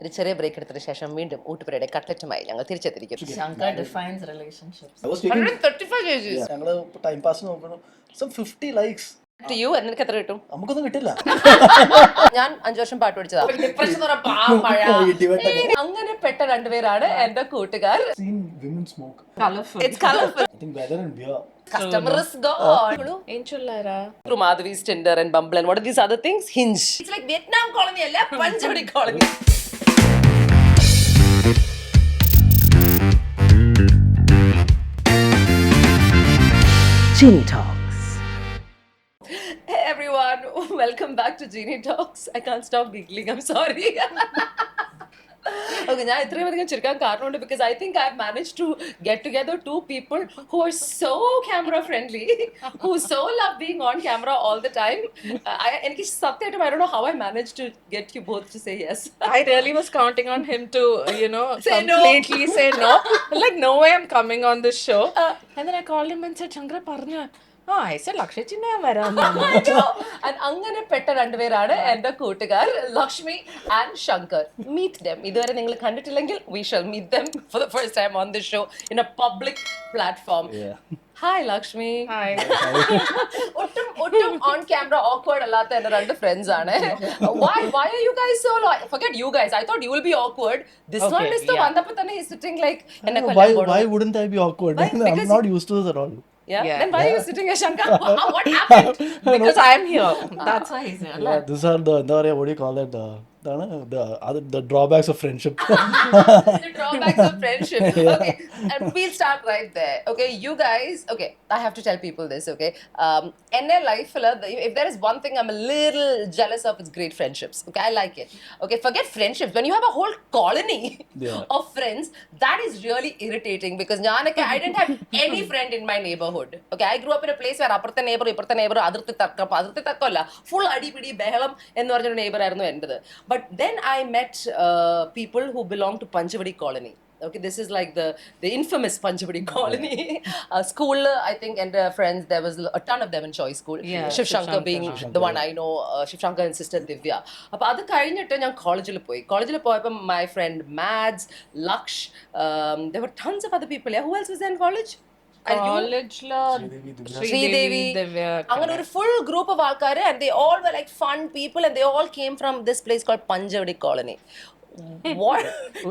ഒരു ചെറിയ ബ്രേക്ക് എടുത്തതിന് ശേഷം വീണ്ടും ഊട്ടുപുരയുടെ കട്ട്ലറ്റുമായി ഞങ്ങൾ തിരിച്ചെത്തിയിരിക്കും. Shankar defines relationships. I was taking 135 kgs. ഞങ്ങള് ടൈം പാസ് നോക്കണം സം 50 ലൈക്സ് To you, നിനക്ക് എത്ര കിട്ടും? നമുക്കൊന്നും കിട്ടില്ല. ഞാൻ 5 വർഷം പാട്ട് പഠിച്ചതാ. അങ്ങനെ പെട്ട രണ്ടുപേരാണ് എന്റെ കൂട്ടുകാർ. Seen women smoke. Colorful. It's colorful. I think better than beer. Customer is gone. Enchulara. Through Madhavi's Tinder and Bumble and what are these other things? Hinge. It's like Vietnam colony alla Panchvadi colony. Genie Talks. Hey everyone, welcome back to Genie Talks. I can't stop giggling, I'm sorry. Okay, ഞാൻ ഇത്രയും അധികം ചിരിക്കാൻ കാരണമുണ്ട് because I think I've managed to get together two people who are so camera friendly, who so love being on camera all the time. എനിക്ക് സത്യമായിട്ടും I don't know how I managed to get you both to say yes. I really was counting on him to, Say no. completely say no. Like, no way I'm coming on this show. And then I called him and said, Shankar, parnya. I said, Lakshmi ഞാൻ വരാം. And അങ്ങനെ പെട്ട രണ്ടുപേരാണ് എന്റെ കൂട്ടുകാർ Lakshmi and Shankar. Meet them. ഇതുവരെ നിങ്ങൾ കണ്ടിട്ടില്ലെങ്കിൽ we shall meet them for the first time on this show in a public platform. Hi Lakshmi. Hi. ഒട്ടും on camera awkward അല്ലാത്ത എന്റെ രണ്ട് ഫ്രണ്ട്സ് ആണ്. Why are you guys so forget you guys. I thought you will be awkward. This Okay, one is the one തന്നെ he's sitting like എന്നെ Why കൊല്ലാൻ പോണു. wouldn't I be awkward? Why? I'm Because not used to this at all. Yeah? Yeah. Then why are you sitting here, Shankar? What happened? Because I'm here. That's why he's here. Yeah, these are the what do you call that? The drawbacks of friendship. The drawbacks of friendship. Okay, and we'll start right there. Okay, you guys. Okay, I have to tell people this. Okay, in their life, if there is one thing I'm a little jealous of, it's great friendships. Okay, I like it. Okay, forget friendships. When you have a whole colony of friends, that is really irritating because I didn't have any friend in my neighborhood. Okay, I grew up in a place where appartha neighbor, adirthi takkalla, full adipidi behalam ennu parnja neighbor aayirunnu endது. But then I met people who belong to Panchvadi colony. Okay, this is like the infamous Panchvadi colony. School, I think, and friends, there was a ton of them in Choice School. Yeah, Shiv Shankar being the one I know, Shiv Shankar and sister Divya. അപ്പോൾ അത് കഴിഞ്ഞിട്ട് ഞാൻ കോളേജിൽ പോയപ്പോൾ my friend Mads, Laksh, there were tons of other people. Yeah, who else was there in college? College la Sridevi. അങ്ങനെ ഒരു full group of ആൾക്കാർ and they all were like fun people and they all came from this place called Panchvadi colony. What?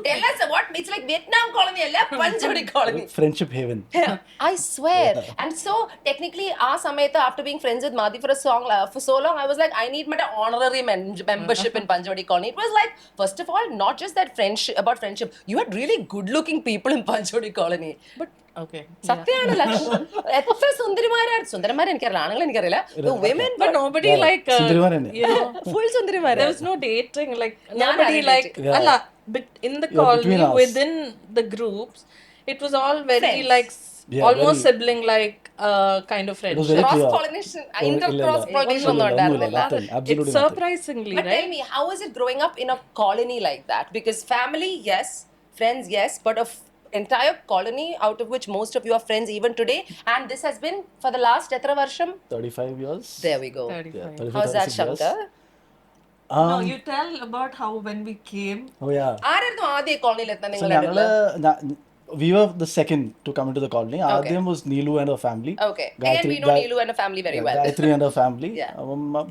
Tell us what? It's like Vietnam colony alla Panchvadi colony. Friendship haven. I swear. And so technically aa samayatha after being friends with Madhi for so long I was like I need my honorary membership in Panchvadi colony. It was like first of all not just that friendship, you had really good looking people in Panchvadi colony. But okay. സത്യമാണ് ലക്ഷ്മി എത്ര സുന്ദരന്മാരെ എനിക്കറിയില്ല, ആണുങ്ങൾ എനിക്കറിയില്ല. Women, But nobody like full സുന്ദരിമാര്. there was no dating, like nobody like but in the colony between us. within the groups it was all very Friends. like almost sibling like kind of It was friendship. very Cross clear. pollination, inter cross pollination ഒന്നും ഉണ്ടായിരുന്നില്ല. Absolutely It's nothing. surprisingly But tell right. me, how is it growing up in a colony like that? Because family, yes, friends, yes, but entire colony out of which most of you are friends even today, and this has been for the last etra varsham. 35 years. There we go. 35. 35, How's that, 36 years. Shankar? No, you tell about how when we came. Oh yeah. ആരായിരുന്നു ആദ്യ കോളനിയിൽ എത്താൻ So നിങ്ങൾ? we were the second to come into the colony. Adhyam was Neelu and her family. Okay. Again, we know Neelu and her family very well. Gayatri and her family. Yeah.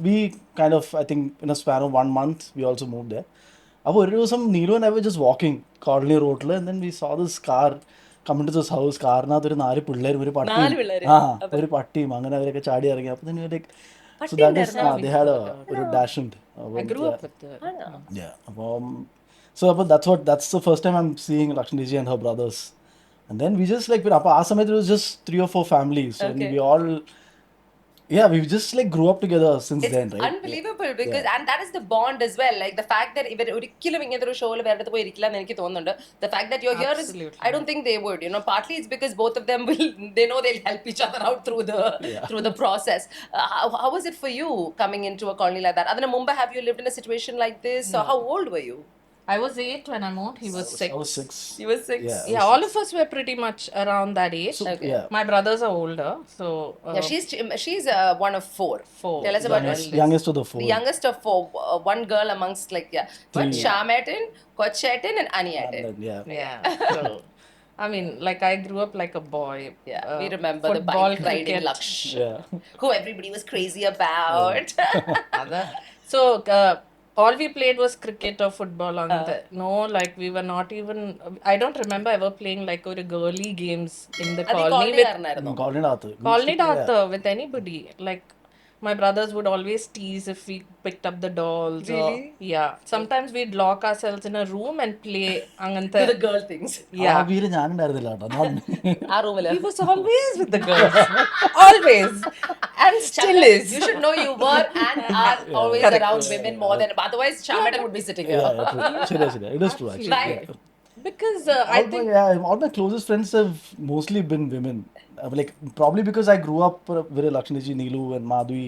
We kind of, I think, in a span of 1 month, we also moved there. അപ്പോൾ ഒരു ദിവസം Neelu and I were just walking colony റോഡിൽ and then we saw this car come into this house. കാറിനകത്ത് ഒരു 4 പിള്ളേരും ഒരു പട്ടിയും അങ്ങനെ അവരൊക്കെ ചാടി ഇറങ്ങി. അപ്പോൾ then we were like, so that is they had ഒരു dachshund. I grew up with her. Yeah. അപ്പോൾ that's the first time I'm seeing Lakshmi ji and her brothers. And then we just like അപ്പോൾ ആ സമയത്ത് it was just 3 or 4 families. So we all we just like grew up together since It's then, right? unbelievable because and that is the bond as well, like the fact that ഇവർ ഒരിക്കലും ഇങ്ങനത്തെ ഒരു ഷോയിൽ വേറെ പോയി ഇരിക്കില്ല എന്ന് എനിക്ക് തോന്നുന്നുണ്ട്. The fact that you're here is, I don't think they would, partly it's because both of them they know they'll help each other out through the process. How was it for you coming into a colony like that? Adana Mumbai, have you lived in a situation like this? No. How old were you? I was 8 when I moved. He was 6. I was 6. You were 6. Yeah, I Yeah, was all 6. of us were pretty much around that age. So, Okay. yeah, My brothers are older, so Yeah, she's one of 4. 4. Tell us about youngest of the 4. the youngest of 4. One girl amongst like what? 3. Shametin, Kochetin, and And Aniyatin. then, yeah. Yeah. So, I mean, like I grew up like a boy. Yeah, we remember the football, bike riding cricket. Laksh, Yeah. who everybody was crazy about. So all we played was cricket or football on the no, like we were not even. I don't remember ever playing like or girly games in the അത് colony with കോളനിക്കാരനായിരുന്നു. colony with anybody. Like my brothers would always tease if we picked up the dolls. Really? Yeah. Sometimes we'd lock ourselves in a room and play To angante. the girl things. Yeah. ഞാനുണ്ടായിരുന്നില്ല കേട്ടോ. ആ റൂമില്. He was always with the girls. Always. And still is. You should know you were and are always Correct. around women more than. Otherwise, Shametin would be sitting here. Yeah, true. ശരിയാ. It is true actually. Right. Yeah. Because I think All my closest friends have mostly been women. Like probably because I grew up with Lakshmi, Neelu, and Madhvi,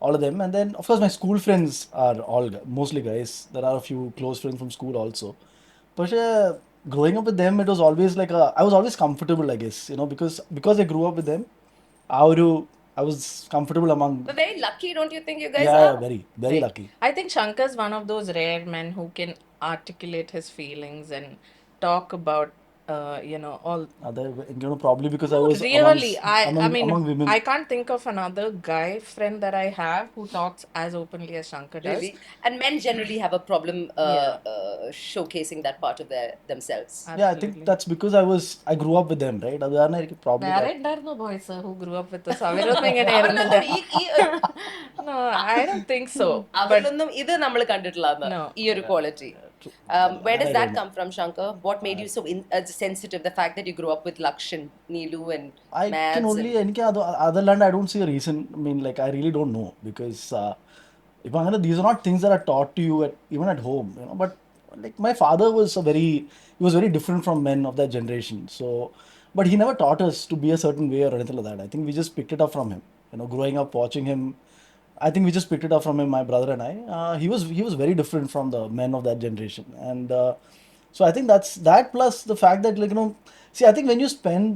all of them. And then of course my school friends are all mostly guys. There are a few close friends from school also. But growing up with them, it was always like I was always comfortable, I guess, because I grew up with them. I was comfortable among. But very lucky, don't you think you guys Yeah, are? very, very lucky. I think Shankar's one of those rare men who can articulate his feelings and talk about all Probably because I was really among women. I can't think of another guy friend that I have who talks as openly as Shankar does. Really? And men generally have a problem showcasing that part of themselves. Yeah, I think that's because I grew up with them, right? That's probably വേറെ ഉണ്ടായിരുന്നു boys who grew up with us. അവരൊന്നും ഇങ്ങനെയായിരുന്നില്ല. No, I don't think so. അവരിലൊന്നും ഇത് നമ്മൾ കണ്ടിട്ടില്ല No. ഈ ഒരു quality. Where does that come from, Shankar? What made you so sensitive? The fact that you grew up with Lakshan, Neelu, and I Mads can only other land I don't see a reason. I mean, like I really don't know because these are not things that are taught to you even at home, But like my father was he was very different from men of that generation. So, but he never taught us to be a certain way or anything like that. I think we just picked it up from him. Growing up watching him, I think we just picked it up from him, my brother and I. He was very different from the men of that generation, and so I think that's that plus the fact that see, I think when you spend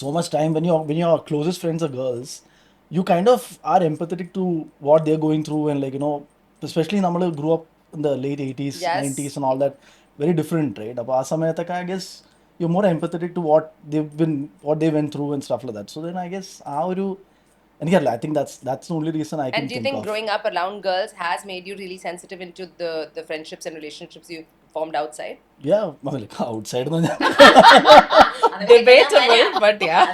so much time when your closest friends are girls, you kind of are empathetic to what they're going through, and especially Namal grew up in the late 80s, Yes. 90s, and all that, very different, right? Appa aa samayataka, I guess you're more empathetic to what they went through and stuff like that. So then I guess and yeah, I think that's the only reason I can And do you think think of. growing up around girls has made you really sensitive into the friendships and relationships you formed outside? Yeah, I mean, like outside Debatable, but yeah.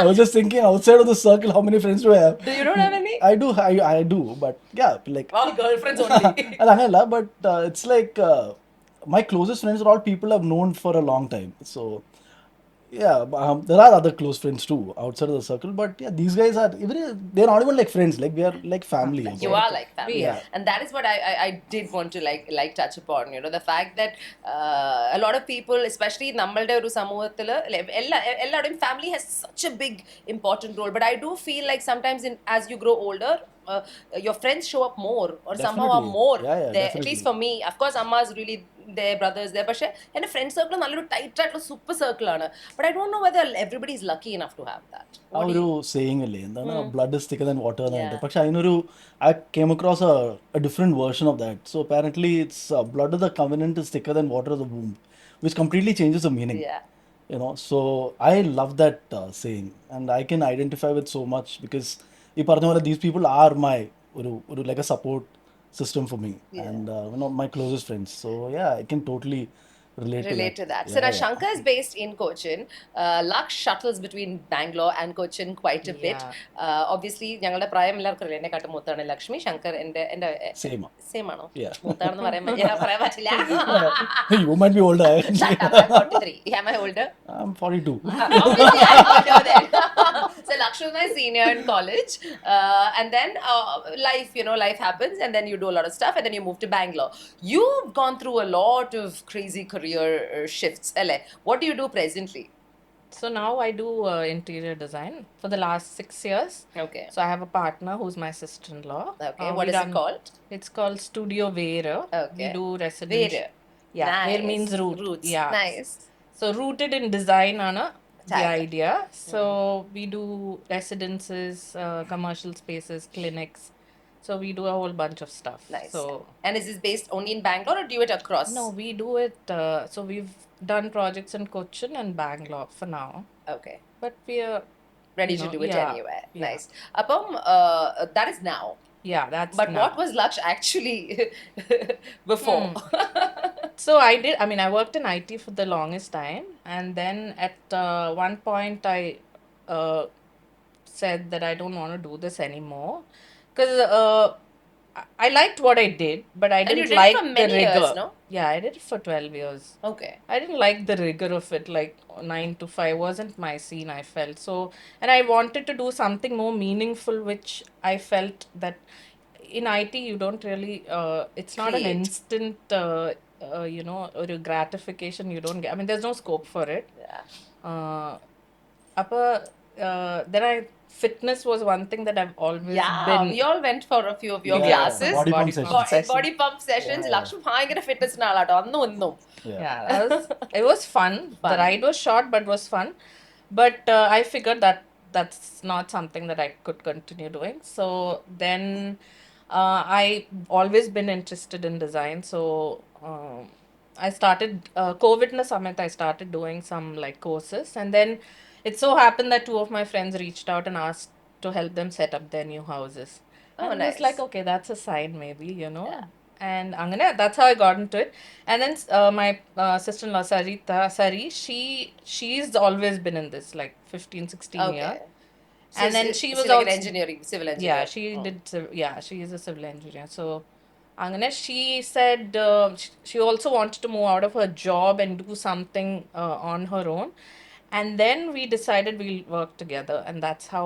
I was just thinking outside of the circle, how many friends do I have? Do you don't have any? I do, but yeah, like All girlfriends only. Alangala, but it's like my closest friends are all people I've known for a long time. So yeah, there are other close friends too outside of the circle, but yeah, these guys they're not even like friends. Like we are like family. You are like family. Yeah. And that is what I did want to like touch upon, the fact that a lot of people, especially നമ്മളുടെ ഒരു സമൂഹത്തില് എല്ലാവരുടെയും family has such a big important role, but I do feel like sometimes as you grow older, your friends show up more or somehow are Definitely. more Yeah, there, at definitely. least for me. Of course, Amma is really there, brothers there, പക്ഷേ എൻ്റെ friend circle നല്ലൊരു tight ആയിട്ടുള്ള super circle ആണ്. But I don't know whether everybody is lucky enough to have that. ആ ഒരു saying അല്ലേ എന്താണ് blood is thicker than water എന്നായിട്ട്. പക്ഷെ അതിനൊരു I came across a different version of that. So apparently it's blood of the covenant is thicker than water of the womb, which completely changes the meaning. Yeah. So I love that saying, and I can identify with so much because ഈ പറഞ്ഞ പോലെ these people are my ഒരു like a support system for me, and my closest friends. So yeah, I can totally relate to that. Yeah, So now yeah. Shankar is based in Cochin. Laksh shuttles between Bangalore and Cochin quite a bit. Obviously, ഞങ്ങളുടെ പ്രായം എല്ലാവർക്കും അറിയാം. എന്നെ കാട്ടും മൂത്താണ് ലക്ഷ്മി. ശങ്കർ എൻ്റെ same ആണോ? Yeah. മൂത്താണെന്ന് പറയാൻ പറ്റില്ല. You might be older. Shut up, I'm 43. Am I older? I'm 42. Obviously, I'm older then. So Lakshmi was my senior in college, and then life happens, and then you do a lot of stuff, and then you move to Bangalore. You've gone through a lot of crazy career shifts. What do you do presently? So now I do interior design for the last 6 years. Okay. So I have a partner who's my sister-in-law. Okay. What is it called? It's called Studio Vera. We Okay. do residential. Vera. Yeah, Nice. Vera means root. Roots. Yeah. Nice. So rooted in design the Tag. idea. So we do residences, commercial spaces, clinics. So we do a whole bunch of stuff. Nice. So And is this based only in Bangalore or do you do it across? no, we do it. So we've done projects in Cochin and Bangalore for now. Okay. But we are Ready to do it yeah, anywhere. yeah. Nice. Appam, that is now. Yeah, that's But now. what was Laksh actually before? So I worked in IT for the longest time, and then at one point I said that I don't want to do this anymore because I liked what I did, but I And you didn't did it like for the many rigor. years, no? Yeah, I did it for 12 years. Okay. I didn't like the rigor of it, like 9 to 5 wasn't my scene, I felt. So, and I wanted to do something more meaningful, which I felt that in IT you don't really, it's not an Create. instant, or a gratification you don't get. I mean, there's no scope for it. Yeah. Fitness was one thing that I've always Yeah, been. we all went for a few of your Yeah, classes. body pump sessions. Body pump sessions. Yeah. Lakshmi bhayangara fitness naalato annu onnum. It was fun. The ride was short, but was fun. But I figured that that's not something that I could continue doing. So then I always been interested in design. So I started COVID na samayat I started doing some like courses, and then it so happened that two of my friends reached out and asked to help them set up their new houses. Oh, And nice. it's like, okay, that's a sign maybe, And that's how I got into it. And then my sister-in-law Sari, she's always been in this like 15, 16 Okay. years. So And then she was like also an engineering, civil engineer. yeah, she is a civil engineer. So Angana, she said she also wanted to move out of her job and do something on her own. And then we decided we'll work together, and that's how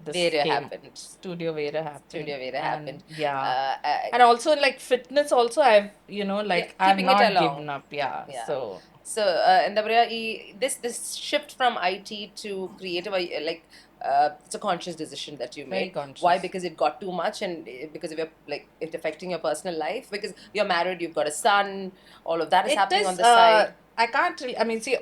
this Vera came. happened. Studio Vera happened. Studio Vera happened. Yeah. And And also like fitness also I've I've keeping it not along. given up. Yeah. So എന്താ പറയാ this shift from IT to creative, it's a conscious decision that you Very made. conscious. Why? Because it got too much and because of your it affecting your personal life. Because you're married, you've got a son, all of that is happening on the side. I can't really, I mean, see,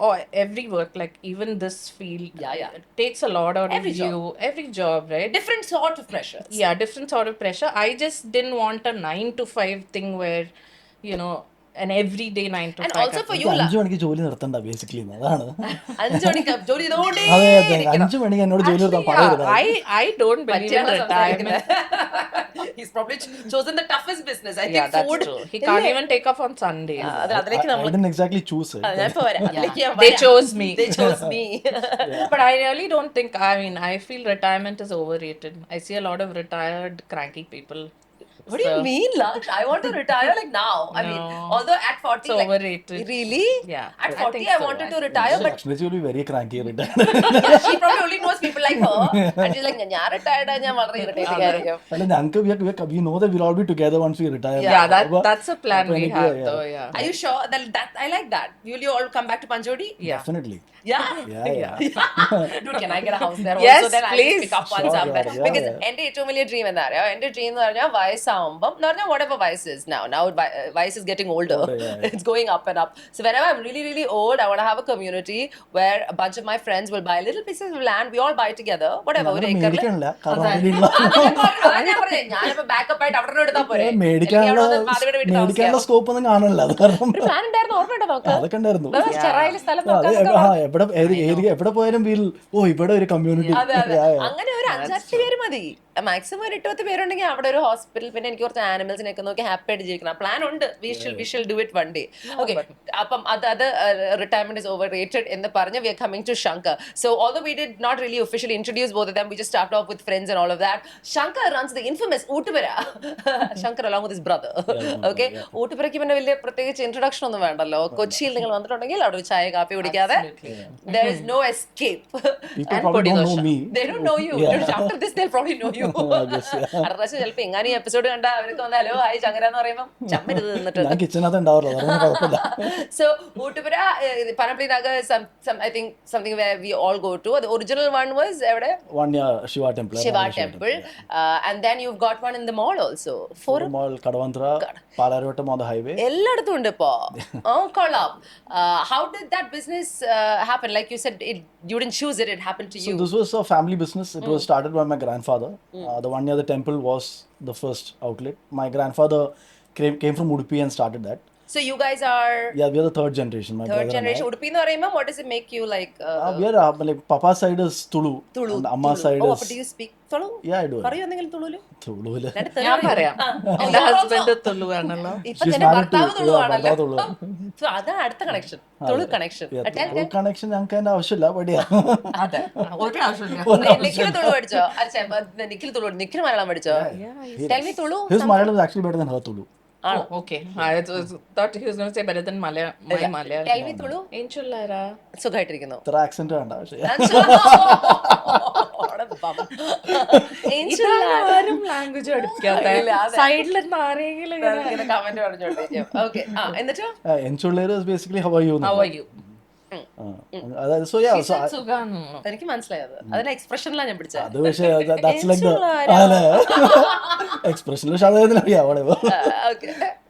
every work, like even this field, Yeah. it takes a lot out Every of you. Every job, right? Different sort of pressures. Yeah, different sort of pressure. I just didn't want a 9 to 5 thing where, an everyday 9 to And 5. also for you, 5 മണിക്ക് ജോലി നിർത്തണ്ട basically അതാണ് 5 മണിക്ക് ജോലി ചെയ്തോണ്ടേ അതെ അതെ 5 മണിക്ക് എന്നോട് ജോലി നിർത്താൻ പറയരുത് I don't believe in retirement. He's probably chosen the toughest business. I Yeah, think that's food. true. He can't even take off on Sundays. അതിലേക്ക് I didn't exactly choose it. ഞാൻ ഇപ്പൊ വരാം. അതിലേക്ക് ഞാൻ They വരാം. chose me. They chose me. But I really don't think, I feel retirement is overrated. I see a lot of retired cranky people. What do you mean, Laksh? I want to retire like now. I mean, No. although at 40, It's overrated. Really? Yeah, At I 40, think I so. wanted to retire, but Lakshmi will be very cranky retired. yeah, she probably only knows people like her. And she's like, ഞാൻ retired ഞാൻ വളരെ irritating ആയിരിക്കും. അല്ല ഞങ്ങൾക്ക് we know that we'll all be together once we retire. Yeah, അപ്പൊ that's a plan we എനിക്ക് have yeah. though, yeah. Are you sure that I like that? Will you all come back to Panjodi? Yeah. Definitely. Yeah. Yeah. Dude, can I get a house there Yes, also? Then I'll please. just pick up one Sure, somewhere. yeah, Because yeah. എൻ്റെ ഏറ്റവും വലിയ dream എന്താ പറയുക എൻ്റെ dream എന്ന് പറഞ്ഞാൽ വയസ്സാവുമ്പം എന്ന് പറഞ്ഞാൽ whatever vice is now vice is getting older. Yeah. It's going up and up. So whenever I'm really really old, I want to have a community where a bunch of my friends will buy little pieces of land. We all buy together. Whatever. ഒരു acre മേടിക്കണില്ല കാരണം അതിനുള്ള ഞാനിപ്പോ backup ആയിട്ട് അവിടെ എടുത്താൽ പോരെ മേടിക്കാനുള്ള scope ഒന്നും കാണില്ല അത് കാരണം ഒരു പ്ലാൻ ഉണ്ടായിരുന്നു ഓർമ്മയുണ്ടോ നമുക്ക് അതൊക്കെ ഉണ്ടായിരുന്നു ചെറായിലെ സ്ഥലം അതെ നോക്കാൻ എവിടെ പോയാലും ഇവിടെ ഒരു കമ്മ്യൂണിറ്റി അതെ അങ്ങനെ ഒരു 5-6 പേര് മതി മാക്സിമം ഒരു 8-10 പേരുണ്ടെങ്കിൽ അവിടെ ഒരു ഹോസ്പിറ്റൽ പിന്നെ എനിക്ക് കുറച്ച് ആനിമൽസിനൊക്കെ നോക്കി ഹാപ്പി ആയിട്ട് ജീവിക്കണം പ്ലാൻ ഉണ്ട് we shall do it one day okay അപ്പം അത് റിട്ടയർമെന്റ് ഇസ് ഓവർ റേറ്റഡ് എന്ന് പറഞ്ഞ് we are coming to Shankar so although we did not really officially introduce both of them we just start off with friends and all of that Shankar runs the infamous Oottupura Shankar along with his brother okay ഊട്ടുപുരയ്ക്ക് പിന്നെ വലിയ പ്രത്യേകിച്ച് introduction ഒന്നും വേണ്ടല്ലോ കൊച്ചിയിൽ നിങ്ങൾ വന്നിട്ടുണ്ടെങ്കിൽ അവിടെ ഒരു ചായ കാപ്പി കുടിക്കാതെ there is no escape People probably don't know me. They don't know you. After this they'll probably know you. you. guess, yeah. അടുത്ത പ്രാവശ്യം ചിലപ്പോൾ എങ്ങാനും ഈ എപ്പിസോഡ് കണ്ടാൽ അവർക്ക് വന്ന് ഹലോ ഹായ് ശങ്കര എന്ന് പറയുമ്പോൾ ചമ്മരുത് നിന്നിട്ട്. ഞാൻ കിച്ചനകത്ത് ഉണ്ടാവാറില്ല, അതൊന്നും കുഴപ്പമില്ല. So Oottupura, Panapli Nagar is some I think something where we all go to. The original one was ever One year Shiva temple. Shiva temple, and then you've got one in the mall also. Forum Mall, Kadavantra, Palarvattam on the highway. എല്ലായിടത്തും ഉണ്ട് ഇപ്പോ. കൊള്ളാം. How did that business happen? Like you said, you didn't choose it; it happened to you. So this was a family business. It was started by my grandfather. The one near the temple was the first outlet. My grandfather came from Udupi and started that. So you guys are Yeah, we are the third generation. My third brother generation. and Udupi എന്ന് പറയുമ്പോൾ what does it make you like? I. We are like Papa's side is Tulu. And Amma's side Oh, is. but do you speak Tulu? Yeah, I do. പറയൂ എന്തെങ്കിലും തുളുലു? Tulu. ഞാൻ പറയാം. എന്റെ husband Tulu ആണല്ലോ. ഇപ്പൊ She's തന്നെ married to ഭർത്താവ് തുളു ആണല്ലോ. Tulu. So അതാണ് അടുത്ത connection. Tulu connection. Tulu connection ഞങ്ങൾക്ക് അതിന്റെ ആവശ്യമില്ല, but yeah. അതെ, ഒരു ആവശ്യമില്ല. നിഖിൽ തുളു പഠിച്ചോ? നിഖിൽ തുളു, നിഖിൽ മലയാളം പഠിച്ചോ? Tell me Tulu. His Malayalam is actually better than her Tulu. Oh, okay. I thought he was going to say better than my Malayalam. Tell me Tulu. ഏഞ്ചുള്ളാരാ? സുഖമായിട്ടിരിക്കുന്നു. ഇത്ര ആക്സെന്റ് വേണ്ട, പക്ഷേ ആരും ലാംഗ്വേജ് പഠിക്കാത്ത സൈഡിലിരുന്ന് ആരെങ്കിലും കമന്റ് പറഞ്ഞോണ്ടിരിക്കും. ഓക്കെ, എന്നിട്ടോ എൻചുള്ളേര് is basically how are you? How are you? അതായത് so yeah, so സുഖാണ്. എനിക്ക് മനസ്സിലായത് അതിന്റെ എക്സ്പ്രഷനിലാണ് ഞാൻ പിടിച്ചത്. അത് പക്ഷേ that's like the expression അറിയാം whatever.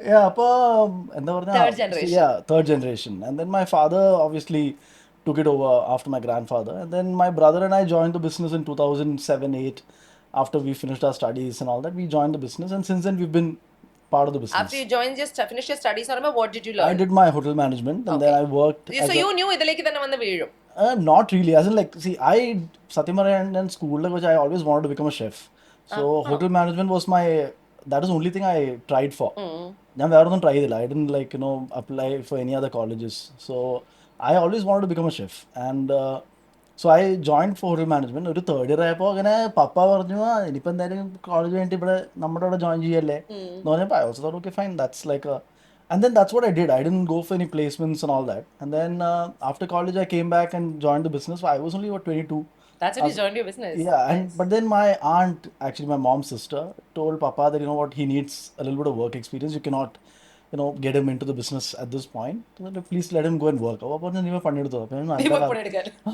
Yeah, അപ്പൊ എന്താ പറഞ്ഞാ third generation. And then my father obviously took it over after my grandfather, and then my brother and I joined the business in 2007-8. After we finished our studies and all that, we joined the business, and since then we've been part of the business. After you joined, just finished your studies, what did you learn? I did my hotel management, and then I worked So you knew ഇതിലേക്ക് തന്നെ വന്ന് വീഴും? Not really, as in like, see, Satyamara and school, which I always wanted to become a chef. So hotel management was that is the only thing I tried for. ഞാൻ വേറെ ഒന്നും try ചെയ്തില്ല. I didn't like, apply for any other colleges. So I always wanted to become a chef. And so I joined for hotel management. ഒരു third year ആയപ്പോൾ അങ്ങനെ പപ്പ പറഞ്ഞു, ഇനിയിപ്പോൾ എന്തായാലും കോളേജ് കഴിഞ്ഞിട്ട് ഇവിടെ നമ്മുടെ ഇവിടെ ജോയിൻ ചെയ്യല്ലേ എന്ന് പറഞ്ഞപ്പോൾ I also thought, okay, fine, that's like and then that's what I did. I didn't go for any placements and all that. And then after college I came back and joined the business. I was only 22. That's when you joined your business. Yeah, but then my aunt, actually my mom's sister, told Papa that, you know what, he needs a little bit of work experience. You cannot, get him into the business at this point. So please let him go and work. അപ്പോൾ പറഞ്ഞു, നീ പണിയെടുത്തോ?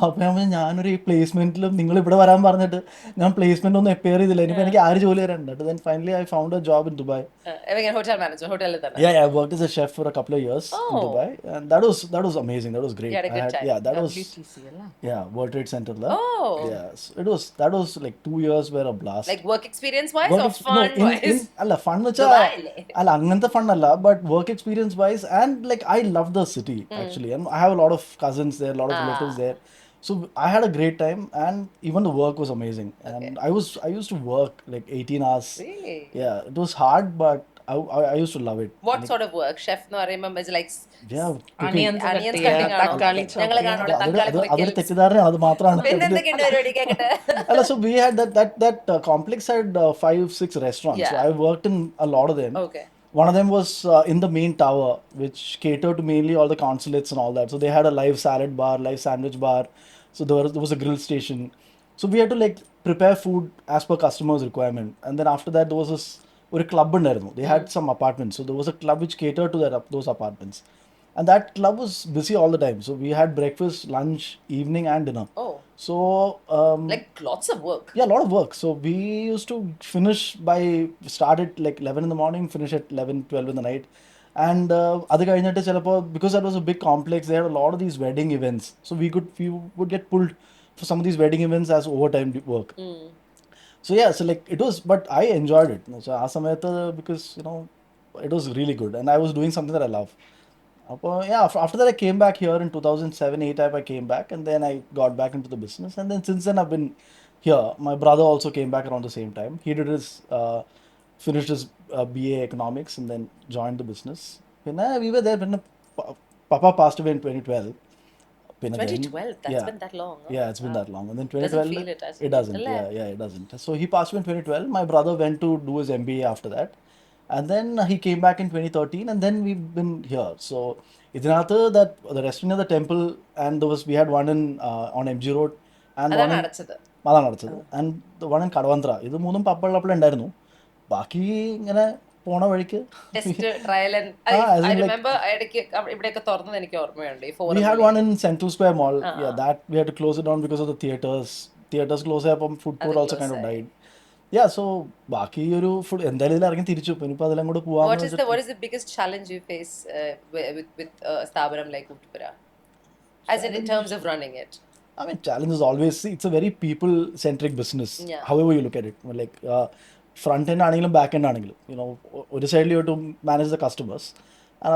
അപ്പോൾ ഞാനൊരു പ്ലേസ്മെന്റിലും നിങ്ങൾ ഇവിടെ വരാൻ പറഞ്ഞിട്ട് ഞാൻ പ്ലേസ്മെന്റ് ഒന്നും എപ്പയർ ചെയ്തില്ല. ഇനിയിപ്പോൾ എനിക്ക് ആര് ജോലി തരാനുണ്ട്. Then finally I found a job in Dubai. Hotel manager, hotel തന്നെ. Yeah, I worked as a chef for a couple of years in Dubai, and that was amazing. That was great. You had a good time. Yeah, that was World Trade Center. Oh. Yes, that was like 2 years were a blast. Like work experience wise or fun wise? അല്ല fun വെച്ചാൽ അല്ല അങ്ങനത്തെ fun അല്ല, but work experience wise, and like I love the city actually, and I have a lot of cousins there, a lot of relatives there. So I had a great time, and even the work was amazing. And I used to work like 18 hours. Really? Yeah, it was hard, but I used to love it. What sort of work? Chef എന്ന് പറയുമ്പോൾ is like onions cutting ആണോ? തക്കാളി ഞങ്ങൾ കാണുള്ളൂ തക്കാളി അതൊരു തെറ്റിദ്ധാരണയാണ്, അത് മാത്രമാണ്. പിന്നെ എന്തൊക്കെയുണ്ട് പരിപാടി കേക്കട്ടെ? അല്ല, so we had that complex had 5-6 restaurants. So I worked in a lot of them. Okay. One of them was in the main tower, which catered to mainly all the consulates and all that. So they had a live salad bar, live sandwich bar. So there was a grill station. So we had to like prepare food as per customers' requirement. And then after that, there was this a club ഉണ്ടായിരുന്നു. They had some apartments. So there was a club which catered to those apartments. And that club was busy all the time. So we had breakfast, lunch, evening, and dinner. Oh. So like lots of work. Yeah, a lot of work. So we used to start at like 11 in the morning, finish at 11, 12 in the night. And അത് കഴിഞ്ഞിട്ട് ചിലപ്പോൾ, because that was a big complex, they had a lot of these wedding events. So we would get pulled for some of these wedding events as overtime work. So yeah, so like it was, but I enjoyed it. So ആ സമയത്ത്, because it was really good, and I was doing something that I love. Yeah, after that I came back here in 2007-8 I came back, and then I got back into the business, and then since then I've been here. My brother also came back around the same time. He did finished his BA economics and then joined the business. We were there when Papa passed away in 2012. 2012, that's been that long. Huh? Yeah, it's been that long. And then 2012, doesn't feel it as it doesn't. Yeah, it doesn't. So he passed away in 2012. My brother went to do his MBA after that, and then he came back in 2013, and then we've been here. So ഇതിനകത്ത് the restaurant near the temple, and we had one on MG Road, and അതാണ് അടച്ചത്. അതാണ് അടച്ചത്. And the one in Kadavanthra, ഇത് 3 പപ്പുള്ളപ്പോൾ ഉണ്ടായിരുന്നു. ബാക്കി ഇങ്ങനെ പോണ വഴിക്ക് test trial and as I in like remember ഇടയ്ക്ക് ഇവിടെയൊക്കെ തുറന്നത് എനിക്ക് ഓർമ്മയുണ്ട്. ഈ we forum had one in Central Square Mall. Yeah, that we had to close it down because of the theaters close ആയപ്പം food court also kind of died. Yeah, so ബാക്കി ഒരു food എന്തായാലും ഇതിൽ ഇറങ്ങി തിരിച്ചു. ഇനിയിപ്പോൾ അതിലും കൂടെ പോവാന്ന് വെച്ചിട്ട്. What is the biggest challenge you face with a സ്ഥാപനം like Oottupura, as in terms of running it? I mean, challenge is always, see, it's a very people-centric business. Yeah. However you look at it, like front end ആണെങ്കിലും back end ആണെങ്കിലും, ഒരു side you have to manage the customers,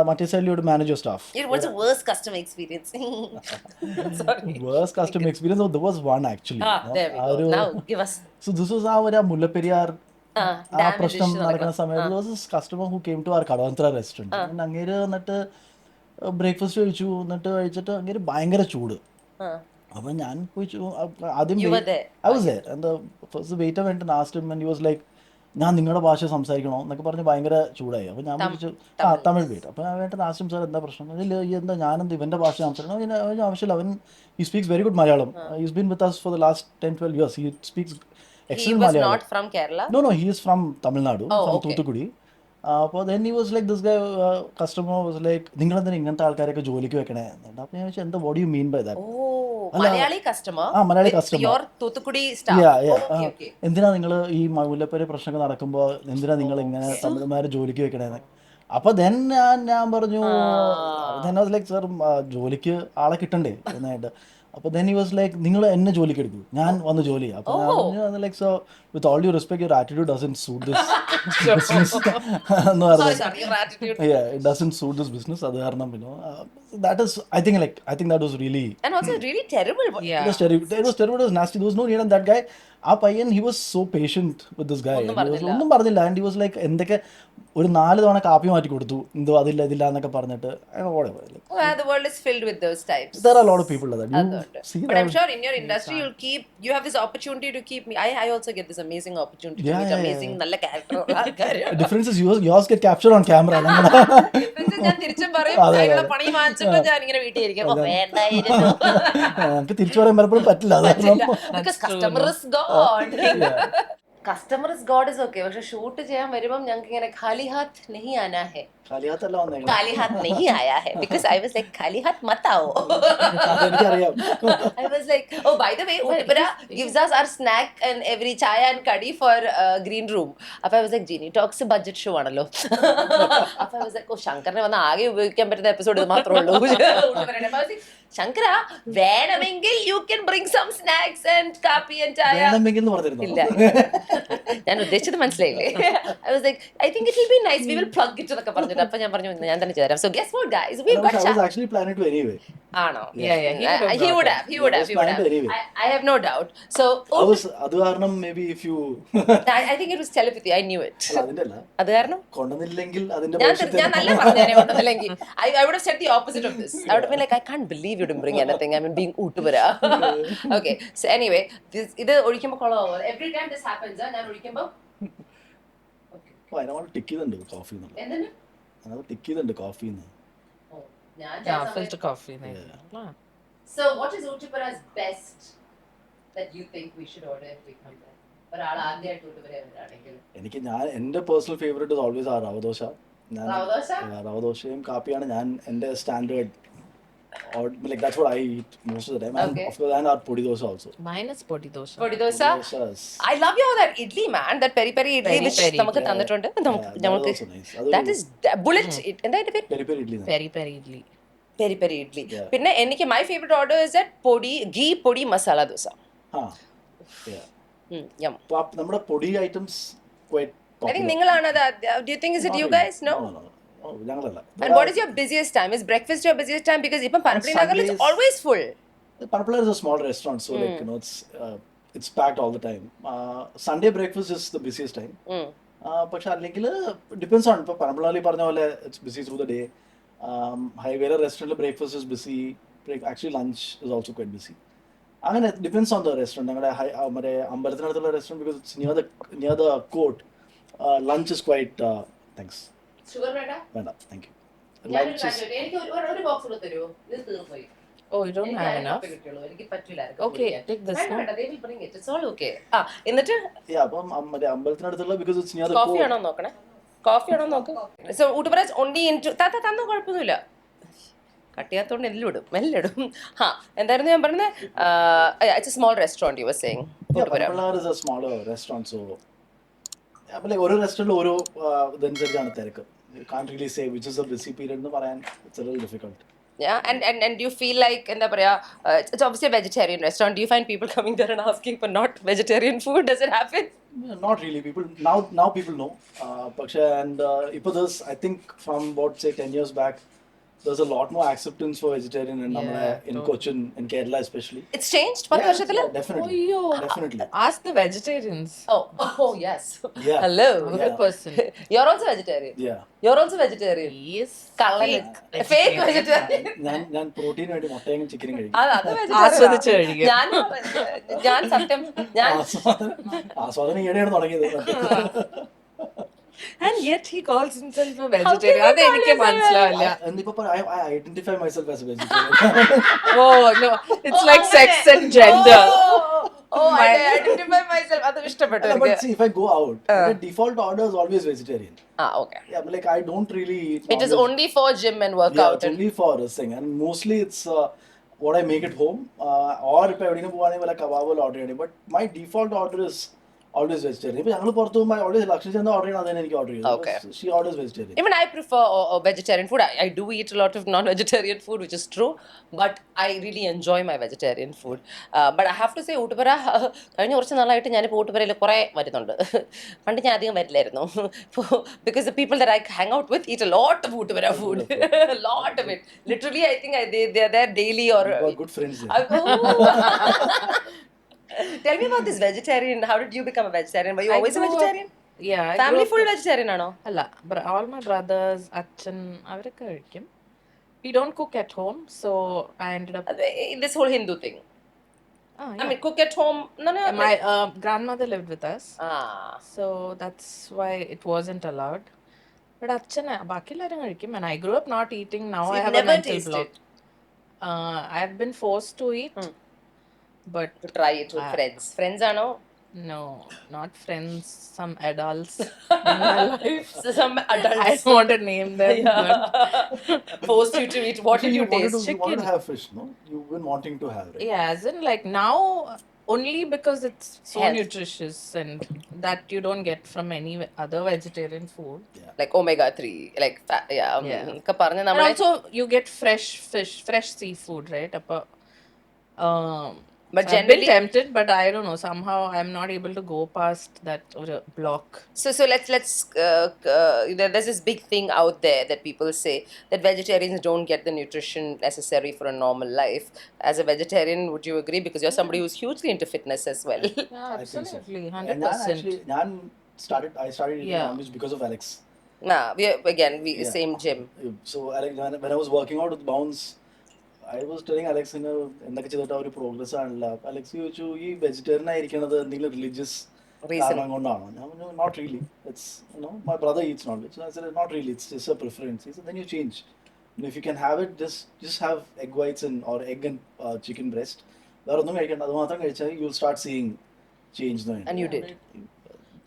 മറ്റേ side you have to manage your staff. What's the worst customer experience? Sorry. Worst customer experience, there was one actually. There we go. Now give us. So this was our Mullaperiyar dam പ്രശ്നം issue നടക്കുന്ന സമയത്ത് there was this customer who came to our Kadavanthra restaurant. അങ്ങേര് എന്നിട്ട് breakfast കഴിച്ചു. എന്നിട്ട് കഴിച്ചിട്ട് അങ്ങേര് ഭയങ്കര ചൂട്. അപ്പം ഞാൻ പോയി ആദ്യം I was there and the first waiter went and asked him and he was like, ഞാൻ നിങ്ങളുടെ ഭാഷ സംസാരിക്കണോ എന്നൊക്കെ പറഞ്ഞ് ഭയങ്കര ചൂടായി. അപ്പം ഞാൻ വിളിച്ചു തമിഴ് വെയിറ്റ്. അപ്പം ഞാൻ വേണ്ട ആശ്രം സാർ എന്താ പ്രശ്നം? ഇല്ല എന്താ ഞാനെന്ത് ഇവൻ്റെ ഭാഷ സംസാരിക്കണം? അവൻ ആവശ്യമില്ല, അവൻ he speaks very good Malayalam. He's been with us for the last 10-12 years. He speaks excellent Malayalam. He was not from Kerala? No, he is from Tamil Nadu, from Oottupura. അപ്പോൾ then he was like, this guy customer was like, നിങ്ങളെന്തിനാ ഇങ്ങനത്തെ ആൾക്കാരൊക്കെ ജോലിക്ക് വെക്കണേ? അപ്പോൾ ഞാൻ ചോദിച്ചു എന്താ, what do you mean by that? Malayali customer. Malayali customer. Your Thoothukudi staff. എന്തിനാ നിങ്ങൾ ഈ മുല്ലപ്പെരിയാർ പ്രശ്നമൊക്കെ നടക്കുമ്പോൾ എന്തിനാ നിങ്ങൾ ഇങ്ങനെ തമിഴന്മാരെ ജോലിക്ക് വെക്കണേന്ന്? അപ്പോൾ ഞാൻ പറഞ്ഞു, then I was like, sir, ജോലിക്ക് ആളെ കിട്ടണ്ടേ എന്നായിട്ട്. അപ്പോൾ then he was like, നിങ്ങൾ എന്നെ ജോലിക്ക് എടുക്കൂ, ഞാൻ വന്ന് ജോലി ചെയ്യാം. അപ്പോൾ ഞാൻ പറഞ്ഞു like, so with all due respect, your attitude doesn't suit this business. Sorry, your attitude. Yeah, it doesn't suit this business. അത് കാരണം that is, I think that was really, and also really terrible. Yeah. it was terrible. It was nasty. There was no need on that guy. ആ പയ്യൻ, he was so patient with this guy. ഒന്നും പറഞ്ഞില്ല. And he was like, എന്തൊക്കെ ഒരു 4 തവണ കാപ്പി മാറ്റി കൊടുത്തു, എന്തോ അതില്ല എന്നൊക്കെ പറഞ്ഞിട്ട്. The world is filled with those types. There are a lot of people like that. But I'm sure in your industry you have this opportunity to keep me. I also get this amazing opportunity to meet amazing നല്ല character ഉള്ള ആൾക്കാര്. Difference is yours get captured on camera. Difference ഞാൻ തിരിച്ചും പറയും, അതിനുള്ള പണി വാങ്ങിച്ചിട്ട് ഞാൻ ഇങ്ങനെ വീട്ടിൽ ഇരിക്കും. വേണ്ടായിരുന്നു. നമുക്ക് തിരിച്ചു പറയാൻ പലപ്പോഴും പറ്റില്ല. Because customer is God. Customer is God is okay. പക്ഷെ ഷൂട്ട് ചെയ്യാൻ വരുമ്പം ഞങ്ങൾക്ക് ഇങ്ങനെ ഖാലി ഹാത്ത് നഹി ആനാ ഹെ. खाली हाथ नहीं आया है because I was like खाली हाथ मत आओ. I was like, oh, by the way, Oottupura gives us our snack and every chai and curry for green room. Appo I was like, Genie Talks budget show ആണല്ലോ. Appo I was like, oh, ശങ്കറിനെ വന്ന് ആകെ ഉപയോഗിക്കാൻ പറ്റുന്ന episode ഇത് മാത്രമേ ഉള്ളൂ. ശങ്കര വേണമെങ്കിൽ you can bring some snacks and കാപ്പി and chai. ഇല്ല, ഞാൻ ഉദ്ദേശിച്ചത് മനസ്സിലായില്ലേ? I was like, I think it will be nice, we will plug it എന്നൊക്കെ പറഞ്ഞു. അപ്പൊ ഞാൻ പറഞ്ഞു ഞാൻ തന്നെ ചെയ്തുതരാം. So guess what, guys, we've got I was actually planning to anyway. ആണോ? Yeah. He would have. Anyway. I have no doubt. So അത് കാരണം maybe if you I think it was telepathy. I knew it. അതിന്റെല്ല അത് കാരണം കൊണ്ടുവന്നില്ലെങ്കിൽ അതിന്റെ ഞാൻ നല്ല പറഞ്ഞേനെ കൊണ്ടുവന്നില്ലെങ്കിൽ I would have said the opposite of this. I would have been like, I can't believe you didn't bring anything. I mean, being Oottupura. Okay, so anyway, ഇത് ഒഴിക്കുമ്പോൾ കൊള്ളാവോ? Every time this happens, ഞാൻ ഒഴിക്കുമ്പോൾ അതിനോട് tick ചെയ്തുണ്ട് coffee എന്തിന് tick ചെയ്തുണ്ട് coffee. filter coffee. So what is Oottupura's best that you think we should order if we come there? ഒരാൾ ആദ്യമായിട്ട് Oottupura വരാണെങ്കിൽ എനിക്ക് എന്റെ പേഴ്സണൽ ഫേവറേറ്റ് ഇസ് ഓൾവേസ് ആ റവദോശ. റവദോശയും കാപ്പിയാണ് ഞാൻ എന്റെ standard. Like that's what I eat most of the time. And of course, and our podi dosa also. Mine is podi dosa. Podi dosa. I love your that idli, man. That peri peri idli which നമുക്ക് തന്നിട്ടുണ്ട്. നമുക്ക് that is bullet. എന്താ ഇതിന്റെ പേര്? Peri peri idli. Peri peri idli. Peri peri idli. പിന്നെ എനിക്ക് my favorite order is that ghee podi masala dosa. Yum. നമ്മുടെ പൊടി items quite popular. I think നിങ്ങളാണ് that. Do you think is it you guys? No. And what is your busiest time? Is breakfast your busiest time? Because ippam Parapali Nagar is always full. Parapali is a small restaurant, so like it's packed all the time. Sunday breakfast is the busiest time. പക്ഷെ അല്ലെങ്കിൽ depends ആണ്. ഇപ്പോൾ പരമ്പളാലി പറഞ്ഞ പോലെ it's busy through the day. ഹൈവേല റെസ്റ്റോറൻറ്റിൽ breakfast is busy. Actually lunch is also quite busy. അങ്ങനെ ഡിപ്പെൻസ് ഓൺ ദ റെസ്റ്റോറൻറ്റ്. ഞങ്ങളുടെ മറ്റേ അമ്പലത്തിനടുത്തുള്ള restaurant because it's near the court. Lunch is quite thanks. Sugar വേണ്ട? വേണ്ട, താങ്ക് യു. എനിക്ക് ഒരു ബോക്സ് കൂടെ തരുമോ? ഇത് തീർന്നുപോയി. Oh, you don't have enough? Okay, take this. No? എന്നിട്ട് Yeah, അപ്പം മറ്റേ അമ്പലത്തിനടുത്തുള്ള because it's near the coffee ആണോ നോക്കണേ, കോഫി ആണോ നോക്ക്. സോ ഊട്ടുപുര ഓൺലി ഇൻടു തന്നു കുഴപ്പമൊന്നുമില്ല, കട്ട് ചെയ്യാത്തോണ്ട് എല്ലാം ഇടും, മെല്ലെ ഇടും. ആ എന്തായിരുന്നു ഞാൻ പറഞ്ഞത്? It's a small restaurant you were saying Oottupura. Panampilly is a smaller restaurant, so അപ്പം ലൈക്ക് ഓരോ റെസ്റ്റോറൻറ്റിൽ ഓരോ ഇതനുസരിച്ചാണ് തിരക്ക്. You can really say which is a busy period എന്ന് പറയാൻ it's a little difficult. Yeah, and do you feel like എന്താ പറയാ, it's obviously a vegetarian restaurant. Do you find people coming there and asking for not vegetarian food? Does it happen? Not really. People now people know. പക്ഷേ and ഇപ്പോൾ there's I think from about say 10 years back there's a lot more acceptance for vegetarian in നമ്മുടെ in Cochin, in Kerala especially. It's changed 10 വർഷത്തില്? Definitely. Oyyo. Definitely. Ask the vegetarians. Oh yes. Yeah. Hello. Good person. You're also vegetarian. Yeah. You're also vegetarian. Yes. കള്ളന്. Fake vegetarian. ഞാൻ protein വേണ്ടി മുട്ടയും ചിക്കനും കഴിക്കും. അത് ആസ്വദിച്ച് vegetarian. കഴിക്കും. ഞാൻ സത്യം ഞാൻ ആസ്വാദനം ഈയിടെയാണ് തുടങ്ങിയത്. And yet he calls himself a vegetarian. അത് എനിക്ക് മനസ്സിലാവില്ല. I identify myself as a vegetarian. Oh no, it's like sex and gender. I identify myself. അത് ഇഷ്ടപ്പെട്ടു But എനിക്ക്. see, if I go out, the default order is always vegetarian. Okay. Yeah, but like I don't really eat It is non-veg. only for gym and Yeah, workout. it's only for this thing, and mostly it's what I make at home, or if I order പോവാണെങ്കിൽ like kebab order ചെയ്യണം. But my default order is always vegetarian. ഇപ്പൊ ഞങ്ങൾ പുറത്തു പോകുമ്പോൾ always Lakshmi ചെന്ന് order ചെയ്യണം, അതിന് എനിക്ക് ഓർഡർ Okay. ചെയ്യും. She orders vegetarian. Even I prefer vegetarian food. I do eat a lot of non-vegetarian food, which is true, but I really enjoy my vegetarian food. But I have to say, ഊട്ടുപുര കഴിഞ്ഞ കുറച്ച് നാളായിട്ട് ഞാനിപ്പോൾ ഊട്ടുപുരയിൽ കുറേ വരുന്നുണ്ട്. പണ്ട് ഞാൻ അധികം വരില്ലായിരുന്നു. Because the people that I hang out with eat a lot of ഊട്ടുപുര food. A lot of it. Literally, I think they are there daily or... You've got good friends there. Tell me about this vegetarian. How did you become a vegetarian? Were you I always a grew up- vegetarian? Yeah, I Family grew up- full vegetarian ആണോ? അല്ല, all my brothers, അച്ഛൻ അവരൊക്കെ കഴിക്കും. We don't cook at home, so I ended up. This whole Hindu thing. Ah, I yeah. mean, cook at home. No. My grandmother lived with us, So that's why it wasn't allowed. But അച്ഛൻ ബാക്കി എല്ലാവരും കഴിക്കും, and I grew up not eating. Now I you've have a never mental tasted? block. I've been forced to eat, but to try it with friends. Friends ആണോ? no, not friends. Some adults in my life. So some I adults don't want to name them. But forced you to eat. What did you taste? You wanted to have fish, no? You've been wanting to have, right? yeah, as in like now only because it's so Health. nutritious and that you don't get from any other vegetarian food. Like omega-3, like fat, Yeah. ഒക്കെ പറഞ്ഞ് And നമ്മളെ also you get fresh fish, fresh seafood, right? But I've generally- been tempted, but I don't know. Somehow I'm not able to go past that block. So let's there's this big thing out there that people say that vegetarians don't get the nutrition necessary for a normal life. As a vegetarian, would you agree? Because you're somebody who's hugely into fitness as well. Yeah, I think so. absolutely, And 100%. I started eating Yeah. non-veg because of Alex. we Yeah. same gym. So Alex, when I was working out with Bounce, I was telling Alex എന്തൊക്കെ ചെയ്തിട്ട് ഒരു progress ആണല്ലോ. Alex ചോദിച്ചു, ഈ vegetarian ആയിരിക്കണത് എന്തെങ്കിലും religious Reason. കാരണം കൊണ്ടാണോ? ഞാൻ പറഞ്ഞു, not really. It's my brother eats non veg. I said not really. It's just a preference. He said then you change. If you can have it, just have egg whites or egg and chicken breast. വേറെ ഒന്നും കഴിക്കണ്ട, അത് മാത്രം കഴിച്ചാൽ you'll start seeing change. And you did.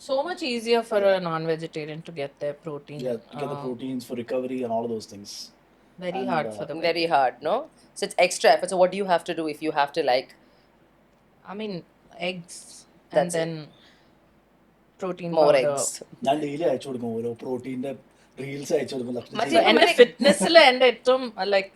So much easier for a non-vegetarian to get their protein. Yeah, to get the proteins for recovery and all of those things. Very And, hard for them. Very hard, no? So it's extra effort. So what do you have to do if you have to like... I mean, eggs and That's then protein More powder. eggs. ഞാൻ daily അയച്ചു കൊടുക്കും ഓരോ പ്രോട്ടീൻ്റെ reels അയച്ചു കൊടുക്കും. മറ്റേ ലക്ഷ്മി എൻ്റെ ഫിറ്റ്നസ്സിൽ എൻ്റെ ഏറ്റവും like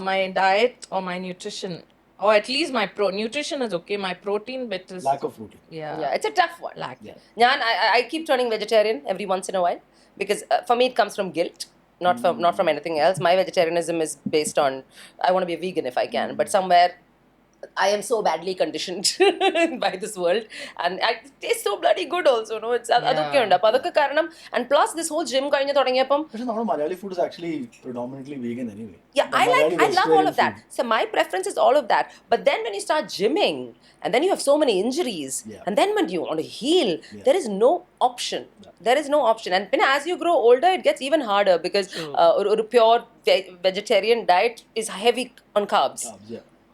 my diet or my nutrition or at least my nutrition is okay. My protein bit is lack of protein. Yeah, it's a tough one. lack. Yeah. I keep turning vegetarian every once in a while because for me it comes from guilt, not from anything else. My vegetarianism is based on I want to be a vegan if I can, but somewhere I am so badly conditioned by this world, and I taste so bloody good also. No, it's അതൊക്കെ ഉണ്ട്. അപ്പോൾ അതൊക്കെ കാരണം, and plus this whole gym കഴിഞ്ഞ് തുടങ്ങിയപ്പം. പക്ഷെ നമ്മുടെ Malayali food is actually predominantly vegan anyway. Yeah, I love all of that. So my preference is all of that. But then when you start gymming, and then you have so many injuries, and then when you want to heal, there is no option. There is no option. And then as you grow older, it gets even harder because a pure vegetarian diet is heavy on carbs.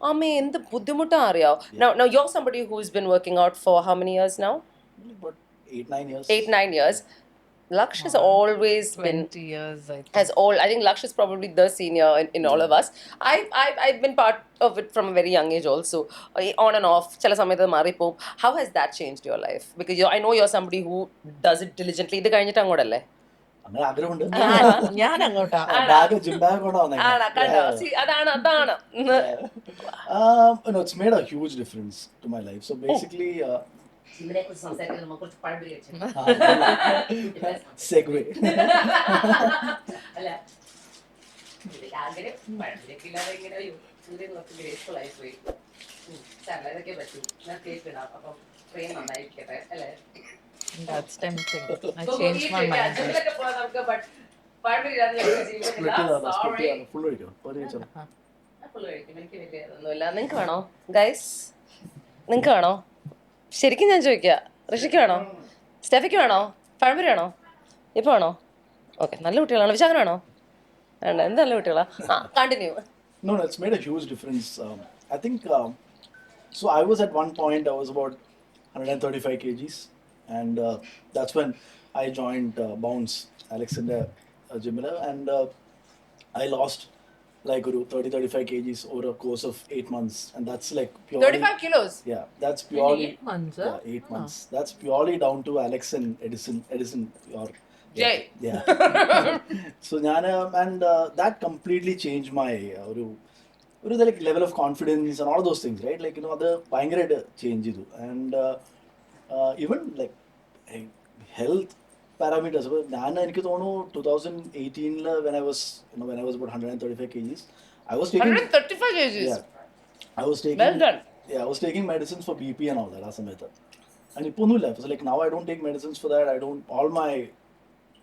I mean, the buddhimutta അറിയാവോ? Now you're somebody who's been working out for how many years now? About 8-9 years. 8-9 years. Laksh has always 20 been years, I think. I think Laksh is probably the senior in all of us. I've been part of it from a very young age also, on and off. Chala samayathu marippo. How has that changed your life? Because I know you're somebody who does it diligently. ഇത് കഴിഞ്ഞിട്ട് അങ്ങോട്ടല്ലേ? അങ്ങനെ ആഗ്രഹമുണ്ട്. ഞാൻ അങ്ങോട്ടാ. Gym bag കൊണ്ടാ വന്നേ. അതാണ്. No, it's made a huge difference to my life. So basically, segue. That's tempting. I changed my mind. Full ഒഴിക്കണം. നിങ്ങൾക്ക് വേണോ ഗൈസ്? നിങ്ങൾക്ക് വേണോ? ശരിക്കും ഞാൻ ചോദിക്കുക, ഋഷിക്ക് വേണോ? സ്റ്റെഫിക്ക് വേണോ? പഴംപൊരി വേണോ? ഇപ്പൊ വേണോ? ഓക്കെ, നല്ല കുട്ടികളാണ്. വിശാഖന വേണോ? വേണ്ട, എന്ത് നല്ല കുട്ടികളാ. Continue. No, it's made a huge difference. I think, so I was at one point, I was about 135 kgs, and that's when I joined Bounce, Alexander Jimila, and I lost like 30-35 kgs over a course of 8 months, and that's like purely 35 kilos. Yeah, that's purely 8 months. Yeah, 8 months. That's purely down to Alex and Edison or Jay. Yeah. So and that completely changed my ഒരു like level of confidence and all those things, right? Like അത് ഭയങ്കരമായിട്ട് change ചെയ്തു. And even like health parameters. അപ്പോൾ എനിക്ക് തോന്നുന്നു 2018 when I was about 135 kgs, I was taking 135 kgs. Yeah, I was taking. Well done. Yeah, I was taking medicines for BP and all that ആ സമയത്ത്. And ഇപ്പോൾ ഒന്നുമില്ല. So like now I don't take medicines for that. All my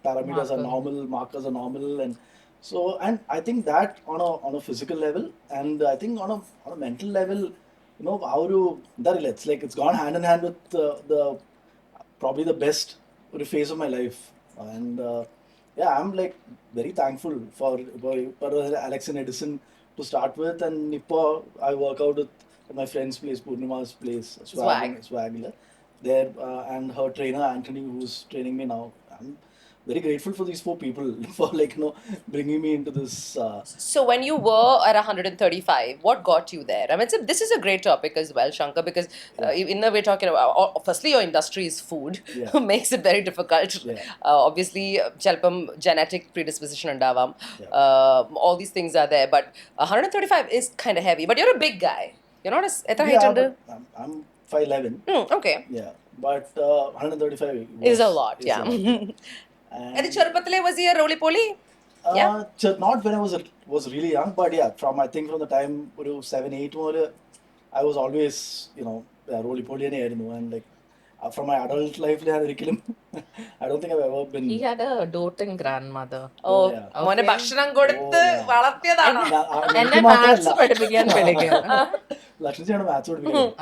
parameters are normal, markers are normal, and so, and I think that on a physical level, and I think on a mental level, how to it's gone hand in hand with the probably the best phase of my life. And yeah, I'm like very thankful for Alex and Edison to start with, and Nippo I work out at my friend's place, Purnima's place, Swagler there, and her trainer Anthony, who's training me now. I'm very grateful for these 4 people for bringing me into this. So when you were at 135, what got you there? I mean, this is a great topic as well, Shankar, because in a way talking about, firstly, your industry is food, makes it very difficult. Obviously, chalpam genetic predisposition undavam. All these things are there, but 135 is kind of heavy. But you're a big guy. You're not as I'm 5'11". Okay. Yeah, but 135 is a lot. Yeah. And Charpatle, was he a roly-poly? Not when I was really young, but yeah, from the time 7-8 I was always roly-poly and like from my adult life I don't think I've ever been. He had a doting grandmother. മോനെ ഭക്ഷണം കൊടുത്ത് വളർത്തിയതാണോ? എന്നെ maths പഠിപ്പിക്കാൻ വിളിക്കും. ലക്ഷ്മിയാണ് maths പഠിപ്പിക്കുന്നത്.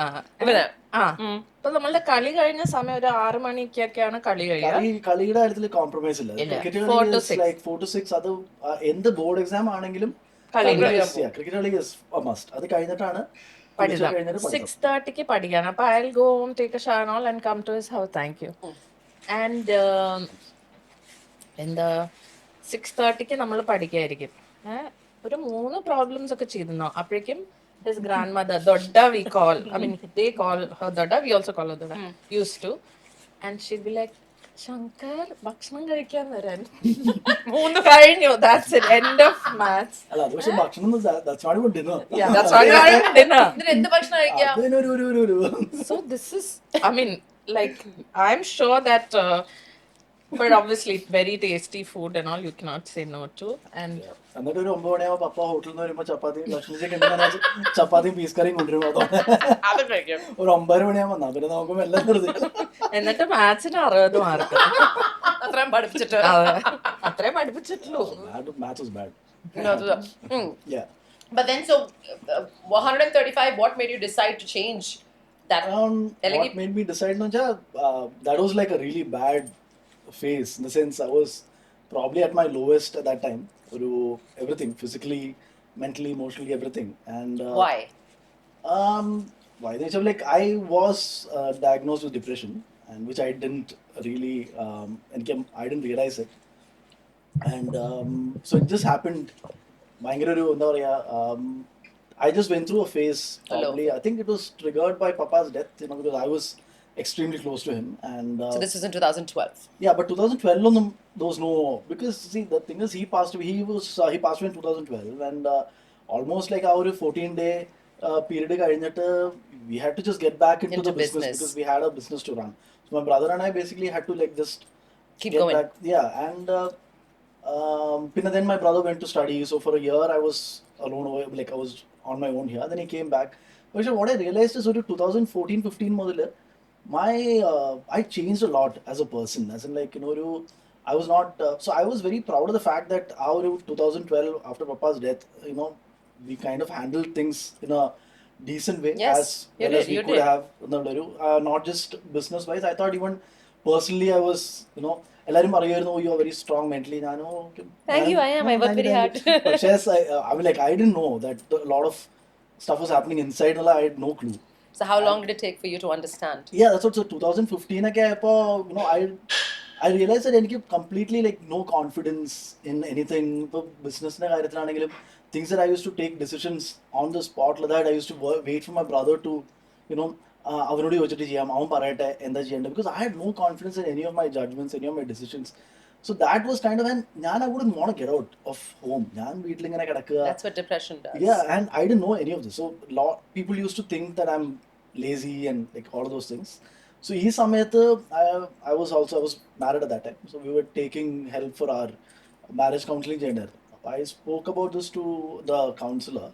അപ്പൊ നമ്മളുടെ കളി കഴിഞ്ഞ സമയം ഒരു 6 മണിക്കൊക്കെയാണ് കളി കഴിയുക. കളിയുടെ കാര്യത്തിൽ കോംപ്രമൈസ് ഇല്ല. 4 to 6 അത് എന്ത് ബോർഡ് എക്സാം ആണെങ്കിലും ക്രിക്കറ്റ് കളി മസ്റ്റ്. അത് കഴിഞ്ഞിട്ടാണ് 6:30 പഠിക്കണം. അപ്പൊ I'll go home, take a shower and all, and come to his house. Thank you. And എന്താ 6:30 നമ്മൾ പഠിക്കായിരിക്കും. ഒരു 3 പ്രോബ്ലംസ് ഒക്കെ ചെയ്തിരുന്നോ അപ്പോഴേക്കും his grandmother, Dodda we call, I mean they call her Dodda, we also call her Dodda, used to, and she'd be like, Shankar, ഭക്ഷണം കഴിക്കാൻ വരാൻ 3 കഴിഞ്ഞു, that's it, end of maths. അല്ല അത് പക്ഷെ ഭക്ഷണം that's not even dinner. Yeah, that's not even dinner. ഇതിന് എന്ത് ഭക്ഷണം കഴിക്കാം? So this is, I mean, like I'm sure that But obviously, very tasty food and all, you cannot say no to. And എന്നിട്ട് ഒരു 9 മണിയാകുമ്പോൾ പപ്പ ഹോട്ടലിൽ നിന്ന് വരുമ്പോൾ ചപ്പാത്തി ലക്ഷ്മിജിക്ക് എന്തിനാ ചപ്പാത്തിയും പീസ് കറിയും കൊണ്ടുവരുമ്പോൾ അത് കഴിക്കും. ഒരു 9 മണിയാകുമ്പോൾ എന്നാ പിന്നെ നമുക്ക് എല്ലാം നിർത്തി എന്നിട്ട് മാത്സിന് 60 മാർക്ക്. അത്രയും പഠിപ്പിച്ചിട്ട്. അത്രേ പഠിപ്പിച്ചിട്ടുള്ളൂ. Maths was bad. Yeah. But then, so 135, what made you decide to change that? What made me decide no that was like a really bad phase, in the sense I was probably at my lowest at that time. Everything, physically, mentally, emotionally, everything. And Why? Why? Like I was diagnosed with depression, and which I didn't really, I didn't realize it. And so it just happened. I just went through a phase. Probably, I think it was triggered by Papa's death. Because I was extremely close to him. And So this was in 2012. yeah, but 2012 on there was no, because see the thing is he passed away. He passed away in 2012, and almost like our 14-day period കഴിഞ്ഞിട്ട് we had to just get back into the business because we had a business to run. So my brother and I basically had to like just Keep get going. back. Yeah, and then my brother went to study. So for a year I was alone, like I was on my own here. Then he came back. But what I realized is 2014-15 മുതല് I changed a lot as a person. As in, like, I was not. So I was very proud of the fact that our 2012, after Papa's death, we kind of handled things in a decent way, Yes, as you well as did, we you could did. have. Not just business wise. I thought even personally, I was, എല്ലാരും പറയുമായിരുന്നു you are very strong mentally. Thank you, I am. I work very hard. But yes, I mean, like, I didn't know that a lot of stuff was happening inside. I had no clue. So how long did it take for you to understand? Yeah, that's what. So 2015 ഒക്കെ ആയപ്പോ I realized that എനിക്ക് completely like no confidence in anything. ഇപ്പോൾ ബിസിനസിന്റെ കാര്യത്തിലാണെങ്കിലും things that I used to take decisions on the spot like that. I used to wait for my brother to, അവനോട് ചോദിച്ചിട്ട് ചെയ്യാം, അവൻ പറയട്ടെ എന്താ ചെയ്യേണ്ടത്, because I had no confidence in any of my judgments, any of my decisions. So that was kind of, and I wouldn't want to get out of home. ഞാൻ വീട്ടിലിങ്ങനെ കിടക്കുക. That's what depression does. Yeah, and I didn't know any of this. So people used to think that I'm lazy and like all of those things. So ഈ സമയത്ത് I was married at that time. So we were taking help for our marriage counseling ചെയ്യണ്ടായിരുന്നു. I spoke about this to the counselor,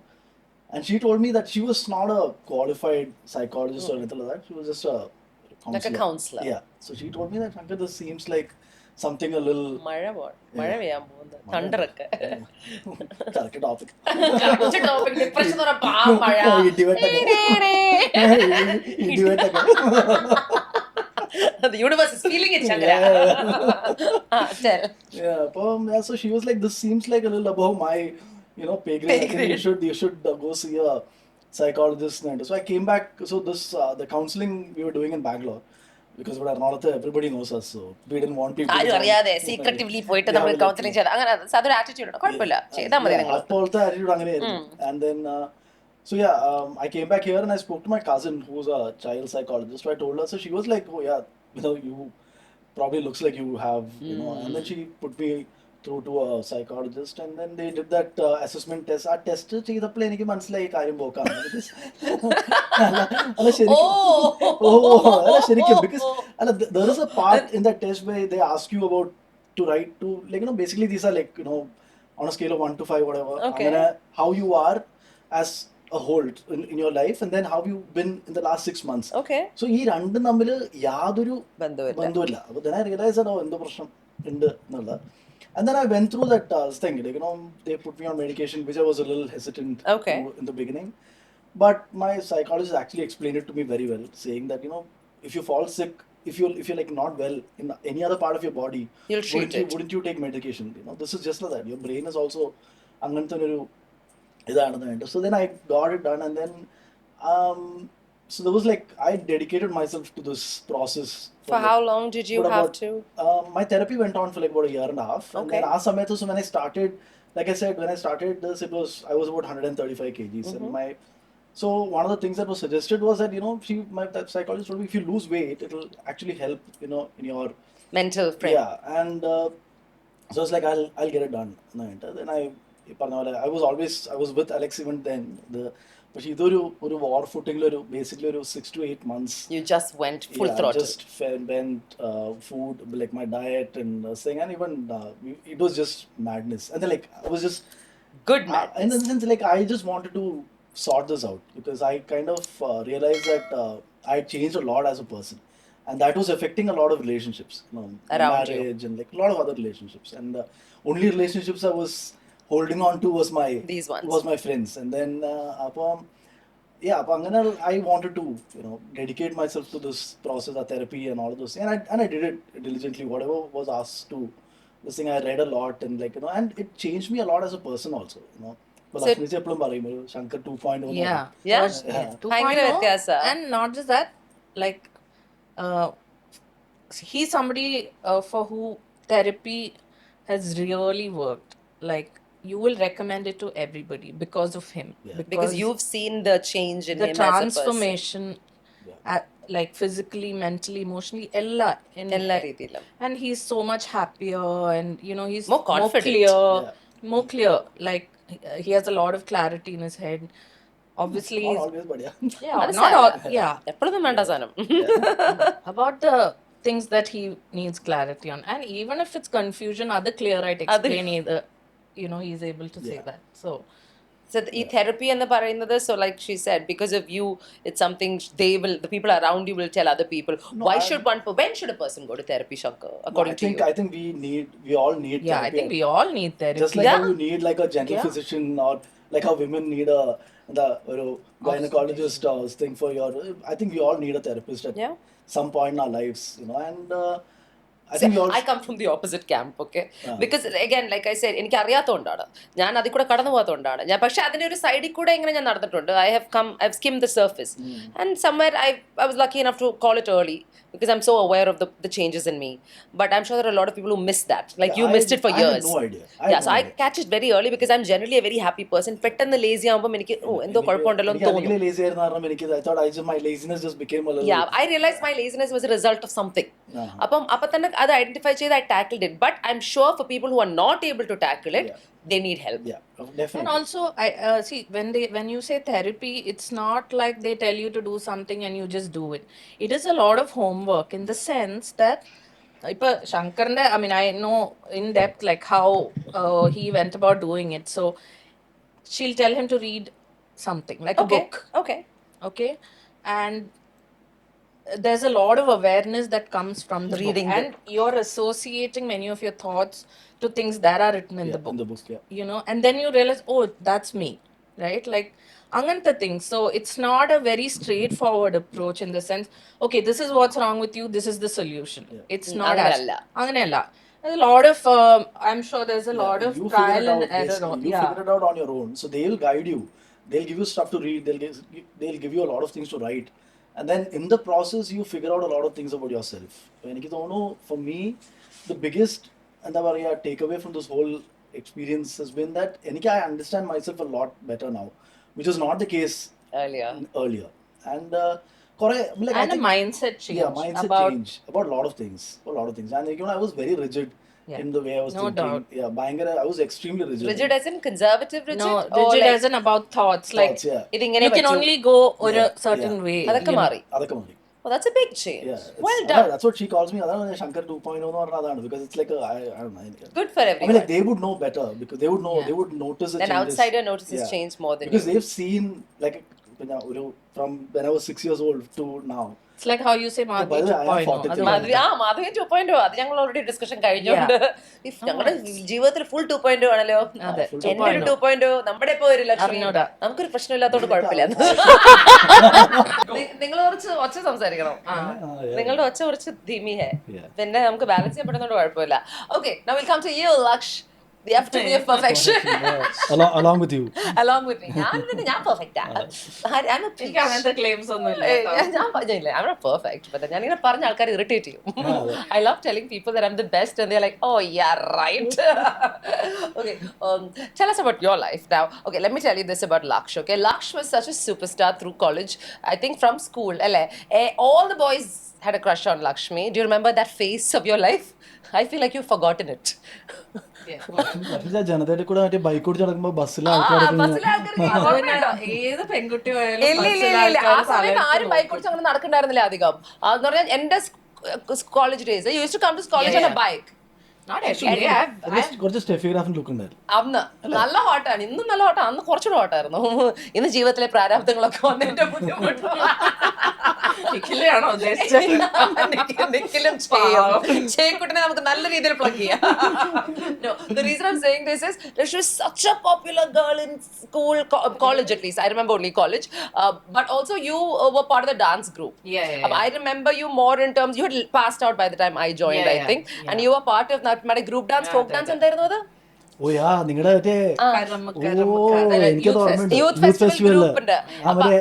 and she told me that she was not a qualified psychologist or anything like that. She was just a counselor. Like a counselor. Yeah. So she told me that, Shankar, this seems like something a little മഴ പെയ്യാൻ പോകുന്നത്, തണ്ടറൊക്കെ. Correct topic. Depression എന്ന് പറഞ്ഞാൽ മഴ. The universe is feeling it, Shankar. Tell. Yeah, so she was like, this seems like a little above my, pay grade. I think you should go see a psychologist. And so I came back. So this the counseling we were doing in Bangalore, because what Ernakulathu everybody knows us, so we didn't want people. ആരും അറിയാതെ സീക്രട്ടീവ്ലി പോയിട്ട് നമ്മൾ counselling ചെയ്ത് അങ്ങനെ അതൊരു attitude ഉണ്ട്, കുഴപ്പമില്ല, ചെയ്താൽ മതി. അപ്പോഴത്തെ ആറ്റിറ്റ്യൂഡ് അങ്ങനെയായിരുന്നു. And then so yeah, I came back here and I spoke to my cousin who's a child psychologist. So I told her, so she was like, oh yeah, you probably looks like you have, and then she put me through to a psychologist, and then they did that assessment test. ആ test ചെയ്തപ്പോൾ എനിക്ക് മനസ്സിലായി കാര്യം പോക്കാണ്. അല്ല ശരിക്കും because there is a part in that test where they ask you about to write to, like, basically these are like, on a scale of 1 to 5 whatever, അങ്ങനെ how you are as a whole in your life, and then how you've been in the last 6 months. Okay. So ഈ രണ്ടും തമ്മിൽ യാതൊരു ബന്ധമില്ല. അപ്പോൾ then I realized that എന്തോ പ്രശ്നം ഉണ്ട് എന്നുള്ളത്. And then I went through that thing, like, they put me on medication, which I was a little hesitant to in the beginning. But my psychologist actually explained it to me very well, saying that, if you fall sick, if you're like not well in any other part of your body, wouldn't you take medication? This is just like that. Your brain is also അങ്ങനത്തെ ഒരു ഇതാണെന്ന്. So then I got it done, and then so there was like, I dedicated myself to this process. For how long did you have to? My therapy went on for like about a year and a half. Okay. And then so when I started, like I said, when I started this, I was about 135 kgs. Mm-hmm. And so one of the things that was suggested was that, my psychologist told me, if you lose weight, it'll actually help, in your mental frame. Yeah. And so I was like, I'll get it done. Then I was with Alex even then. പക്ഷെ ഇതൊരു വാർ ഫുട്ടിങ്ങിൽ basically ഒരു 6 to 8 months. You just went full Yeah, throttle. just went food, like my diet and thing, and even it was just madness. And then like I was just Good in madness. the sense like I just wanted to sort this out because I kind of realized that I had changed a lot as a person, and that was affecting a lot of relationships, Around you. marriage and like a lot of other relationships. And the only relationships I was holding on to These ones. was my friends. And then yeah, but I wanted to dedicate myself to this process of therapy and all of those, and I did it diligently, whatever was asked to. This thing I read a lot, and like and it changed me a lot as a person also. But So- Lakshmi eppalum parayum oru Shankar 2.0 Yeah. Yeah. Was- Yeah. 2.0. ഭയങ്കര വ്യത്യാസാ. And not just that, like, he's somebody for who therapy has really worked. Like, you will recommend it to everybody because of him. Yeah. Because you've seen the change in the him as a person. transformation, like physically, mentally, emotionally, എല്ലാ ella. രീതിയിലും. And he's so much happier, and he's More confident. clear, Yeah. more clear. Like, he has a lot of clarity in his head. Obviously, Not he's- always, but yeah. yeah, അത് not all, സാരമില്ല. yeah. എപ്പോഴൊന്നും വേണ്ട സാധനം. About the things that he needs clarity on, and even if it's confusion, other clear right explain either. He's able to say Yeah. that. So So ഈ therapy എന്ന് പറയുന്നത്, so like she said, because of you, it's something the people around you will tell other people. No, When should a person go to therapy, Shankar, according to you? I think we all need yeah, I therapy. think we all need therapy. Just like Yeah. how you need like a general Yeah. physician, or like how women need the gynecologist thing for your. I think we all need a therapist at Yeah. some point in our lives, and I think we all. I come from the opposite camp, okay? Ah. Because again, like I said, എനിക്ക് അറിയാത്തതുകൊണ്ടാണ്, ഞാൻ അതിൽ കൂടെ കടന്നു പോകാത്തതുകൊണ്ടാണ് ഞാൻ. പക്ഷെ അതിന്റെ ഒരു സൈഡിൽ കൂടെ ഇങ്ങനെ ഞാൻ നടന്നിട്ടുണ്ട്. I have skimmed the surface, and somewhere I was lucky enough to call it early because I'm so aware of the changes in me. But I'm sure there are a lot of people who miss that. Like you missed it for I years. had no idea. I had So no I idea. catch it very early because I'm generally a very happy person. പെട്ടെന്ന് lazy ആകുമ്പോൾ എനിക്ക് എന്തോ കുഴപ്പമുണ്ടല്ലോ എന്ന് തോന്നും. lazy ആയിരുന്നു കാരണം എനിക്ക് I thought my laziness just became a little. Yeah, I realized my laziness was a result of something. അപ്പം തന്നെ അത് ഐഡന്റിഫൈ ചെയ്ത് I tackled it. But I'm sure for people who are not able to tackle it, Yeah. they need help. Yeah, definitely. And also, I see when you say therapy, it's not like they tell you to do something and you just do it. It is a lot of homework in the sense that, Shankar's, I mean, I know in depth like how he went about doing it. So she'll tell him to read something like a book, okay, and there's a lot of awareness that comes from the Reading book, and you're associating many of your thoughts to things that are written in Yeah, the book. in the book, yeah. And then you realize, oh, that's me, right? Like anganta things. So it's not a very straightforward approach in the sense, okay, this is what's wrong with you, this is the solution. Yeah. It's not അങ്ങനെയല്ല. anganella. There's a lot of I'm sure there's a lot of You figure trial it and out, error basically. You yeah. figure it out on your own. So they'll guide you. They'll give you stuff to read. They'll give you a lot of things to write. And then in the process, you figure out a lot of things about yourself. For me, the biggest takeaway from this whole experience has been that I understand myself a lot better now, which was not the case earlier. And like, I And a think, mindset change. yeah, mindset change about a lot of things. And I was very rigid in the way I was No thinking. doubt. Yeah, I was extremely rigid. Rigid as in conservative rigid? No, Or rigid like, isn't about thoughts. Like Thoughts, yeah. ഇതിങ്ങനെ you can പറ്റൂ. only go a Yeah, certain yeah. way. അതൊക്കെ you know. മാറി. അതൊക്കെ മാറി. Oh, that's a big change. Yeah, Well done. That's what she calls me. അതാണ് Shankar 2.0 എന്ന് പറഞ്ഞാൽ അതാണ്, because it's like I don't know. Good for I mean, everyone. like they would know better because they would know. Yeah. They would notice the An changes. outsider notices Yeah. change more than Because you. they've seen like from when I was 6 years old to now. It's like how you say by Madhvi the way, I am 2.0. 43. Madhavi 2.0 അത് ഞങ്ങൾ already discussion കഴിഞ്ഞോണ്ട് ഞങ്ങളുടെ ജീവിതത്തിൽ full 2.0 ആണല്ലോ. അതെ, എന്റെ ഒരു 2.0 നമ്മുടെ ഇപ്പൊ ഒരു ലക്ഷ്മി. അറിഞ്ഞൂടാ. നമുക്കൊരു പ്രശ്നമില്ലാത്തോണ്ട് കുഴപ്പമില്ല. നിങ്ങൾ കുറച്ച് ഒച്ച സംസാരിക്കണം. നിങ്ങളുടെ ഒച്ച കുറച്ച് ധീമി ഹേ. Yeah. പിന്നെ നമുക്ക് ബാലൻസ് ചെയ്യാൻ പറ്റുന്നതുകൊണ്ട് കുഴപ്പമില്ല. Okay, now we'll come to you, Laksh. The epitome of perfection. Along with you. Along with me. ഞാൻ perfect ആ. I'm a എനിക്ക് അങ്ങനത്തെ claims ഒന്നുമില്ല ഏയ്, കേട്ടോ. ഞാൻ പറഞ്ഞില്ല, I'm not perfect, but ഞാനിങ്ങനെ പറഞ്ഞ ആൾക്കാർ ഇറിറ്റേറ്റ് ചെയ്യും. I love telling people that I'm the best and they're like, oh yeah, right. Okay, tell us about your life now. Okay, let me tell you this about Laksh. Okay, Laksh was such a superstar through college. I think from school, all the boys had a crush on Lakshmi. Do you remember that phase of your life? I feel like you've forgotten it. പക്ഷേ ജനതയുടെ കൂടെ മറ്റേ bike ഓടിച്ച് നടക്കുമ്പോ ബസ്സിലെ ബസ്സിലെ ആൾക്കാർക്ക് ഏത് പെൺകുട്ടി ഇല്ല ഇല്ല ഇല്ല ഇല്ല ആ സമയത്ത് ആരും ബൈക്ക് ഓടിച്ച് അങ്ങനെ നടക്കണ്ടായിരുന്നില്ല അധികം. അതെന്ന് പറഞ്ഞാൽ എന്റെ college days use to come to college on a bike. കുറച്ച് സ്റ്റെഫിഗ്രാഫിൻ ലുക്ക് ഉണ്ടായിരുന്നു അന്ന് നല്ല ഹോട്ടാണ്, ഇന്നും നല്ല ഹോട്ടാണ്, അന്ന് കുറച്ചുകൂടെ ഹോട്ടായിരുന്നു. ഇന്ന് ജീവിതത്തിലെ പ്രാരാബ്ദങ്ങളൊക്കെ വന്നതിന്റെ ബുദ്ധിമുട്ട് ചേക്കുട്ടിനെ നമുക്ക് നല്ല രീതിയിൽ പ്ലഗ് ചെയ്യാം. No, the reason I'm saying this is that she was such a popular girl in school, college at least. I remember only college. But also you were part of the dance group. I remember you more in terms, you had passed out by the time I joined, I think. And you were part of that group dance, folk dance എന്തായിരുന്നു അത്? ഓ യാ നിങ്ങളുടെ മറ്റേ എനിക്കത് ഓർമ്മയുണ്ട്. Youth youth festival group ഉണ്ട്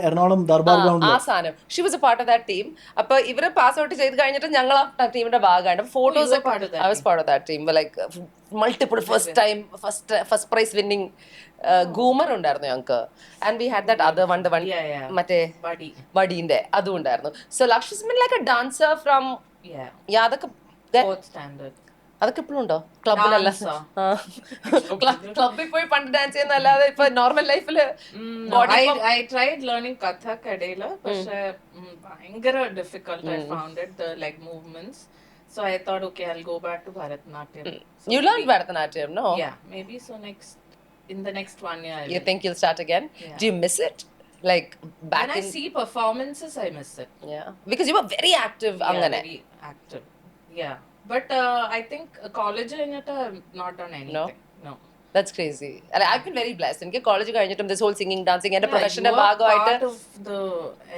എറണാകുളം ദർബാർ ഗ്രൗണ്ടിൽ ആ സാധനം. She was A part of that team. അപ്പൊ ഇവര് പാസ് ഔട്ട് ചെയ്ത് കഴിഞ്ഞിട്ട് ഞങ്ങൾ ആ ടീമിന്റെ ഭാഗമാണ്. Photos I was part of that team. Like multiple first prize winning Ghoomar ഉണ്ടായിരുന്നു ഞങ്ങൾക്ക്. And we had that other one മറ്റേ വടീന്റെ അതും ഉണ്ടായിരുന്നു. So Laksh mean like A dancer from അതൊക്കെ അതൊക്കെ ഇപ്പോഴും ഉണ്ടോ ക്ലബിലല്ല? ക്ലബിൽ പോയി പണ്ട് ഡാൻസ് ചെയ്യുന്ന അല്ലാതെ ഇപ്പൊ നോർമൽ ലൈഫില് I tried learning Kathak ഇടയില്, പക്ഷെ ഭയങ്കര difficult I found it, the leg movements. So I thought, okay, I'll go back to Bharatanatyam. You learned Bharatanatyam, no? Yeah, maybe so in the next 1 year. You think you'll start again? Do you miss it? Like back when I see performances, I miss it. Yeah, because you were very active. Very active. Yeah. But I think college I'm not done anything. No. That's crazy. And I've been very blessed. In college കഴിഞ്ഞിട്ടും this whole singing dancing എന്റെ പ്രൊഫഷന്റെ part ഭാഗമായിട്ട് of the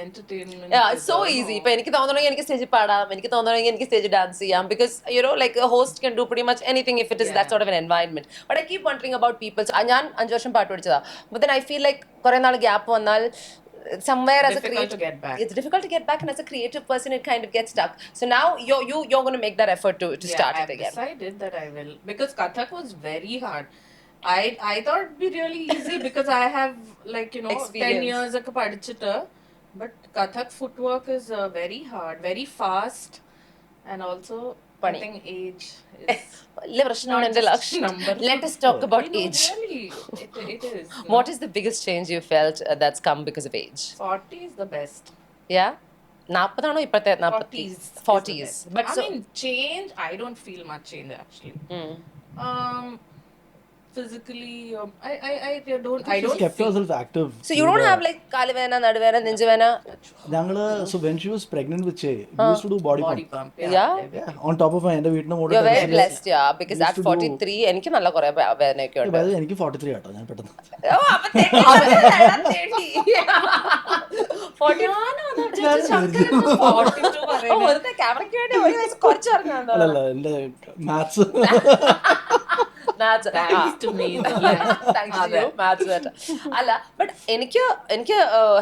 entertainment. Yeah, it's so easy. ഇപ്പൊ എനിക്ക് തോന്നണമെങ്കിൽ എനിക്ക് സ്റ്റേജിൽ പാടാം, എനിക്ക് തോന്നണമെങ്കിൽ എനിക്ക് സ്റ്റേജിൽ ഡാൻസ് ചെയ്യാം. Because like a host can do pretty much anything if it is that sort of an environment. But I keep wondering about people. ഞാൻ 5 വർഷം പാട്ട് പഠിച്ചതാ. But then I feel like കുറെ നാൾ ഗ്യാപ്പ് വന്നാൽ somewhere as a creative, it's difficult to get back, and as a creative person it kind of gets stuck. So now you're going to make that effort to start it again. I've decided that I will, because Kathak was very hard. I thought it'd be really easy because I have Experience. 10 years of padichita, but Kathak footwork is very hard, very fast, and also I think age is number. Let us talk about age. Really, it is. What is the biggest change you felt that's come because of age? 40 is the best. Yeah? 40 ആണോ ഇപ്പത്തെ 40s. But I mean, change, I don't feel much change actually. Physically, I don't kept herself active. So you don't have like kalivena, naduvena, ninjavena? So when she was pregnant with Che, we used to do body pump. Yeah. On top of my end വീട്ടിന് model. You're very blessed, yeah, because at 43 എനിക്ക് നല്ല കുറെ വേദനയൊക്കെ ഉണ്ട്. എനിക്ക് 43 ആട്ടോ, ഞാൻ പെട്ടെന്ന്. ഓ അപ്പൊ 42 പറയുന്നത് ക്യാമറയ്ക്ക് വേണ്ടി ഒരു വയസ്സ് കുറച്ച് പറഞ്ഞാൽ അല്ലല്ല എന്റെ maths thanks to me. Thanks to you. Maths better. അല്ല ബട്ട് എനിക്ക്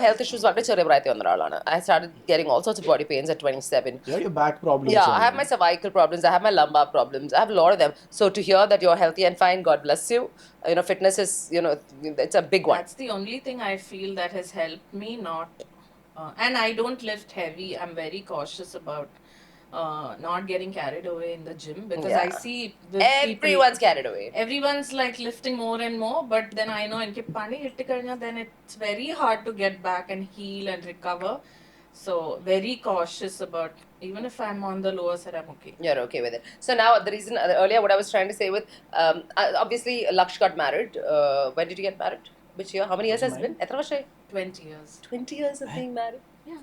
ഹെൽത്ത് ഇഷ്യൂസ് വളരെ ചെറിയ പ്രായത്തിൽ വന്ന ഒരാളാണ്. I started getting all sorts of body pains at 27. You have your back problems. Yeah, I have my cervical problems, I have my lumbar problems, I have a lot of them. So to hear that you're healthy and fine, God bless you. Fitness is, it's a big one. That's the only thing I feel that has helped me not and I don't lift heavy. I'm very cautious about not getting carried away in the gym, because I see everyone's carried away. Everyone's like lifting more and more, but then I know inke pani itti kanya, then it's very hard to get back and heal and recover. So very cautious about, even if I'm on the lower side, I'm okay. You're okay with it. So now the reason earlier what I was trying to say with obviously Laksh got married. When did you get married? Which year? How many years has it been? എത്ര വർഷമായി? 20 years. 20 years of being married. Yeah.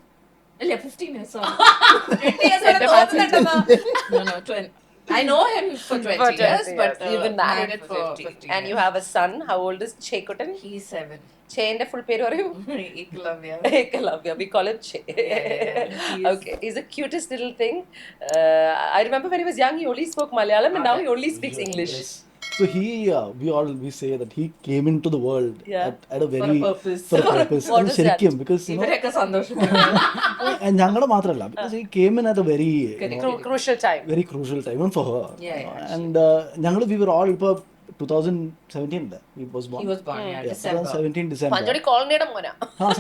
Yeah, 15 years. Sorry. 20 years വരെ തോന്നുന്നുണ്ടെന്നാ. No, 20. I know him for 20 years, but you've been married for 15. 15 And you have a son. How old is Chekutan? He's 7. Cheന്റെ full പേര് പറയൂ. Eklavya. Eklavya. We call him Che. Okay. He's the cutest little thing. I remember when he was young, he only spoke Malayalam, and now he only speaks English. Yes. So we say that he came into the world at a very for a purpose. What is ശരിക്കും because ഇവരൊക്കെ സന്തോഷം. ഞങ്ങളുടെ മാത്രമല്ല, because he came in at a very Crucial time. very crucial time even for her. And ഞങ്ങൾ we were all ഇപ്പോൾ 2017 he was born. He was born, December. 2017 December. പഞ്ചോടി കോളനിയുടെ മോനാ.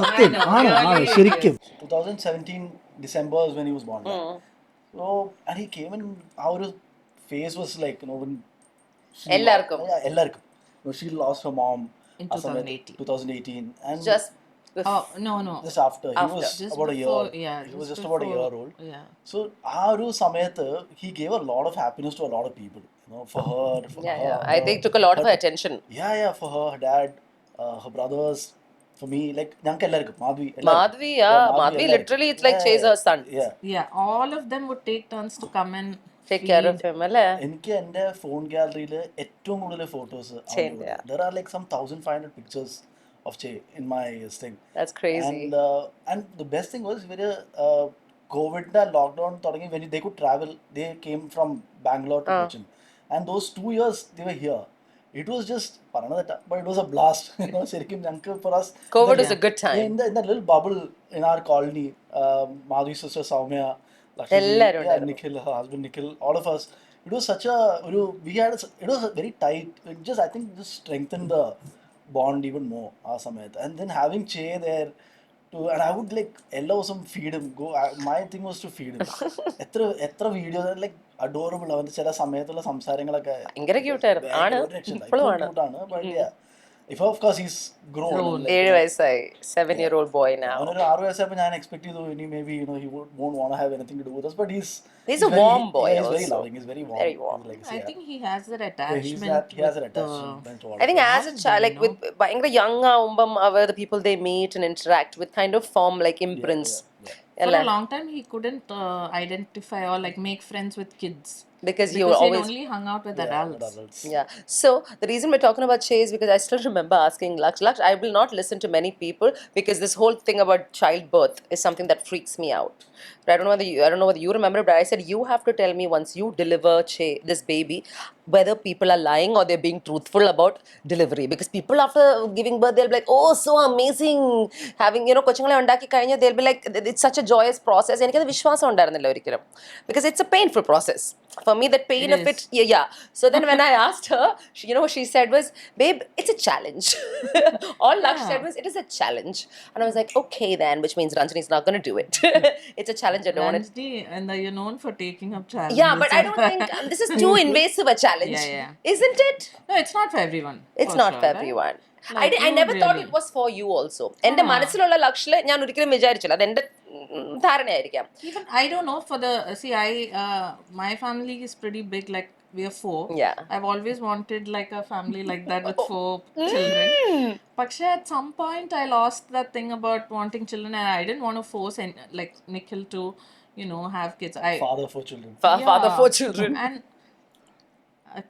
സത്യം ആണ് ശരിക്കും 2017 December is when he was born. So and he came in, our face was like when എല്ലാവർക്കും. എല്ലാവർക്കും. She lost her mom In ആ സമയത്ത് 2018. 2018 and Just Oh, no. just after. He was Just about a year. before, yeah. He was just about a year old. Yeah. So ആ ഒരു സമയത്ത് he gave a lot of happiness to a lot of people. You know, for her, for yeah, her, yeah. I think took a lot of her attention. yeah, for her, her dad, her brothers, for me, like ഞങ്ങൾക്ക് എല്ലാവർക്കും Madhavi Madhvi, yeah, Madhvi literally it's like chase her son. yeah. Yeah, all of them would take turns to come and Take care of him, അല്ലേ? എനിക്ക് എൻ്റെ phone ഗാലറിയിൽ ഏറ്റവും കൂടുതൽ photos yeah. there are like some 1500 pictures of Che in my thing. That's crazy. And the best thing was when COVID lockdown തുടങ്ങി, when they could travel, they came from Bangalore to Cochin, and those 2 years they were here. It was just but it was a blast. You know, ശരിക്കും ഞങ്ങൾക്ക് for us COVID was a good time. in that little bubble in our colony, Madhu's sister Soumya, എല്ലാവരും yeah, Nikhil, her husband Nikhil, all of us. It was such a it was a very tight. It just, I think, just strengthened the bond even more. ആ സമയത്ത്. And then having Che there and I would like some feed him. My thing was to feed him. എത്ര videos like adorable. അവന്റെ ചില സമയത്തുള്ള സംസാരങ്ങളൊക്കെ ഭയങ്കര cute ആയിരുന്നു. ആണ് ഇപ്പോഴും ആണ്. But yeah, if of course he's grown. 7 വയസ്സായി. 7-year-old boy now. അവനൊരു 6 വയസ്സായപ്പോൾ ഞാൻ എക്സ്പെക്ട് ചെയ്തു ഇനി maybe he won't want to have anything to do with us, but he's a warm boy. Yeah, he's very also. loving. He's very warm. Very warm. Like, I think he has that he attachment. has an with attachment to all I think of us. as a child, like with ഭയങ്കര young ആവുമ്പം the people they meet and interact with kind of form like imprints. For a long time, he couldn't identify or like make friends with kids. Because you Because he always only hung out with Yeah, adults. with adults. Yeah. So the reason we're talking about Che is because I still remember asking Laksh, I will not listen to many people because this whole thing about childbirth is something that freaks me out. But I don't know whether you remember, but I said you have to tell me once you deliver Che, this baby, whether people are lying or they're being truthful about delivery. Because people after giving birth, they'll be like, oh, so amazing. Having, കൊച്ചുങ്ങളെ ഉണ്ടാക്കി കഴിഞ്ഞാൽ they'll be like, it's such a joyous process. എനിക്കത് വിശ്വാസം ഉണ്ടായിരുന്നില്ല ഒരിക്കലും. Because it's a painful process. For me, the pain of it, yeah. So then when I asked her, what she said was, babe, it's a challenge. All Laksh said was, it is a challenge. And I was like, okay then, which means Ranjini's not going to do it. It's a challenge. I don't want it. Ranjini, and you're known for taking up challenges. Yeah, but I don't think this is too invasive a challenge. Yeah. Isn't it? No, it's not for everyone. It's for not sure, for right? everyone. Like, I never thought really- it was for you also. എൻ്റെ മനസ്സിലുള്ള ലക്ഷ്യത്തില് ഞാൻ ഒരിക്കലും വിചാരിച്ചില്ല. അതെന്റെ ധാരണയായിരിക്കാം. Even I don't know for the my family is pretty big, like we are 4. Yeah. I've always wanted like a family like that with 4 children. But at some point I lost that thing about wanting children, and I didn't want to force like Nikhil to have kids. Father for children. Father for children. And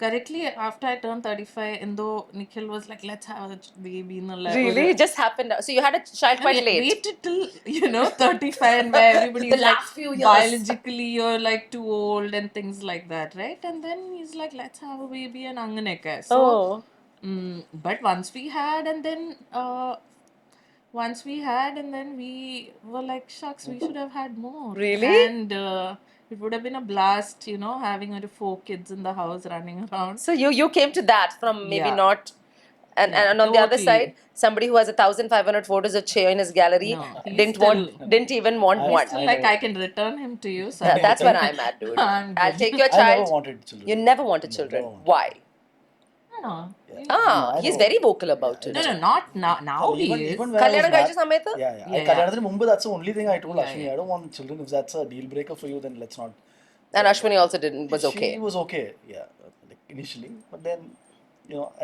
correctly after I turned 35, and though Nikhil was like, let's have a baby in the Really? It just happened. So you had a child quite late. Waited till 35 and where everybody The is last like few years. biologically you're like too old and things like that, right? And then he's like, let's have a baby and anganeka. So but once we had and then we were like, shucks, we should have had more. Really? And it would have been a blast, having 4 kids in the house running around. So you came to that from maybe Yeah. not, and on the other totally. side, somebody who has 1,500 photos of Che in his gallery No, he's didn't even want one. Still, like I can return him to you. So That's where I'm at, dude. I'm I'll take your I child. never wanted children. You never wanted children. never wanted. Why? No. I He's know. very vocal about it. No, not now. Now he is. Even when I was കല്യാണം കഴിച്ച married- സമയത്ത് Yeah. കല്യാണത്തിന് മുമ്പ് that's the only thing I told Ashwini. I don't want children. If that's a deal breaker for you, then let's not. and Ashwini also was okay. She was okay, yeah, like initially, but then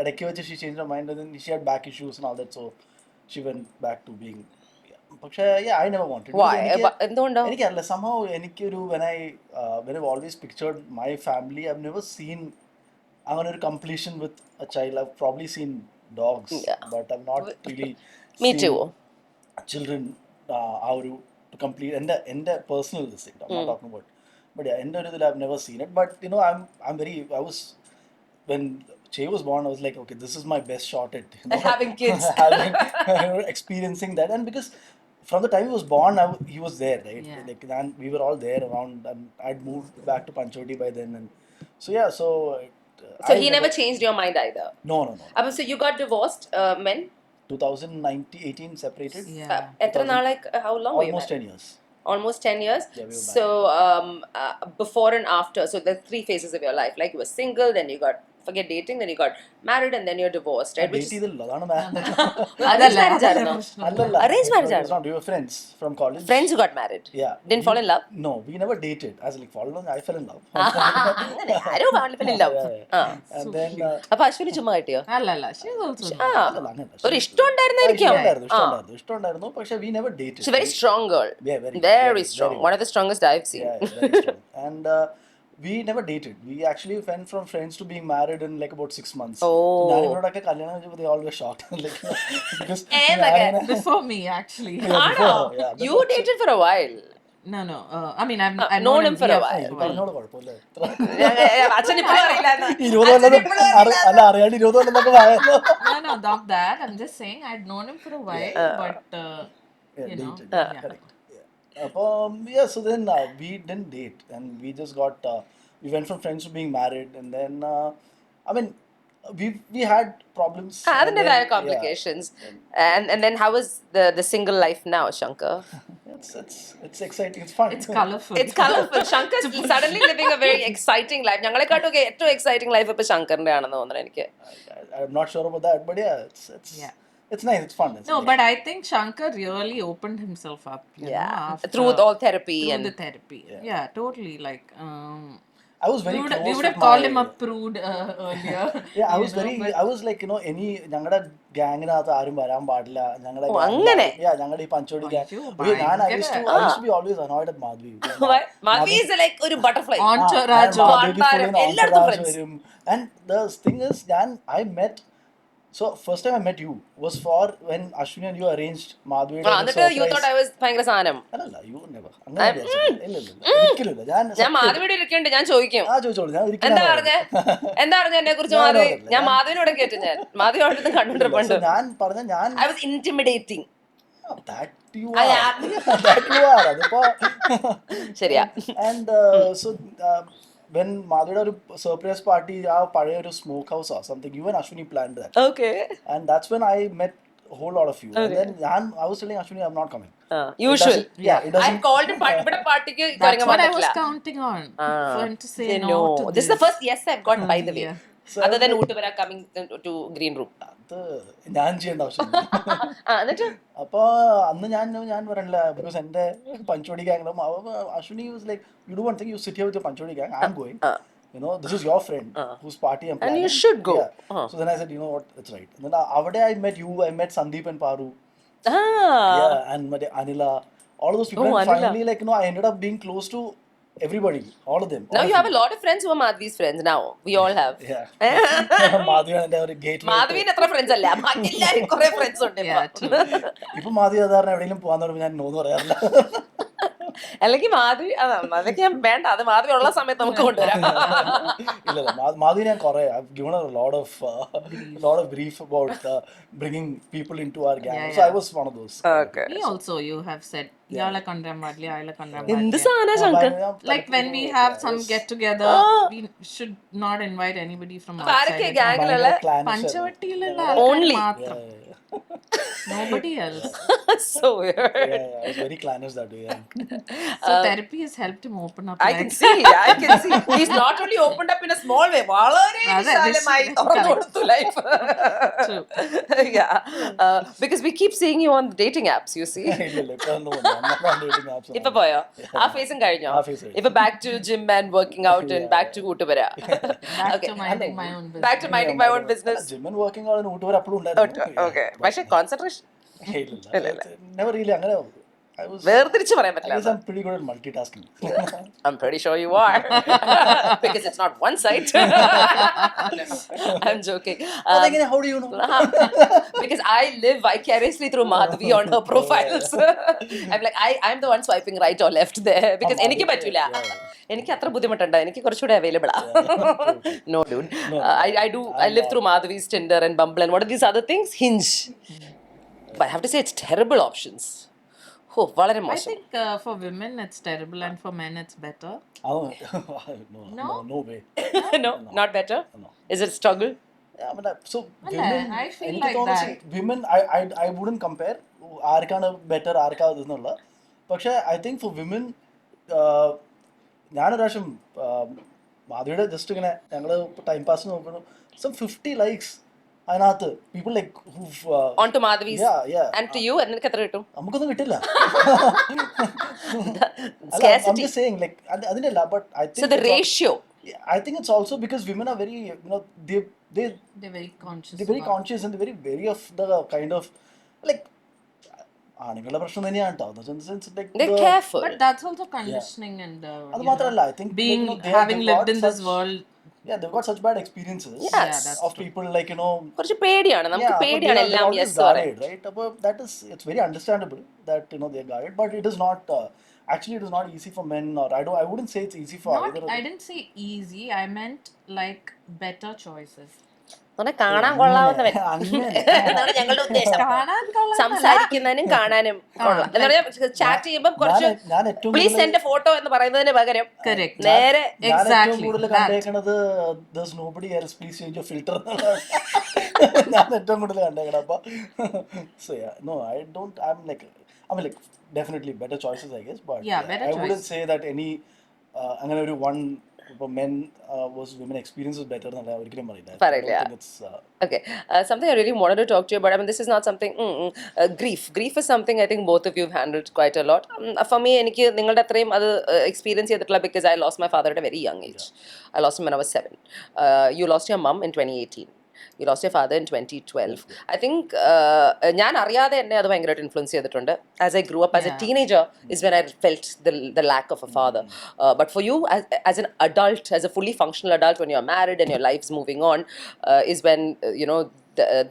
ഇടയ്ക്ക് വെച്ച് she changed her mind, and then she had back issues and all that, so she went back to being. പക്ഷേ I never wanted. Why? എന്തുകൊണ്ടാ? എനിക്കറിയില്ല, somehow എനിക്കൊരു when I've always pictured my family, I've never seen അങ്ങനെ ഒരു completion with a child. I've probably seen dogs, but I've not really Me seen too. children ആ ഒരു to complete എൻ്റെ personal this thing. I'm not talking about, but yeah, എൻ്റെ ഒരു ഇതിൽ I've never seen it. But I was when Che was born, I was like, okay, this is my best shot at Having kids. experiencing that. And because from the time he was born, he was there, right? Yeah. Like, and we were all there around, and I'd moved back to Panchoti by then, and so yeah, so. So he never changed your mind either. No. So you got divorced, men? 2018 separated. Yeah. എത്ര നാളെ? How long were you Almost married? 10 years. Almost 10 years. Yeah, we were so before and after, so there's 3 phases of your life. Like you were single, then you got forget dating, then you got married, and then you're divorced, right? Date ചെയ്തില്ല, അതാണ് Arranged marriage ആയിരുന്നോ? അല്ലല്ല, Arranged marriage ആയിരുന്നോ? we were friends from college. Friends who got married. Yeah. Didn't fall in love. No, we never dated. As like fall in love, I fell in love. അങ്ങനെ ആരോ fell in love. And then അപ്പൊ അശ്വിനി ചുമ്മാ കിട്ടിയോ? അല്ലല്ല, she's also അല്ലല്ല, അങ്ങനെയല്ല. ഒരു ഇഷ്ടം ഉണ്ടായിരുന്നായിരിക്കും. ഇഷ്ടമുണ്ടായിരുന്നു, പക്ഷെ we never dated. She's a very strong girl. Yeah, very strong. One of the strongest I've seen. Yeah, very strong. And we never dated. We actually went from friends to being married in like about 6 months. ഞാനിവരോടൊക്കെ കല്യാണം കഴിച്ചപ്പോൾ they all were shocked. Like, because before me actually. ആണോ? You dated for a while. No. I mean, I've known him for a while. പറഞ്ഞോട് കുഴപ്പമില്ല. അച്ഛൻ ഇപ്പോഴും അറിയില്ല. 20 കൊല്ലം അല്ല, അറിയാണ്ട് 20 കൊല്ലം എന്നൊക്കെ പറയാമല്ലോ. No, not that. I'm just saying I'd known him for a while, but you know. Correct. Yeah, so then we didn't date, and we just got we went from friends to being married, and then I mean we had problems. അതിൻ്റെതായ complications. And then how is the single life now, Shankar? It's exciting. It's fun. It's colorful. It's colorful. Shankar's suddenly living a very exciting life. ഞങ്ങളെക്കാട്ടൊക്കെ ഏറ്റവും exciting life ഇപ്പൊ ശങ്കറിന്റെ ആണെന്ന് തോന്നുന്നു എനിക്ക്. I'm not sure about that, but yeah, it's nice. It's fun. No, but I think Shankar really opened himself up. You know, after, through all therapy through the therapy. Yeah, totally. Like, I was very close. We would have called him a prude earlier. Yeah, I was like, you know, ഞങ്ങളുടെ ഗാങ്ങിനകത്ത് ആരും വരാൻ പാടില്ല. ഞങ്ങളുടെ ഞങ്ങളുടെ ഈ പഞ്ചോടി gang. I used to be always annoyed at Madhvi. Madhvi is like ഒരു butterfly. Entourage. എല്ലായിടത്തും friends. And the thing is, I met. So first time I met you was for when Ashwini and you arranged Madhvi. എന്നിട്ട് you thought I was ഭയങ്കര സാധനം. അല്ലല്ല, you never. ഞാൻ മാധവിയുടെ ഇരിക്കണ്ട്, ഞാൻ ചോദിക്കും എന്താ പറഞ്ഞേ എന്നെ കുറിച്ച് മാധവി. ഞാൻ മാധവിനോട് കേട്ടു, ഞാൻ മാധവിയോട് കണ്ടിട്ടുണ്ട്. I was intimidating. That you are. അതിപ്പോ ശരിയാ. And so when Madhuri ഒരു സർപ്രൈസ് പാർട്ടി ആ പഴയ ഒരു smoke house or something, you and Ashwini planned that. Okay. And that's when I met a whole lot of you. And then I was telling Ashwini I'm not coming. Usual. It doesn't. I called ഇവിടെ പാർട്ടിക്ക് That's what I was counting on. For him to say no to this is the first yes I've got, by the way. Other than Oottupura coming to green room. അത് ഞാൻ ചെയ്യേണ്ട ആവശ്യമില്ല. എന്നിട്ട് അപ്പൊ അന്ന് ഞാൻ പറയണില്ല, ബിക്കോസ് എന്റെ Panchodi gang Ashwini was like, you do one thing, you sit here with your Panchodi gang, I am going, you know, this is your friend whose party I'm planning, and you should go. So then I said, you know what, that's right. And then avade I met you, I met Sandeep and Paru, and Anila, all of those people. And finally, like, you know, I ended up being close to everybody, all of them. Now you have a lot of friends who are Madhvi's friends now. We all have. Madhvi and our gate. Madhvine എത്ര friends അല്ല, എല്ലാരും കുറെ friends ഉണ്ട്. ഇപ്പൊ മാധവി സാധാരണ എവിടെയെങ്കിലും പോകാന്ന് പറയുമ്പോൾ ഞാൻ നോന്ന് പറയാറില്ല. അല്ലെങ്കിൽ മാധവി അതൊക്കെ ഞാൻ വേണ്ട, അത് മാധവി ഉള്ള സമയത്ത് നമുക്ക് കൊണ്ടുവരാം. ഇല്ല, മാധവി ഞാൻ കുറെ given her a lot of brief about bringing people into our gang. So I was one of those. Okay. Me also, you have said yaala kandram madli ayala kandram എന്ത് സാധന Shankar? Like when we have some get together, we should not invite anybody from outside. ഗാങ്ങിലുള്ള പഞ്ചവട്ടിയിലുള്ള only nobody else. So weird. Yeah, I was very clannish that way. So therapy has helped him open up. I can see. He's not only opened up in a small way, വളരെ വിശാലമായി തുറന്നു കൊടുത്തു life. True. Yeah. Because we keep seeing you on the dating apps, you see. ഇപ്പൊ പോയോ? ആ ഫേസും കഴിഞ്ഞോ? ഇപ്പൊ back to gym and working out and back to Oottupura. Back to minding my own business. Back to minding my own business. Gym and working out in Oottupura appudu undairunnu. Okay. പക്ഷെ concentration never really അങ്ങനെ വേർതിരിച്ച് പറയാൻ പറ്റില്ല. I'm pretty good at multitasking. I'm pretty sure you are. Because it's not one side. I'm joking. How do you know? Because I live vicariously through Madhvi on her profiles. I'm like, I'm the one swiping right or left there. Because എനിക്ക് പറ്റൂല, എനിക്ക് അത്ര ബുദ്ധിമുട്ടുണ്ട്, എനിക്ക് കുറച്ചുകൂടെ available ആ. No dude. I live through Madhvi's Tinder and Bumble and what are these other things? Hinge. But I have to say it's terrible options. വളരെ I മോശം. think for women it's terrible and for men it's better. No way. No, not better. No. Is it struggle? Yeah, but so women, I feel like that. Women, I wouldn't compare ആർക്കാണ് better ആർക്കാ ഇതെന്നുള്ള. പക്ഷെ I think for women, ഞാനൊരു പ്രാവശ്യം മാധവിയുടെ just ഇങ്ങനെ ഞങ്ങൾ time pass നോക്കുന്നു some 50 likes അതിനകത്ത് people like On to Madhavi's and to you, and നിനക്ക് എത്ര കിട്ടും? നമുക്കൊന്നും കിട്ടില്ല. അല്ല Scarcity. saying like അതിന്റെ അല്ല but I think So the ratio. I think it's also because women are very They're very conscious. they're very conscious and they're very wary of the kind of like ആണുങ്ങളുടെ പ്രശ്നം തന്നെയാണ് കേട്ടോ. They're careful. But that's also conditioning and അത് മാത്രമല്ല I think being having lived in this world. Yeah, they've got such bad experiences of people like കുറച്ച് പേടിയാണ്, നമുക്ക് പേടിയാണ് എല്ലാം yes guarded, right? But it's very understandable that they're guarded, but it is not actually it is not easy for men, or I wouldn't say it's easy for either. I didn't say easy, I meant like better choices. കാണാൻ കൊള്ളാവുന്നവൻ എന്നാണ് ഞങ്ങളുടെ ഉദ്ദേശം. സംസാരിക്കുന്നതിനും കാണാനും കൊള്ളാം. എന്താ പറയാ, chat ചെയ്യുമ്പോൾ കുറച്ച് പ്ലീസ് എന്റെ ഫോട്ടോ എന്ന് പറയുന്നതിന് പകരം നേരെ ഏറ്റവും കൂടുതൽ കണ്ടേക്കണത് there's nobody else, please change your filter ഞാൻ ഏറ്റവും കൂടുതൽ കണ്ടേക്കണം. അപ്പൊ so yeah, no, I'm like definitely better choices I guess, but I wouldn't say that any അങ്ങനെ ഒരു one men was women experience is better than ഒരിക്കലും പറയില്ല. Okay, something I really wanted to talk to you about. I mean, this is not something grief is something I think both of you have handled quite a lot. For me, എനിക്ക് നിങ്ങളുടെ അത്രയും അത് experience ചെയ്തിട്ടുള്ള because I lost my father at a very young age. I lost him when I was 7. You lost your mum in 2018. You lost your father in 2012. I think ഞാൻ അറിയാതെ എന്നെ അത് ഭയങ്കരമായിട്ട് ഇൻഫ്ലുവൻസ് ചെയ്തിട്ടുണ്ട്. As I grew up as a teenager is when I felt the lack of a father. But for you as an adult, as a fully functional adult, when you're married and your life's moving on, is when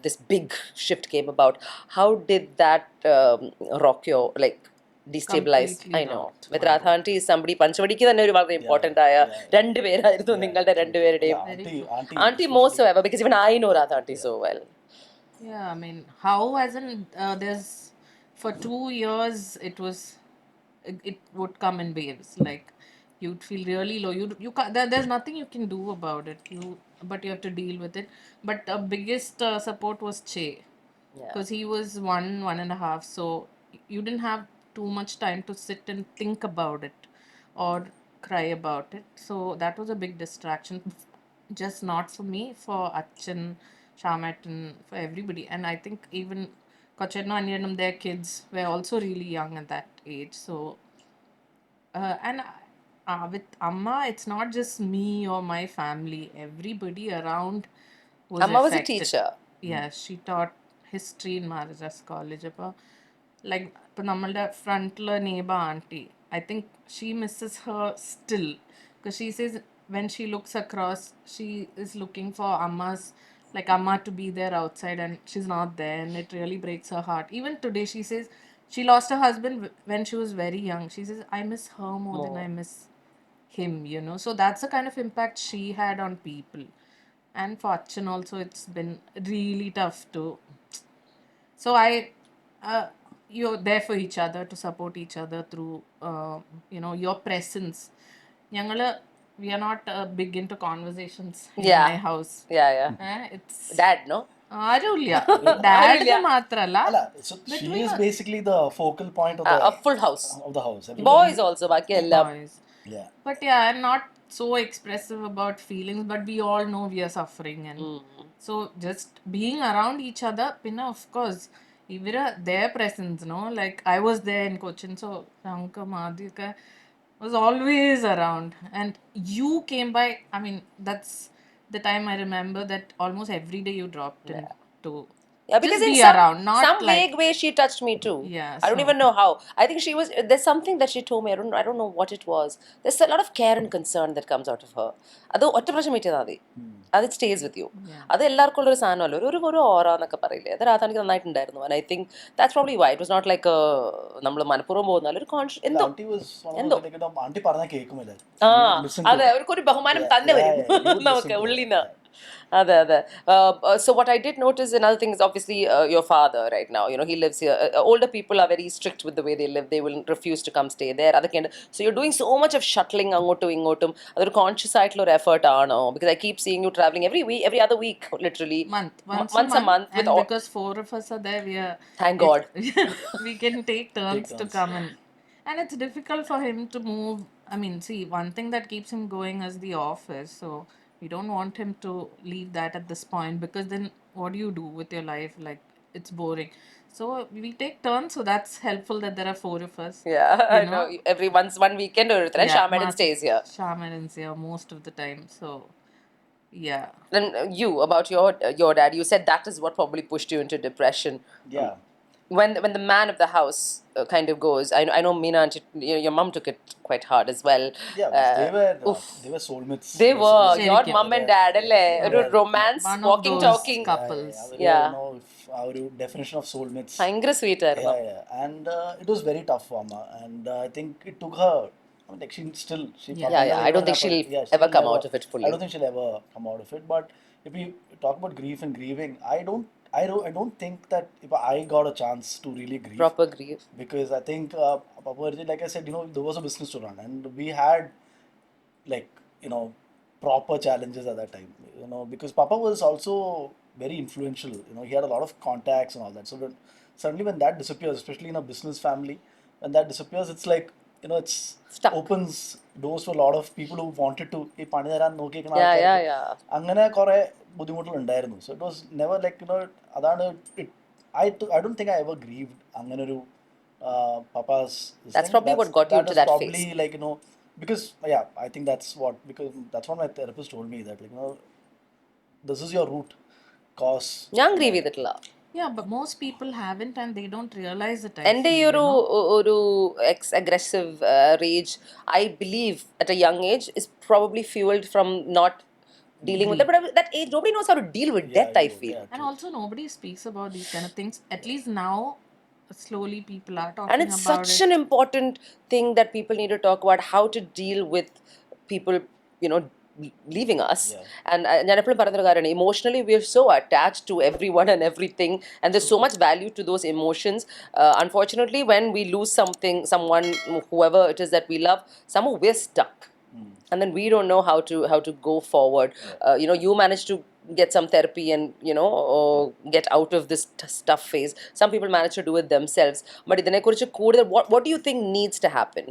this big shift came about. How did that rock your destabilize? I know with Radha auntie is somebody പഞ്ചവടിക്ക് തന്നെ ഒരു വളരെ important ആയ രണ്ടുപേരായിരുന്നു നിങ്ങളുടെ രണ്ടുപേരുടെയും. Auntie more so ever because even I know Radha auntie so well. Yeah, I mean, how as in there's for 2 years it would come in waves. Like you'd feel really low. You can't, there's nothing you can do about it. But you have to deal with it. But biggest support was Che, because he was 1.5. So you didn't have too much time to sit and think about it or cry about it. So that was a big distraction. Just not for me, for Achan, Shamat, and for everybody. And I think even Kochenno and their kids were also really young at that age. So and with Amma, it's not just me or my family. Everybody around was Amma was a affected. teacher. Yeah, she taught history in Maharajas College. Like ഇപ്പം നമ്മളുടെ ഫ്രണ്ടിലെ neighbour aunty, I think she misses her still, because she says when she looks across, she is looking for Amma to be there outside, and she's not there, and it really breaks her heart. Even today, she says she lost her husband when she was very young. She says, I miss her more than I miss him, So that's the kind of impact she had on people. And for Achan also, it's been really tough too. So you're there for each other, to support each other through your presence. We are not big into conversations in my house. It's Dad, no? ആരുമില്ല. Dad മാത്രല്ല, so she is basically the focal point of a full house of the house. Boys also ബാക്കി എല്ലാം. But I'm not so expressive about feelings, but we all know we are suffering, and so just being around each other, of course their presence, like I was there in Cochin, so Shankar Madhika was always around, and you came by. I mean, that's the time I remember that almost every day you dropped in to because just in be around, not some like, vague way she touched me too. I don't even know how. I think she was, there's something that she told me, I don't know what it was. There's a lot of care and concern that comes out of her. അത് ഒറ്റ പ്രാവശ്യം meet ചെയ്താൽ മതി, അത് stays with you. അത് എല്ലാവർക്കും ഉള്ളൊരു സാധനമല്ലോ, ഒരു ഓറ എന്നൊക്കെ പറയില്ലേ, അത് രാധാനിക്ക് നന്നായിട്ടുണ്ടായിരുന്നു. And I think that's probably why it was not like നമ്മൾ മനഃപൂർവ്വം പോകുന്ന ഒരു കോൺഷ്യസ് എന്തോ ആന്റി പറഞ്ഞ കേൾക്കുമല്ലേ. അതെ, അവർക്കൊരു ബഹുമാനം തന്നെ വരും നമുക്ക് ഉള്ളിന്ന്. So what I did notice, another thing is obviously your father right now, he lives here. Older people are very strict with the way they live. They will refuse to come stay there. So you're doing so much of shuttling അങ്ങോട്ടും ഇങ്ങോട്ടും. അതൊരു conscious ആയിട്ടുള്ള ഒരു effort ആണോ? Because I keep seeing you traveling every other week, literally once a month. And because 4 of us are there, we are, thank God, we can take turns to come in. And it's difficult for him to move I mean, see, one thing that keeps him going is the office. So we don't want him to leave that at this point, because then what do you do with your life? Like, it's boring. So we take turns. So that's helpful that there are four of us. Yeah, You I know. know? Every once one weekend or Shaman stays here. Shaman is here most of the time. So yeah. Then you about your dad, you said that is what probably pushed you into depression. Yeah. When the man of the house kind of goes, I know Meena and your mom took it quite hard as well. Yeah, they were soulmates. They were basically. your ശരിക്കും. mom and dad, അല്ലേ? ഒരു അവര് romance, One of walking, those talking. couples. അവര്, Yeah. you know, ആ ഒരു definition of soulmates. ഭയങ്കര sweet ആയിരുന്നു. Yeah, yeah. And it was very tough for Amma. And I think it took her. I mean, like she Yeah. I don't think she'll ever come out of it fully. I don't think she'll ever come out of it. But if we talk about grief and grieving, I don't think that if I got a chance to really grieve. Proper grief. Because I think Papa Arjun, like I said, you know, there was a business to run, and we had like, you know, proper challenges at that time, you know, because Papa was also very influential, you know, he had a lot of contacts and all that. So suddenly when that disappears, especially in a business family, when that disappears, it's like, you know, it's Stuck. opens doors to a lot of people who wanted to ഈ പണി തരാൻ നോക്കിയിരിക്കുന്ന Yeah, ആൾക്കാർക്ക് yeah. അങ്ങനെ കുറെ ബുദ്ധിമുട്ടുകൾ ഉണ്ടായിരുന്നു. So it was never like, you know, അതാണ് I don't think I ever grieved അങ്ങനൊരു Papa's this That's thing. probably what got you into was that probably phase. like, you know, because I think that's what my therapist told me, that, like, you know, this is your root cause. ഞാൻ grieve ചെയ്തിട്ടില്ല. Yeah, but most people haven't, and they don't realize it. എൻ്റെ ഈ ഒരു aggressive rage, I believe at a young age, is probably fueled from not dealing with it. But at that age, nobody knows how to deal with death, I feel. And also, nobody speaks about these kind of things. At least now, slowly people are talking And it's about such it. an important thing that people need to talk about, how to deal with people, you know, leaving us. Yeah. And ഞാൻ എപ്പോഴും പറയുന്നൊരു കാര്യമാണ്, emotionally we are so attached to everyone and everything, and there's so much value to those emotions. Unfortunately, when we lose someone, whoever it is that we love, somehow we're stuck. And then we don't know how to go forward. You know, you managed to get some therapy and, you know, get out of this tough phase. Some people manage to do it themselves. But ഇതിനെ കുറിച്ച് കൂടുതൽ, what do you think needs to happen?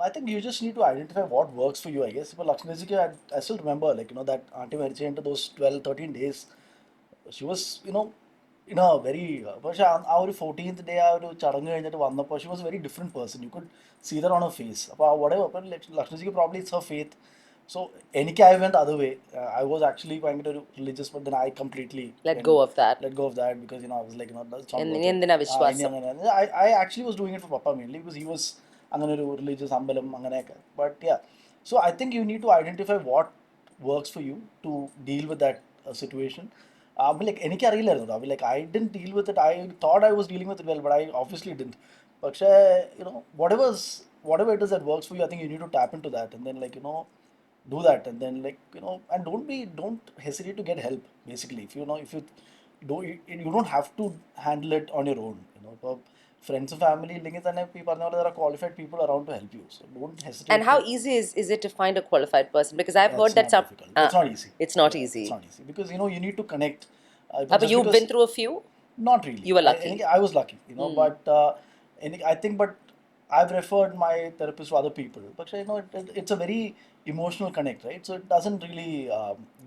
I think you just need to identify what works for you, I guess. But Lakshmi ji, I still remember, like, you know, that Auntie Marichi into those 12, 13 days, she was, you know, in a very, പക്ഷേ ആ ഒരു 14th day ആ ഒരു ചടങ്ങ് കഴിഞ്ഞിട്ട് വന്നപ്പോൾ she was a very different person. You could see that on her face. അപ്പോൾ whatever, അപ്പോൾ Lakshmi ji probably it's her faith. So എനിക്ക് I went the other way. I was actually ഭയങ്കര ഒരു religious, but then I completely Let go of that. let go of that, because, you know, I was like, you know, that's not ഇനി worth it. എന്തിനാ വിശ്വാസം? I actually was doing it for Papa mainly because he was അങ്ങനെ ഒരു religious അമ്പലം അങ്ങനെയൊക്കെ. But yeah, so I think you need to identify what works for you to deal with that situation. But like എനിക്കറിയില്ലായിരുന്നു. I mean, like, I didn't deal with it. I thought I was dealing with it well, but I obviously didn't. പക്ഷേ, you know, whatever it is that works for you, I think you need to tap into that, and then, like, you know, do that, and then, like, you know, and don't hesitate to get help. Basically, if you know, if you you don't have to handle it on your own, you know. But friends and family ഇല്ലെങ്കിൽ തന്നെ ഈ പറഞ്ഞ പോലെ there are qualified people around to help you, so don't hesitate. And how easy is it to find a qualified person? Because I've heard that some difficult. It's not easy. It's not easy. It's not easy because, you know, you need to connect. But you've been through a few? Not really. You were lucky. I was lucky, you know, but I think, but I've referred my therapist to other people. But, you know, it's a very emotional connect, right? So it doesn't really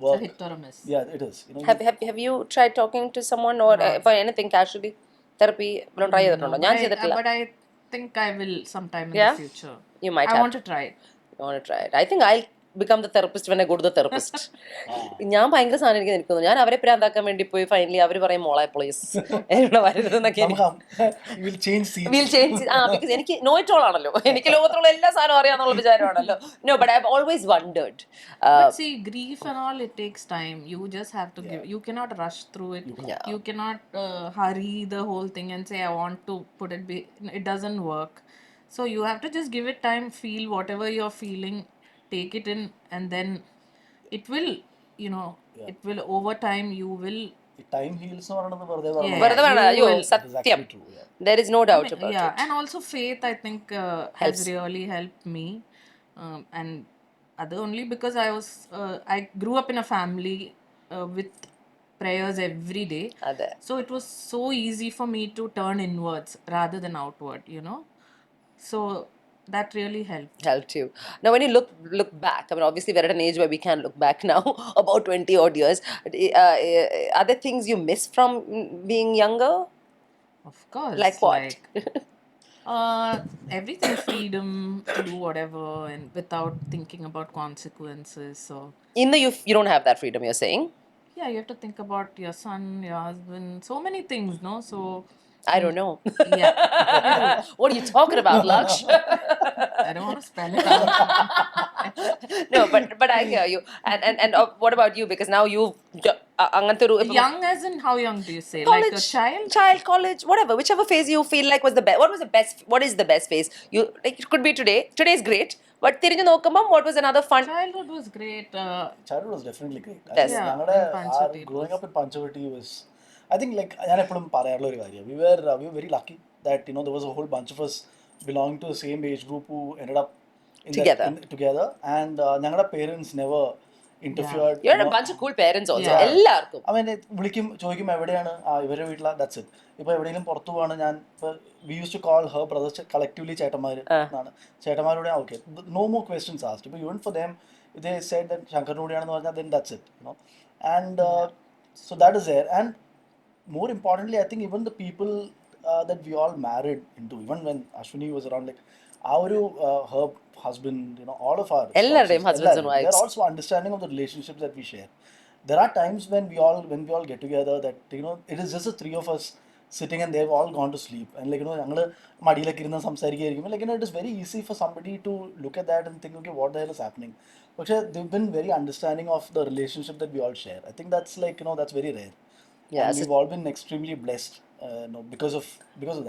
work. It's a hit or a miss. Yeah, it is. You know, Have you tried talking to someone or for anything casually? Therapy? Try ചെയ്തിട്ടുണ്ടോ? ഞാൻ ചെയ്തിട്ടില്ല. But I think I will sometime in Yeah? the future. You might I have want to try it. You want to try it? I think I'll become the therapist when I go to the therapist. ഞാൻ ഭയങ്കര സാധനം എനിക്ക് നിൽക്കുന്നു. ഞാൻ അവരെ പ്രാന്താക്കാൻ വേണ്ടി പോയി finally അവർ പറയും മോളെ പ്ലീസ് എന്നോട് വരുന്നതെന്നൊക്കെ. you will change scenes. We'll change because എനിക്ക് know it all ആണല്ലോ. എനിക്ക് ലോകത്തുള്ള എല്ലാ സാധനവും അറിയാന്നുള്ള വിചാരമാണല്ലോ. No, but I've always wondered. But see, grief and all, it takes time. You just have to give. You cannot rush through it. You cannot hurry the whole thing and say, I want to put it. It doesn't work. So you have to just give it time, feel whatever you're feeling, take it in, and then it will, you know, it will over time, you will. Time heals എന്ന് പറയുന്നത് വെറുതെ പറഞ്ഞതാണ്. വെറുതെ വേണ്ട. അയ്യോ It is സത്യം. actually true, yeah. There is no doubt about Yeah, it. and also faith, I think, has really helped me, and other only because I grew up in a family with prayers every day. അതെ. So it was so easy for me to turn inwards rather than outward, you know. So that really helped you. Now, when you look back, I mean, obviously we're at an age where we can look back now, about 20 odd years. Are there things you miss from being younger? Of course, Like what? Everything, freedom to do whatever and without thinking about consequences. So You don't have that freedom, you're saying? yeah, you have to think about your son, your husband, so many things, no? So I don't know. yeah, you do. What are you talking about, Laksh? I don't want to spell it out. No, but I hear you. And what about you? Because now you Young as in how young do you say? Like a college, college, whatever, whichever phase you feel like was the best. What was the best? What is the best phase? You like it could be today. Today is great. But തിരിഞ്ഞു നോക്കുമ്പം what was another fun? Childhood was great. Childhood was definitely great. I Best. think Yeah, ഞങ്ങളുടെ in Panchayati it growing was. up in Panchayati was, I think like ഞാൻ എപ്പോഴും പറയാറുള്ള ഒരു കാര്യം, we were very lucky that there was a whole bunch of us belonging to the same age group who ended up together, and ഞങ്ങളുടെ parents never interfered. You had a bunch of cool parents also. Yeah. എല്ലാവർക്കും. I mean, വിളിക്കും ചോദിക്കും എവിടെയാണ്, ഇവരുടെ വീട്ടിലാണ്, that's it. ഇപ്പോൾ എവിടെയെങ്കിലും പുറത്തു പോവാണ്, ഞാൻ ഇപ്പോൾ we use to call her brothers collectively ചേട്ടന്മാർ എന്നാണ്. ചേട്ടന്മാരുടെ okay, no more questions asked. ഇപ്പോൾ even for them they said that ശങ്കറിനോടെയാണെന്ന് പറഞ്ഞാൽ then that's it, and so that is there. And more importantly, I think even the people that we all married into, even when Ashwini was around, like our her husband, all of our എല്ലാവരുടെയും spouses, husbands and they're wives. also understanding of the relationships that we share. There are times when we all get together that it is just the three of us sitting and they've all gone to sleep, and like ഞങ്ങള് മടിയിലൊക്കെ ഇരുന്ന് സംസാരിക്കുകയായിരിക്കും. Like it is very easy for somebody to look at that and think, okay, what the hell is happening? But they've been very understanding of the relationship that we all share. I think that's like that's very rare. Yeah, And so- we've all been extremely blessed because of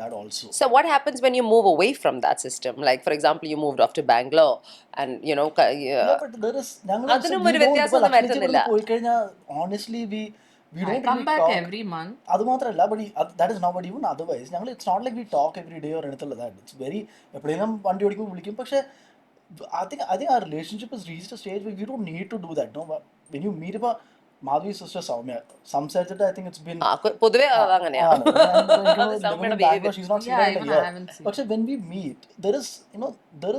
that also. So what happens when you move away from that system? Like, for example, you moved off to Bangalore and, Yeah, but there is അതിനും ഒരു വ്യത്യാസമൊന്നും വരുത്തുന്നില്ല. പോയി കഴിഞ്ഞാൽ honestly we I don't come really back talk every month. അത് മാത്രമല്ല, but that is not, but even otherwise ഞങ്ങൾ it's not like we talk every day or anything like that. It's very എപ്പോഴെങ്കിലും വണ്ടി ഓടിക്കുമ്പോൾ വിളിക്കും. പക്ഷേ I think our relationship has reached a stage where we don't need to do that, no? But when you meet ഇപ്പോൾ Madhavi sister Soumya സംസാരിച്ചിട്ട് I think it's been പൊതുവെ അങ്ങനെയാണ്. സൗമ്യയുടെ behavior. she's not seen Yeah, her in a even I year. haven't seen. പക്ഷേ when we meet, there is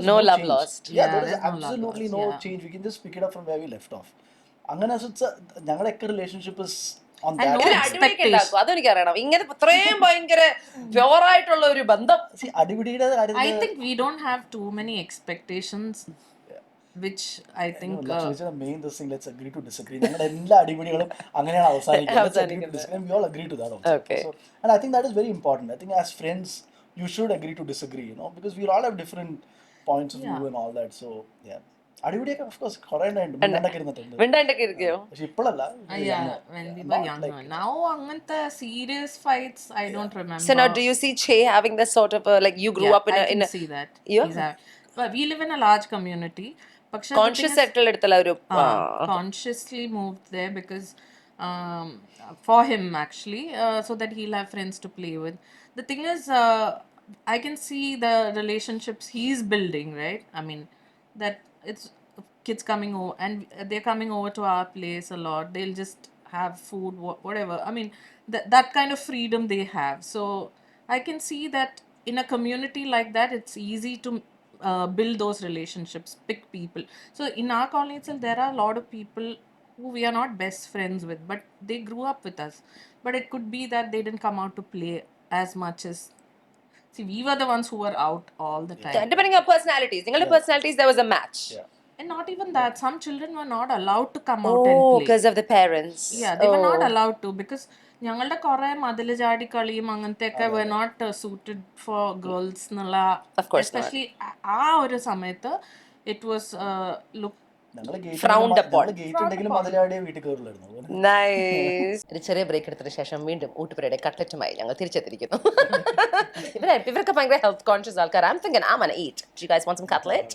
No love change. lost. Yeah, Yeah, there is there's no love absolutely lost, no yeah. change. We can just pick it up from where we left off. അങ്ങനെ ഞങ്ങളുടെയൊക്കെ relationship is on And that. no ഇതിന് level. അടിപിടിയൊക്കെ ഉണ്ടാക്കും. അതെനിക്ക് അറിയണം. ഇങ്ങനെ ഇത്രയും ഭയങ്കര പ്യുവറായിട്ടുള്ള ഒരു ബന്ധം. See, അടിപിടിയുടെ I കാര്യത്തിൽ think we don't have too many expectations, which I think. ലക്ഷ്മിയുടെ main thing, let's agree to disagree. ഞങ്ങളുടെ എല്ലാ അടിപിടികളും അങ്ങനെയാണ് അവസാനിക്കുന്നത്. Let's agree to disagree, and we all agree to that also. Okay. So, and I think that is very important. I think as friends you should agree to disagree, because we all have different points of view Yeah. and all that. So yeah, അടിപിടിയൊക്കെ of course കുറേ ഉണ്ടായിട്ടുണ്ട്, ഇരുന്നിട്ടുണ്ട്. മിണ്ടാണ്ടൊക്കെ ഇരിക്കോ? പക്ഷെ ഇപ്പോഴല്ല. Yeah, when we were younger. Now, anganta serious fights, I don't remember. So now do you see Che having this sort of like you grew Yeah, up in I a, can in a see that. Yeah. But we live in a large community. പക്ഷേ the thing conscious is, settle എടുത്തുള്ള ഒരു consciously moved there because um, for him actually, so that he'll have friends to play with. The thing is, I can see the relationships he's building, right? I mean, that it's kids coming over and they're coming over to our place a lot. They'll just have food, whatever. I mean, that kind of freedom they have. So I can see that in a community like that, it's easy to build those relationships, pick people. So in our colony itself, there are a lot of people who we are not best friends with, but they grew up with us. But it could be that they didn't come out to play as much as. See, we were the ones who were out all the time. depending on personalities. നിങ്ങളുടെ personalities, there was a match. Yeah. And not even that, some children were not allowed to come out and Oh, play. because of the parents. Yeah, they were not allowed to because ഞങ്ങളുടെ കുറെ മതില് ചാടി കളിയും അങ്ങനത്തെയൊക്കെ were not suited for girls എന്നുള്ള Of course not. especially ആ ഒരു സമയത്ത് it was look Frowned upon. Gate ഉണ്ടെങ്കിലും അതിലാടെ വീട്ടിൽ കയറില്ലായിരുന്നു. നൈസ്. ഒരു ചെറിയ ബ്രേക്ക് എടുത്തതിന് ശേഷം വീണ്ടും ഊട്ടുപുരയുടെ കട്ട്ലറ്റുമായി ഞങ്ങൾ തിരിച്ചെത്തിയിരിക്കുന്നു. ഇവരൊക്കെ ഭയങ്കര ഹെൽത്ത് കോൺഷ്യസ് ആൾക്കാർ. I'm thinking I'm gonna eat. Do you guys want some cutlet?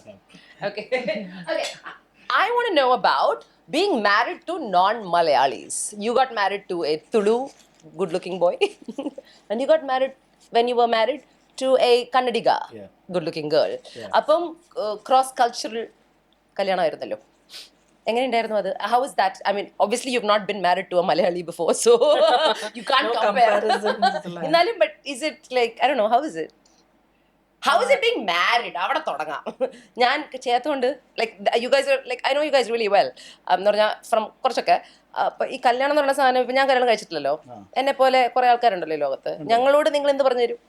Okay. Okay. I want to know about being married to non-Malayalis. You got married to a Tulu, good-looking boy, and you got married when you were married to a Kannadiga, Yeah. good-looking girl. Yeah. അപ്പം cross-cultural കല്യാണമായിരുന്നല്ലോ. എങ്ങനെയുണ്ടായിരുന്നു അത്? How is that? I mean, obviously you've not been married to a Malayali before, so you can't No compare. comparisons. എന്നാലും, but is it like, I don't know, how is it? How is it being married? അവിടെ തുടങ്ങാം. ഞാൻ ചേർത്തുകൊണ്ട് like you guys like I know you guys really well എന്ന് പറഞ്ഞാൽ from കുറച്ചൊക്കെ അപ്പൊ ഈ കല്യാണം എന്ന് പറഞ്ഞ സാധനം ഇപ്പൊ ഞാൻ കല്യാണം കഴിച്ചിട്ടില്ലല്ലോ. എന്നെ പോലെ കുറെ ആൾക്കാരുണ്ടല്ലോ ഈ ലോകത്ത്. ഞങ്ങളോട് നിങ്ങൾ എന്ത് പറഞ്ഞു തരും?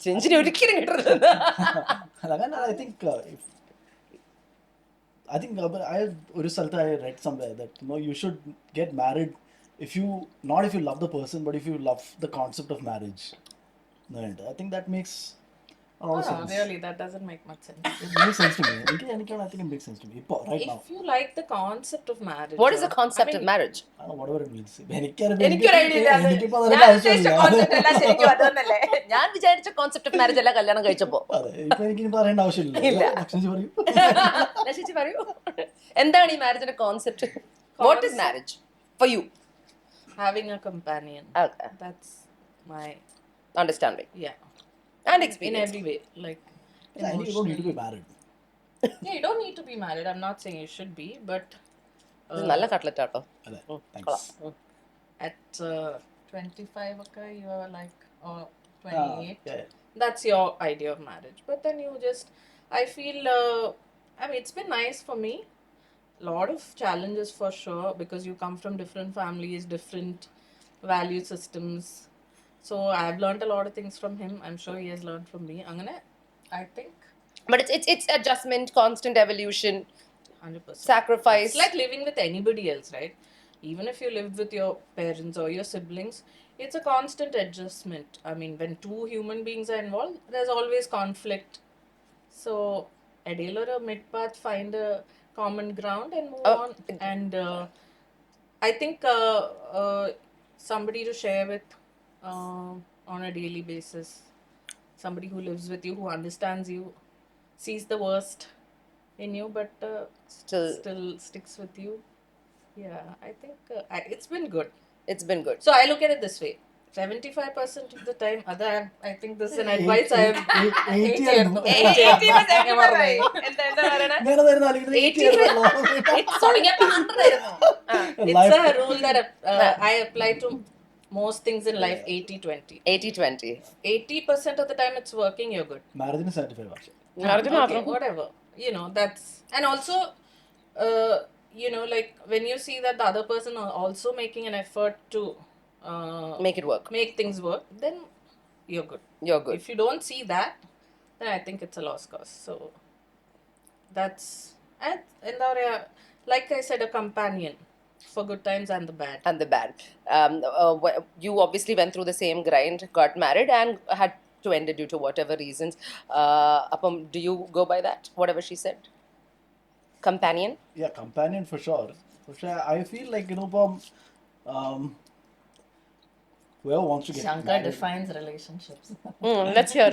ചെഞ്ചിന് ഒരിക്കലും കിട്ടുന്നില്ല. I think ഒരു സ്ഥലത്ത് I read somewhere that you should get married if you love the person, but if you love the concept of marriage. I think that makes a lot of sense. Really, that doesn't make much sense. It makes sense to me. I think it makes sense to me. Right now. If you like the concept of marriage. What is the concept of marriage? I don't know, whatever it means. എനിക്കൊരു idea ഇല്ല. ഞാൻ ഉദ്ദേശിച്ച concept അല്ല ശരിക്കും അതൊന്നല്ലേ. ഞാൻ വിചാരിച്ച concept of marriage അല്ല കല്യാണം കഴിച്ചപ്പോ. എനിക്ക് പറയേണ്ട ആവശ്യമില്ല. ലക്ഷ്മി പറയൂ, എന്താണ് ഈ മാരേജിന്റെ concept? What is marriage for you? Having a companion. Okay. That's my understanding. Yeah. And In experience. every way, like You don't need to be married. yeah, you don't need to be married. I'm not saying you should be, but ഇത് നല്ല cutlet ആട്ടോ. Thanks. at 25, okay, you are like 28. Yeah. That's your idea of marriage. But then you just, I feel, I mean, it's been nice for me. Lot of challenges for sure, because you come from different families, different value systems. So I've learned a lot of things from him. I'm sure he has learned from me. Angane, I think But it's adjustment, constant evolution, 100%. sacrifice. It's like living with anybody else, right? Even if you live with your parents or your siblings, it's a constant adjustment. I mean, when two human beings are involved, there's always conflict. So, adele or a mid path, find a common ground and move on. And I think somebody to share with on a daily basis, somebody who lives with you, who understands you, sees the worst in you, but still sticks with you. Yeah, I think it's been good. It's been good. So I look at it this way: 75% of the time, I think this is an advice I have. 80%. It's a rule that I apply to most things in life. 80-20. 80-20. 80% of the time it's working, you're good. Marriage is 75. Okay, whatever. You know, that's, and also, like when you see that the other person are also making an effort to Make it work. make things work, then you're good. You're good. If you don't see that, then I think it's a lost cause. So that's, and like I said, a companion for good times and the bad. And the bad. You obviously went through the same grind, got married, and had to end it due to whatever reasons. Do you go by that? Whatever she said? Companion? Yeah, companion for sure. I feel like, whoever wants to get Shankar married. defines relationships. Let's hear.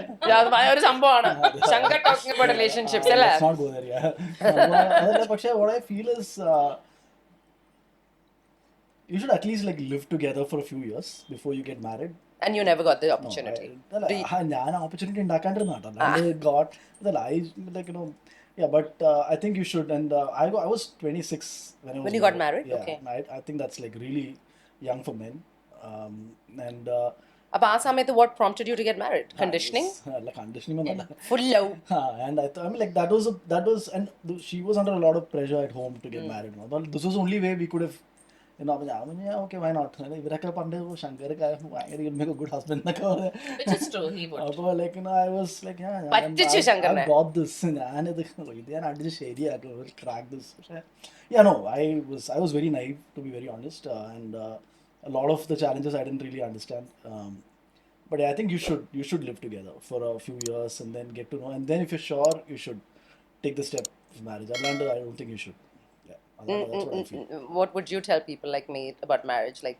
ഒരു സംഭവമാണ് Shankar talking about relationships അല്ലേ? Let's not go there, yeah. But what I feel is you should at least like live together for a few years before you get married. And you never got the opportunity. ഞാൻ opportunity ഉണ്ടാക്കാണ്ടിരുന്നാട്ടോ. God, yeah, but I think you should. And I was 26 when you got married? Yeah, Okay. I think that's like really young for men. And അപ്പൊ ആ സമയത്ത് what prompted you to get married? Conditioning? Conditioning ഒന്നല്ല. Full love. And I mean, like that was, and she was under a lot of pressure at home to get married. But this was the only way we could have, okay, why not? ഇവരൊക്കെ പണ്ട് ശങ്കർ ഭയങ്കര make a good husband എന്നൊക്കെ പറയാം. Which is true, he would. അപ്പോൾ like I was like, പറ്റിച്ചു ശങ്കറിനെ. I got this. ഞാനിത് ഞാൻ അടിച്ച് ശരിയാക്കും, crack this. Yeah, no, I was very naive, to be very honest, and a lot of the challenges I didn't really understand. But yeah, I think you should live together for a few years and then get to know. And then if you're sure, you should take the step of marriage. Atlanta, I don't think you should. Yeah, that's what I feel. What would you tell people like me about marriage? Like,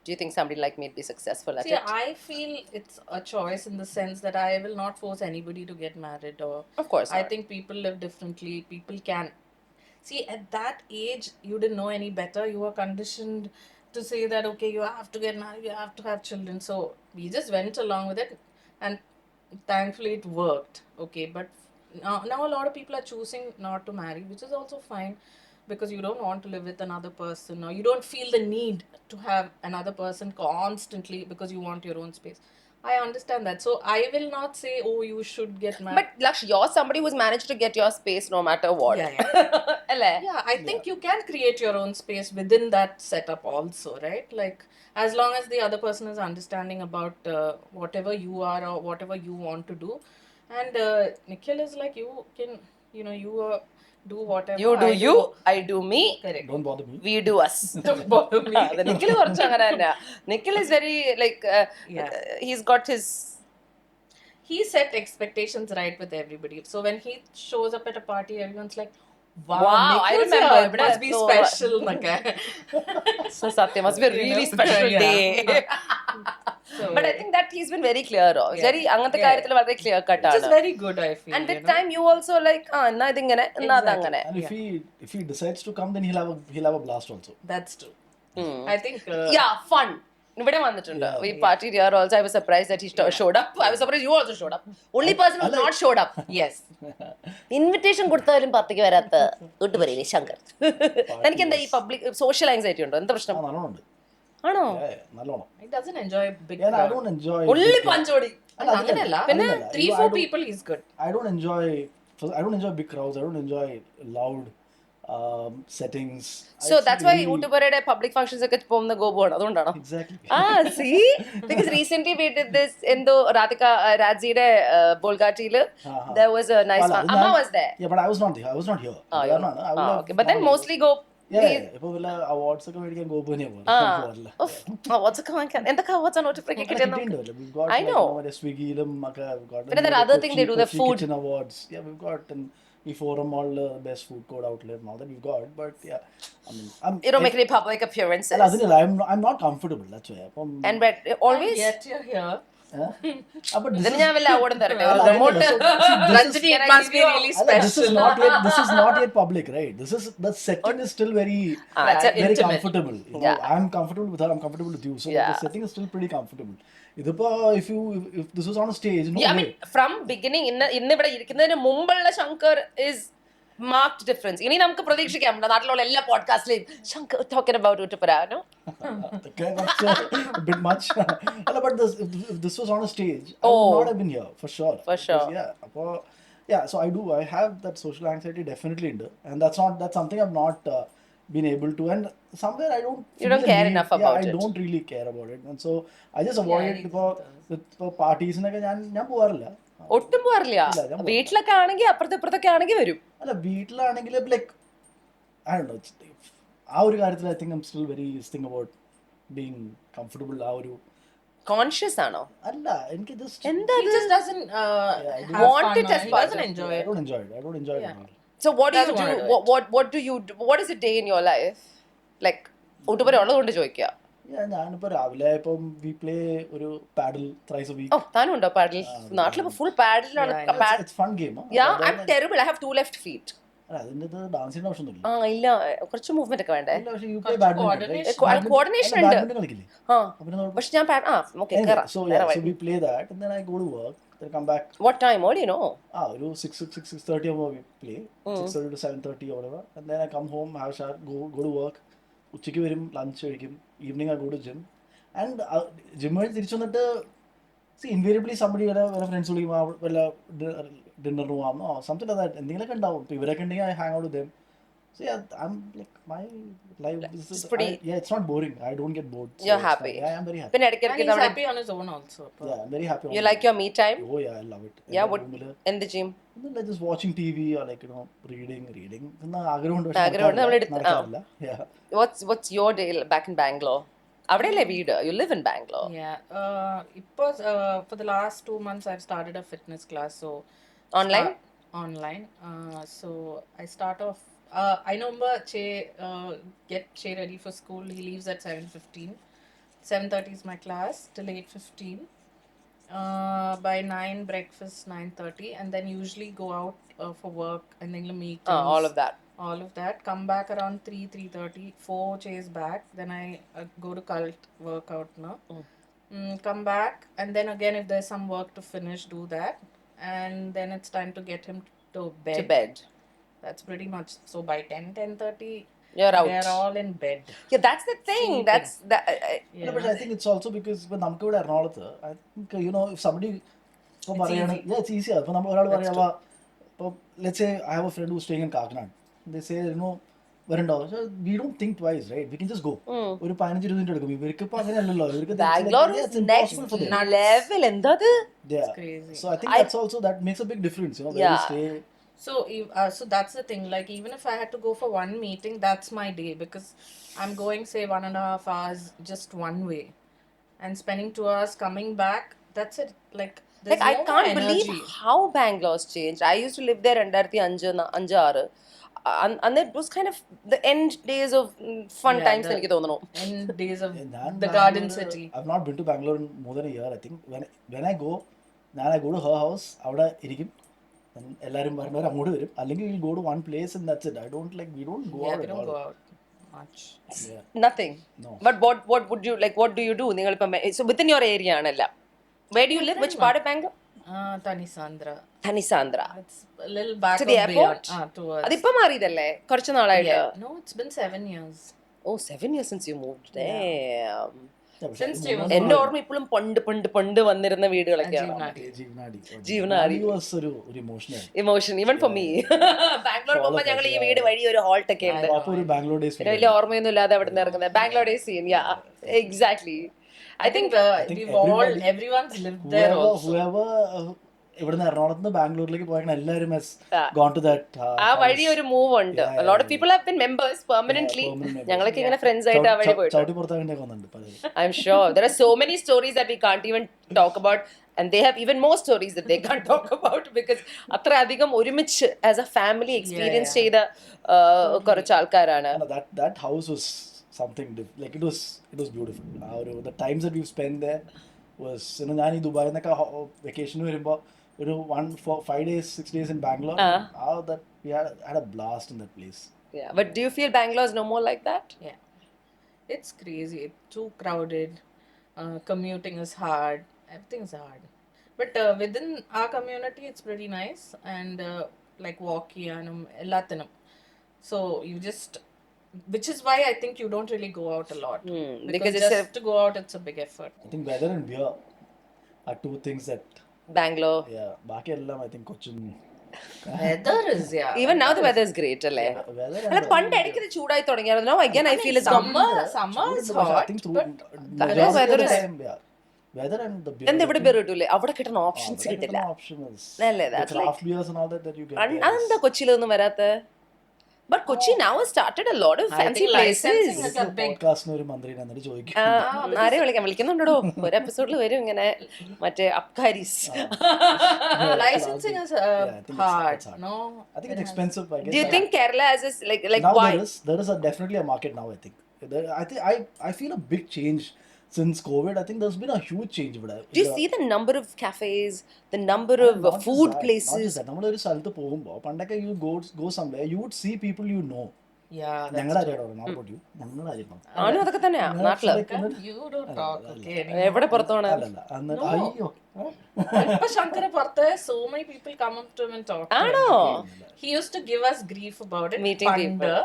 do you think somebody like me would be successful at See, it? I feel it's a choice in the sense that I will not force anybody to get married, or Of course I not. think people live differently. People can see at that age you didn't know any better. You were conditioned to say that okay, you have to get married, you have to have children. So we just went along with it, and thankfully it worked. Okay, but now a lot of people are choosing not to marry, which is also fine, because you don't want to live with another person, or you don't feel the need to have another person constantly because you want your own space. I understand that. So I will not say, oh, you should get married. But Laksh, you're somebody who's managed to get your space no matter what. Yeah, Alle? yeah, I think you can create your own space within that setup also, right? Like, as long as the other person is understanding about whatever you are or whatever you want to do. And Nikhil is like, you can, you do whatever. You do I you, I do me. Correct. Don't bother me. We do us. Don't bother me. The Nikhil കുറച്ച് അങ്ങനെ തന്നെയാ. Nikhil is very like Yeah. he's got his He set expectations right with everybody. So when he shows up at a party, everyone's like, wow, Wow, I Nikhil's remember. here. It must be So- special. Okay. so Satya must be a really special Yeah. day. So, But I think that he's been very clear. Yeah. Very അങ്ങനത്തെ Yeah. കാര്യത്തിൽ വളരെ clear cut which is ആണ്. very good, I feel. And with you know? time you also like എന്നാ ഇതിങ്ങനെ എന്നാ Exactly. അതങ്ങനെ. And if he decides to come, then he'll have a blast also. That's true. Hmm. I think. Yeah, fun. ഇവിടെ വന്നിട്ടുണ്ട്. Yeah. We partied here also. I was surprised that he showed up. I was surprised you also showed up. Only person who not showed up. Yes. Invitation കൊടുത്താലും പത്തേക്ക് വരാത്ത ഒട്ടുപറയില്ലേ ശങ്കർ. തനിക്ക് എന്താ ഈ public social anxiety ഉണ്ടോ? എന്താ പ്രശ്നം? നല്ലോണം ഉണ്ട്. ആണോ? നല്ലോണം. He doesn't enjoy big Yeah, I crowd. don't enjoy. Only big- പഞ്ചോടി. അങ്ങനെയല്ല. പിന്നെ? 3-4 people is good. I don't enjoy big crowds. I don't enjoy loud settings. So that's why ഊട്ടുപുരയുടെ പബ്ലിക് ഫംഗ്ഷൻസ് ഒക്കെ പോകുന്ന ഗോപുവാണ്. അതുകൊണ്ടാണോ? Exactly. See? Because recently we did this എന്തോ രാജിയുടെ ബോൾഗാട്ടിയില് there was a nice Well, Amma was there. Yeah, but I was not there. I was not here. Okay. But then mostly go ഇപ്പൊ വല്ല awards ഒക്കെ മേടിക്കാൻ ഗോപുവിനെ what's ഒക്കെ വാങ്ങിക്കാൻ എന്തൊക്കെ awards ആണ് ഊട്ടുപുരയ്ക്ക് കിട്ടിയത്? I know. സ്വിഗ്ഗിയിലും ഒക്കെ പിന്നെ that other thing they do, the food. kitchen awards. Yeah, we've got ഈ forum all best food court outlet now that we've got. But yeah, I mean, You don't make any public appearances. അല്ല അതിനല്ല I'm not comfortable. That's why. അപ്പം And but always Yet you're here. but this ഇതിന് is ഞാൻ വല്ല അവാർഡും തരട്ടെ? അല്ല, Remote. Ranjini, it must be really അല്ല, this is special. this is not yet public, right? The setting is still very it's very intimate. comfortable. You know, Yeah. I'm comfortable with her. I'm comfortable with you. So Yeah. the setting is still pretty comfortable. ഇതിപ്പോ if this was on a stage, no Yeah, I way. mean, from beginning ഇന്ന് ഇവിടെ ഇരിക്കുന്നതിന് മുമ്പുള്ള Shankar is marked difference. ഇനി നമുക്ക് പ്രതീക്ഷിക്കാം നമ്മുടെ നാട്ടിലുള്ള എല്ലാ പോഡ്കാസ്റ്റിലെയും Shankar talking about ഊട്ടുപുര, no? Okay, that's a bit much. അല്ല, but if this was on a stage, I would not have been here for sure. For sure. Because, yeah, yeah. So I have that social anxiety definitely in there, and that's something I've not been able to, and somewhere I don't. You don't feel the care need- enough yeah, about I it. don't really care about it, and so I just avoid it. ഇപ്പോൾ പാർട്ടീസിനൊക്കെ ഞാൻ പോകാറില്ല. ഒട്ടും പോകാറില്ല. ഇല്ല, ഞാൻ പോകാറില്ല. വീട്ടിലൊക്കെ ആണെങ്കിൽ അപ്പുറത്തെ ഇപ്പുറത്തൊക്കെ ആണെങ്കിൽ വരും. അല്ല, വീട്ടിലാണെങ്കിൽ ലൈക്ക് ഐ ഡോണ്ട് നോ, ആ ഒരു കാര്യത്തിൽ I think I am still very thing about being comfortable. ആ ഒരു കോൺഷ്യസ് ആണോ? അല്ല, എനിക്ക് ജസ്റ്റ് എന്താ He just doesn't I have want fun it or as he part doesn't of- enjoy I it. don't enjoy it. I don't enjoy it Yeah. at all. So what do you Doesn't do? wanna do What do you do? What is a day in your life? Like ഊട്ടുപുര ഉള്ളതുകൊണ്ട് ചോദിക്കുക. ഞാനിപ്പോ രാവിലെ ഇപ്പം we play ഒരു padel thrice a uh, week. താനും ഉണ്ടോ padel? നാട്ടിലിപ്പോ full പാഡിലാണ്. Yeah, it's fun game. Yeah, I'm terrible. I have 2 left feet. അതിന്റെ ഡാൻസ് ചെയ്യേണ്ട ആവശ്യമൊന്നുമില്ല. ഇല്ല, കുറച്ച് മൂവ്മെന്റ് ഒക്കെ വേണ്ടേ? ഇല്ല, പക്ഷേ യു പ്ലേ ബാഡ്മിന്റൺ. coordination ഉണ്ട്. ബാഡ്മിന്റൺ കളിക്കില്ലേ? ആ, അപ്പൊ പിന്നെ പക്ഷെ ഞാൻ okay anyway, so we play that and then I go to work, then come back. What time? What do you know? ഒരു 6:30 ആകുമ്പോൾ we play 6:30 to 7:30 or whatever, and then I come home, have a shower, go to work. ഉച്ചയ്ക്ക് വരും, lunch കഴിക്കും. Evening I go to gym, and gym വഴി തിരിച്ചു വന്നിട്ട് invariably somebody വല്ല friends വിളിക്കും, വല്ല ഡിന്നർ പോവാമെന്നോ സംതിങ് ലൈക്ക് ദാറ്റ്, എന്തെങ്കിലുമൊക്കെ ഉണ്ടാവും. ഇപ്പോൾ ഇവരൊക്കെ ഉണ്ടെങ്കിൽ I hang out with them. So yeah, I'm like, my life is pretty- yeah, it's not boring. I don't get bored. So You're it's happy. fine. Yeah, I'm very happy. പിന്നെ And ഇടയ്ക്കിടയ്ക്ക് he's നമ്മുടെ happy on his own also. Yeah, I'm very happy. you like your me time? Oh yeah, I love it. Yeah, എൻ്റെ what room ല് in the gym? like just watching TV or like reading എന്ന ആഗ്രഹമുണ്ട്. ആഗ്രഹമുണ്ട്, നമ്മൾ എടുത്ത് നടക്കാറില്ല. Yeah. What's your day back in Bangalore? അവിടെയല്ലേ വീട്? You live in Bangalore. Yeah. It was for the last 2 months I've started a fitness class. So Online? Online. So I start off. I remember get Che ready for school. He leaves at 7:15. 7:30 is my class till 8:15. By 9 breakfast 9:30, and then usually go out for work and then meetings. All of that. All of that. Come back around 3:30. 4 Che's back. Then I go to cult workout now. Come back, and then again if there's some work to finish, do that, and then it's time to get him to bed. To bed. That's pretty much. So by 10:30, You're out. They're all in bed. Yeah, that's the thing. Sleeping. That's that. No, but I think it's also because ഇപ്പൊ നമുക്ക് ഇവിടെ എറണാകുളത്ത് I think if somebody ഇപ്പൊ പറയാണ് yeah it's easier. ഇപ്പൊ നമ്മൾ ഒരാൾ പറയാ ഇപ്പൊ let's say I have a friend who's staying in Kakinad. They say വരണ്ടോ so we don't think twice, right? We can just go. ഒരു 15-20 മിനിറ്റ് എടുക്കും. ഇവർക്ക് ഇപ്പൊ അങ്ങനെയല്ലല്ലോ. ഇവർക്ക് Bangalore is next level. എന്തത്? Yeah. Crazy. So I think that's also that makes a big difference, where you stay. So, so that's the thing. Like, even if I had to go for one meeting, that's my day because I'm going, say, 1.5 hours just one way, and spending 2 hours coming back. That's it. Like, there's Like I no can't more believe energy. how Bangalore's changed. I used to live there 2005 and it was kind of the end days of fun Yeah, times the- എനിക്ക് തോന്നുന്നു. In days of ഞാൻ the Garden Bangalore- City. I've not been to Bangalore in more than a year. I think when I go to her house, അവിടെ ഇരിക്കും. Then എല്ലാരും പറഞ്ഞവർ അങ്ങോട്ട് വരും. അല്ലെങ്കിൽ we'll go to one place and that's it. We don't go Yeah, out we at don't all. go out much. Yeah. Nothing. No. But what would you like? What do you do? നിങ്ങളിപ്പം so within your area ആണല്ല. Where do you live? Which part of Bangalore? Tanisandra. Thanisandra. It's a little back To of the the airport? towards. അതിപ്പോ മാറിയതല്ലേ കുറച്ച് നാളായിട്ട്? Yeah. No, it's been 7 years. Oh, 7 years since you moved. Damn. Yeah, but Since I you- remember എന്റെ ഓർമ്മ ഇപ്പോഴും പണ്ട് വന്നിരുന്ന വീടുകളൊക്കെയാണ്. Jeevnadi. ജീവനാടി. ജീവനാടി. was ഒരു emotional. Emotion even for me. Bangalore പോകുമ്പോൾ ഞങ്ങൾ ഈ വീട് വഴി ഒരു ഹോൾട്ട് ഒക്കെ ഉണ്ട്. Proper ഒരു Bangalore days പിന്നെ വലിയ ഓർമ്മയൊന്നും ഇല്ലാതെ അവിടെ നിന്ന് ഇറങ്ങുന്നത്. Bangalore day scene. Yeah exactly. I think everyone's lived there also. whoever ഇവിടുന്ന് എറണാകുളത്ത് നിന്ന് ബാംഗ്ലൂരിലേക്ക് പോയ എല്ലാവരും has gone to that ആ വഴി ഒരു മൂവ് ഉണ്ട്. A lot of people have been members permanently. ഞങ്ങളൊക്കെ ഇങ്ങനെ ഫ്രണ്ട്സ് ആയിട്ട് ആ വഴി പോയിട്ട്. ചവിട്ടി പുറത്താകേണ്ടി വന്നിട്ടുണ്ട് പലരും. I'm sure there are so many stories that we can't even talk about, and they have even more stories that they can't talk about because അത്ര അധികം ഒരുമിച്ച് as a family experience ചെയ്ത കുറച്ച് ആൾക്കാരാണ്. That house was something like it was beautiful. The times that we've spent there was ഞാൻ ഈ ദുബായിൽ നിന്നൊക്കെ വെക്കേഷന് വരുമ്പോൾ ഒരു 5 days 6 days in Bangalore. That we had a blast in that place. Yeah, but do you feel Bangalore is no more like that? Yeah. It's crazy. It's too crowded. Commuting is hard. Everything's hard. But within our community, it's pretty nice. And like walkiyanum, ellathinum. So you just, which is why I think you don't really go out a lot. Because Because it's just to go out, it's a big effort. I think weather and beer are two things that Bangalore. ബാക്കി എല്ലാം I think Cochin Weather is, yeah. Even now the weather is great അല്ലേ? weather അല്ല പണ്ട് ഇടയ്ക്ക് ഇത് ചൂടായി തുടങ്ങിയായിരുന്നു. Now again I feel it's Summer is I hot. think through weather weather is- time, weather and the beer. എന്താ ഇവിടെ beer കിട്ടൂലേ? അവിടെ കിട്ടുന്ന ഓപ്ഷൻസ് കിട്ടില്ല. Options. അല്ലേ? The That's like craft beers and all that you get. അതെന്താ കൊച്ചിയിലൊന്നും വരാത്ത? But Kochi now has started a lot of I fancy think licensing places. is a big. പോഡ്കാസ്റ്റിന് ഒരു മന്ത്രിനെ എന്നിട്ട് ചോദിക്കും. ആരെ വിളിക്കുന്നുണ്ടോ? ഒരു എപ്പിസോഡിൽ വരും ഇങ്ങനെ മറ്റേ അബ്കാരീസ്. Licensing is I think hard. it's hard. No. I think it's expensive. I guess. Do you think Kerala has this like now why? there is definitely a market now. I think. I feel a big change since COVID. I think there's been a huge change. Do you see the number of cafes, the number of food places? നമ്മളൊരു സ്ഥലത്ത് പോകുമ്പോൾ പണ്ടൊക്കെ you go somewhere, you would see people you know. Yeah. ഞങ്ങളുടെ അറിയാടോ not about you. ഞങ്ങളുടെ അറിയണം. ആണോ അതൊക്കെ തന്നെയാ നാട്ടില്? You don't talk, okay? എവിടെ പുറത്തോണ്? അല്ലല്ല എന്നിട്ട് അയ്യോ But Shankar Partha, so many people come up to him and talk. ആണോ? He used to give us grief about it. Meeting പണ്ട് people.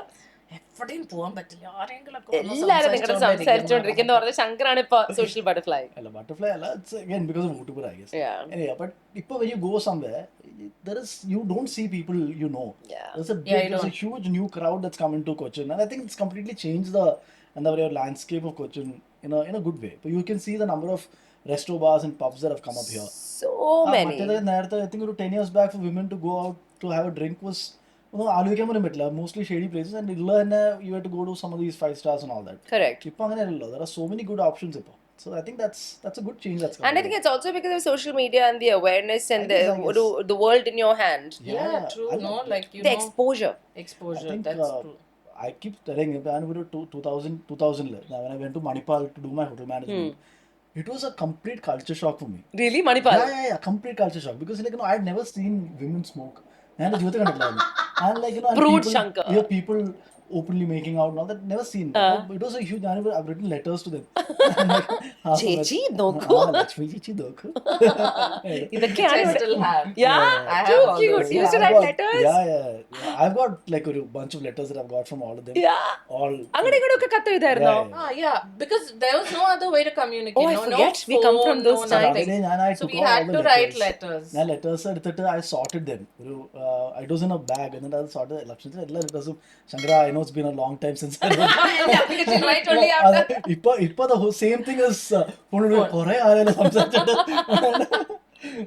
എവിടെയും പോകാൻ പറ്റില്ല. ആരെങ്കിലുമൊക്കെ വന്ന് എല്ലാരും നിങ്ങളുടെ സംസാരിച്ചോണ്ടിരിക്കുന്ന പറഞ്ഞ ശങ്കറാണ് ഇപ്പൊ സോഷ്യൽ ബട്ടർഫ്ലൈ. അല്ല ബട്ടർഫ്ലൈ അല്ല it's again because of Oottupura, I guess. Yeah. Anyway, but ഇപ്പോൾ when you go somewhere you don't see people you know. Yeah. There's a huge new crowd that's come into Cochin and I think it's completely changed the landscape of Cochin in a good way. But you can see the number of resto bars and pubs that have come up here. So many. നേരത്തെ I think ഒരു 10 years back for women to go out to have a drink was ആലോചിക്കാൻ പോലും പറ്റില്ല. Mostly shady places and ഉള്ള തന്നെ you have to go to some of these 5 stars and all that. Correct. ഇപ്പൊ അങ്ങനെയല്ലല്ലോ. There are so many good options ഇപ്പോൾ. So I think that's a good change that's And I think it's also because of social media and the awareness and I guess. the world in your hand. Yeah, true. I No, love like you The know, exposure. exposure. I think, That's true. I keep telling you, ഞാൻ ഒരു 2000 when I went to Manipal to do my hotel management, it was a complete culture shock for me. Really? Manipal? Yeah, complete culture shock because I had never seen women smoke. ഞാൻ ജീവിതത്തിൽ കണ്ടിട്ടില്ലായിരുന്നു. And Prude Shankar. people openly making out and all that. Never seen. It was a huge. I've written letters to them. ചേച്ചി നോക്കൂ. Lakshmi Chichi Doku. ഇതൊക്കെയാണ് Which I ഇവിടെ. still have. Yeah, I too have all cute. those. You used to I've write got, letters. yeah. I've got like a bunch of letters that I've got from all of them. Yeah. All. അങ്ങോട്ടും ഇങ്ങോട്ടും ഒക്കെ കത്ത് എഴുതായിരുന്നോ? Yeah, because there was no other way to communicate. Oh, I no forget. phone, We come from those no times. nothing. I So took we all had the to write letters. ഞാൻ letters എടുത്തിട്ട് I sorted them. It was in a bag and then I sorted ലക്ഷ്മണത്തിന് എല്ലാ letters Shankara, I know it's been a long time since I wrote. Yeah, because you write only after. ഇപ്പൊ the whole same thing is കുറേ ആളുകൾ സംസാരിച്ചിട്ട്.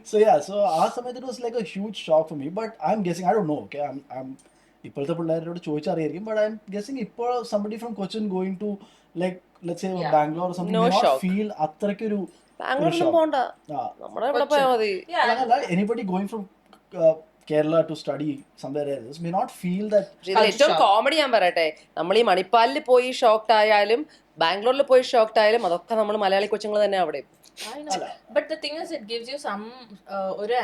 So yeah, so ആ സമയത്ത് it was like a huge shock for me, but I'm guessing, I don't know, okay, I'm ഇപ്പോഴത്തെ പിള്ളേരോട് ചോദിച്ചറിയായിരിക്കും, but I'm guessing ഇപ്പോൾ somebody from Cochin going to like let's say Bangalore or something No may not shock. feel അത്രയ്ക്കൊരു ബാംഗ്ലൂരിലൊന്നും പോണ്ട, നമ്മുടെ ഇവിടെ പോയാൽ മതി. anybody going from Kerala to study somewhere else may not feel that. ഇതിൽ ഏറ്റവും comedy ഞാൻ പറയട്ടെ, നമ്മൾ ഈ മണിപ്പാലിൽ പോയി ഷോക്ക്ഡ് ആയാലും ബാംഗ്ലൂരിൽ പോയി ഷോക്ക്ഡ് ആയാലും അതൊക്കെ നമ്മൾ മലയാളി കൊച്ചുങ്ങൾ തന്നെ അവിടെ. I know. But the thing is, it gives you some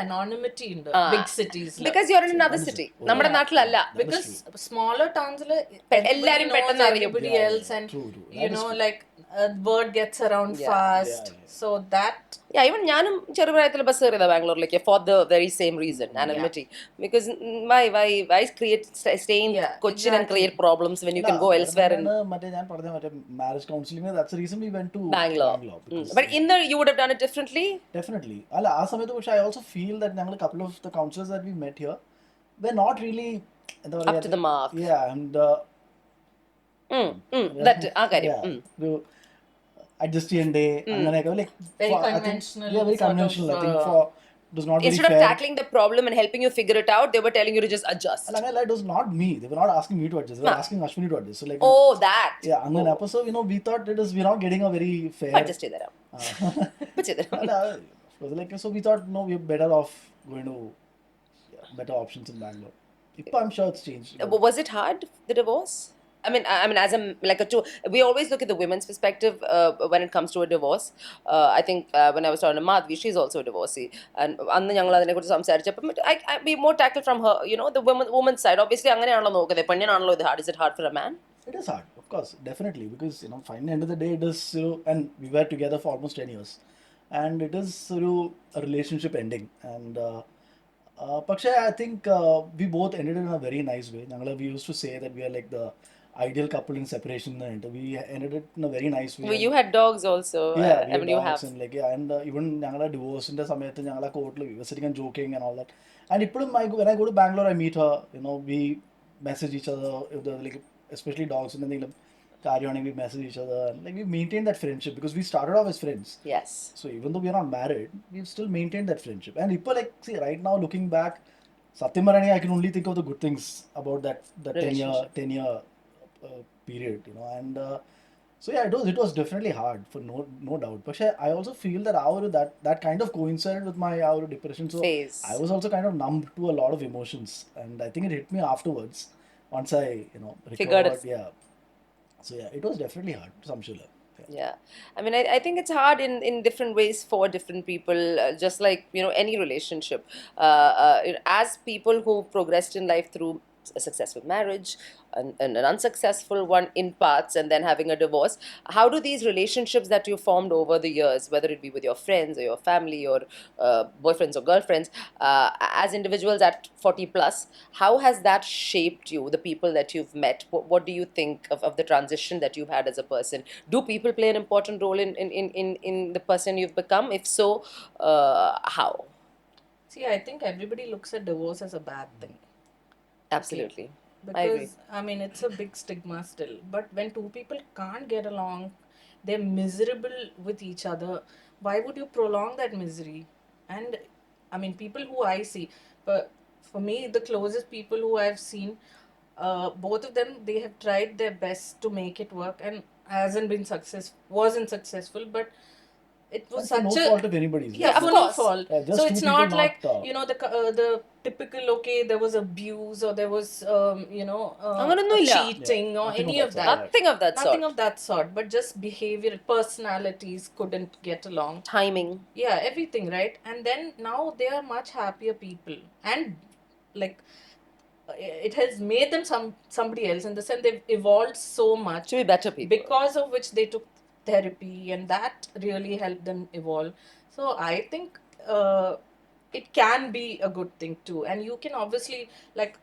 anonymity in the big cities. Because you're in another city. നമ്മുടെ നാട്ടിലല്ല. Because smaller towns, എല്ലാരും പെട്ടെന്ന് അറിയും. everybody else, and True. you know, like word gets around fast. So that. Yeah, even ഞാനും ചെറുപ്രായത്തിൽ bus കയറിയതാ ബാംഗ്ലൂരിലേക്ക് for the very same reason, anonymity. Because why create stay in Cochin and create problems when you can go elsewhere in മറ്റേ ഞാൻ പറഞ്ഞ മറ്റേ marriage counseling, that's the reason we went to Bangalore. because But in there you would have done it differently. Definitely. അല്ല ആ സമയത്ത് പക്ഷേ I also feel that ഞങ്ങൾ couple of the counselors that we met here were not really Up to the mark. Yeah, and that ആ കാര്യം. ഒരു adjust ചെയ്യണ്ടേ അങ്ങനെയൊക്കെ like Very I think- conventional yeah, very sort conventional. of, I think for it was not very Instead of fair. tackling the problem and helping you figure it out, they were telling you to just adjust. Like, it was not me. They were not asking me to adjust. They were asking Ashwini to adjust. So like, Oh, that. yeah, അങ്ങനെ അപ്പോൾ so we thought we're not getting a very fair. Adjust ചെയ്തുതരാം. ഇപ്പൊ ചെയ്തുതരാം. Like, so we thought no, we're better off going to better options in Bangalore. Ipa, I'm sure it's changed. Was it hard, the divorce? I mean, as a we always look at the women's perspective when it comes to a divorce. I think when I was talking to Madhvi, she's also a divorcee, and അന്ന് ഞങ്ങൾ അതിനെക്കുറിച്ച് സംസാരിച്ചപ്പോൾ I be more tackled from her, you know, the woman's side. Obviously, അങ്ങനെയാണല്ലോ നോക്കുന്നത്, പെണ്ണിനാണല്ലോ ഇത് hard. Is it hard for a man? It is hard, of course, definitely, because finally, end of the day, it is and we were together for almost 10 years, and it is a relationship ending, and പക്ഷേ I think we both ended it in a very nice way. We used to say that we are like the ideal couple in separation, and we ended it in a very nice way. Well, you had dogs also. Yeah, I mean, you have. and like and even ഞങ്ങളെ ഡിവോഴ്സിന്റെ സമയത്ത് ഞങ്ങളെ കോർട്ടിൽ we were sitting and joking and all that, and ഇപ്പോഴും when I go to Bangalore, I meet her, we message each other if the like especially dogs and എന്തെങ്കിലും കാര്യമാണെങ്കിൽ we message each other, and like we maintain that friendship because we started off as friends. Yes. So even though we are not married, we've still maintained that friendship. And people like see right now looking back, Satyam Marani, I can only think of the good things about that 10 year period, and so yeah, it was definitely hard for no doubt. But I also feel that that kind of coincided with my our depression, so Phase. I was also kind of numb to a lot of emotions, and I think it hit me afterwards once I recovered. Figured it. Yeah, so yeah, it was definitely hard to some level. Yeah, I mean, I think it's hard in different ways for different people, just like, any relationship. As people who progressed in life through a successful marriage and an unsuccessful one in parts, and then having a divorce, how do these relationships that you formed over the years, whether it be with your friends or your family or boyfriends or girlfriends, as individuals at 40 plus, how has that shaped you, the people that you've met? What do you think of the transition that you've had as a person? Do people play an important role in the person you've become? If so, how? See, I think everybody looks at divorce as a bad thing. Absolutely. Because I agree. I mean, it's a big stigma still. But when two people can't get along, they're miserable with each other, why would you prolong that misery? And I mean, people who I see, but for me, the closest people who I've seen, both of them, they have tried their best to make it work and wasn't successful, but it was That's no fault of anybody's. yeah, of no course. fault. Yeah, just So two it's people not like not, the typical there was abuse or there was അങ്ങനൊന്നുമില്ല. cheating or Nothing any of of that that. sort. Nothing of that Nothing sort. of that sort, but just behavior, personalities couldn't get along. Timing. Yeah, everything, right? And then now they are much happier people, and like it has made them somebody else, in the sense they've evolved so much, To be better people. because of which they took therapy, and that really helped them evolve. So I think it can be a good thing too, and you can obviously like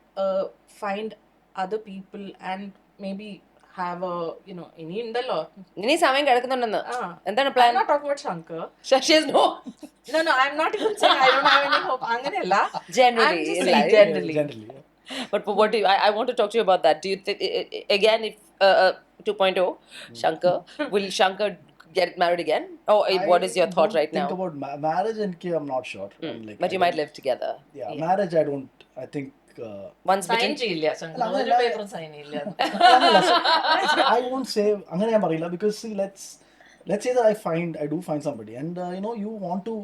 find other people and maybe have a, any indalo. ഇനി സമയം കിടക്കുന്നുണ്ടെന്ന്. എന്താണ് I'm plan? not talking about Shankar. She has no. No, I'm not even saying I don't have any hope. Anganella. Generally, I'm just in saying life. generally. Generally, yeah. But what do you, I want to talk to you about that. Do you think, again, if 2.0, Shankar, will Shankar get married again? Or what is your thought right now? Think about marriage and kid, I'm not sure. Like, But you might live together. Yeah, marriage, I think. Once Sign between. ചെയ്യില്ല Shankar. ഒരു paper sign ഇല്ല. I won't say അങ്ങനെ ഞാൻ പറയില്ല, because see, let's say that I do find somebody, and you want to,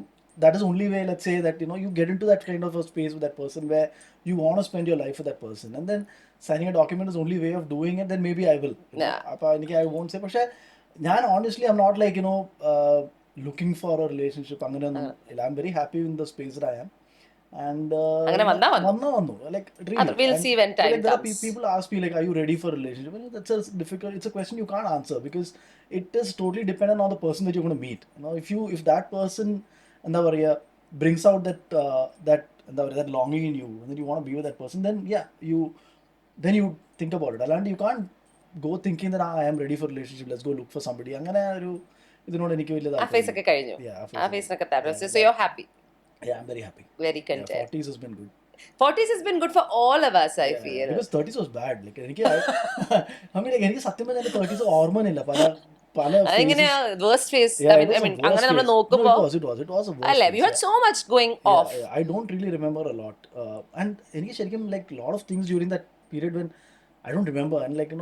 that is only way, let's say that you get into that kind of a space with that person where you want to spend your life with that person, and then signing a document is only way of doing it, then maybe I will. I won't say, പക്ഷേ ഞാൻ honestly I'm not like looking for a relationship. I'm very happy in the space that I am. And വന്നു. Like really. We'll see when time there comes. People ask me like, are you ready for a relationship? Well, that's a difficult. It's a question you can't answer, because it is totally dependent on the person that you're going to meet. If that person brings out that longing in you, and then you want to be with that person, then yeah, you think about it. And you can't go thinking that I am ready for a relationship. Let's go look for somebody. അങ്ങനെ ഒരു ഇതിനോട് എനിക്ക് വലിയ ആ phase ഒക്കെ കഴിഞ്ഞു. ആ phase ഒക്കെ താല്പര്യം. So you're happy. Yeah, I'm very happy. Very content. Yeah, 40s has been good. 40s has been good for all of us, I feel. Because 30s was bad. Like, എനിക്ക് സത്യം പറഞ്ഞാൽ 30s ഓർമ്മയില്ല പല എങ്ങനെയാ worst phase? I mean അങ്ങനെ നമ്മൾ നോക്കുമ്പോൾ it was a worst അല്ലേ, you had phase. so much going off. Yeah, I don't really remember a lot. And എനിക്ക് ശരിക്കും like a lot of things during that period when I don't remember, and like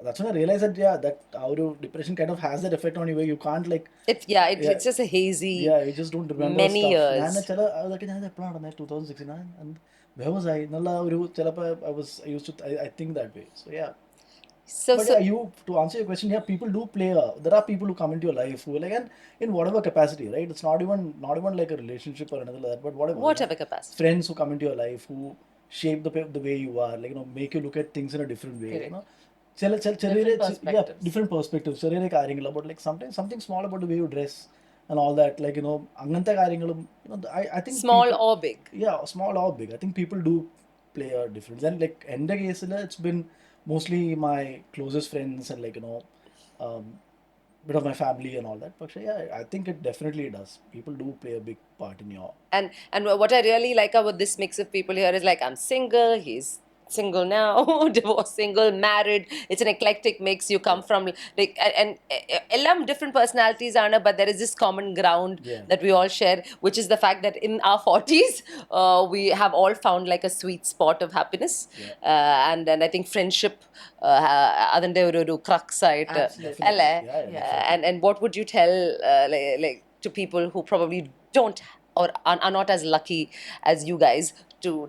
that's when I realized that that our depression kind of has that effect on you where you can't like It's just a hazy. Yeah, you just don't remember many stuff. years. ഞാൻ എപ്പോഴാണ് നടന്നത് 2016 and where was I എന്നുള്ള ഒരു ചിലപ്പോൾ I used to I think that way. So yeah. But you, to answer your question, yeah, people do play there are people who come into your life who like, and in whatever capacity, right? It's not even like a relationship or anything like that, but whatever capacity. Friends who come into your life who shape the way you are, like make you look at things in a different way. Different perspectives. ചെറിയ കാര്യങ്ങൾ about like something small about the way you dress and all that, like അങ്ങനത്തെ കാര്യങ്ങളും I think small or big. Yeah, small or big. I think people do play a difference. And like എൻ്റെ കേസിൽ it's been mostly my closest friends and like bit of my family and all that. But yeah, I think it definitely does. People do play a big part in your. And what I really like about this mix of people here is like, I'm single, he's single now, divorced, single, married. It's an eclectic mix. You come from like and ellam different personalities are, but there is this common ground that we all share, which is the fact that in our 40s we have all found like a sweet spot of happiness. And I think friendship adinte oru crux aayittu alle. And what would you tell like to people who probably don't or are not as lucky as you guys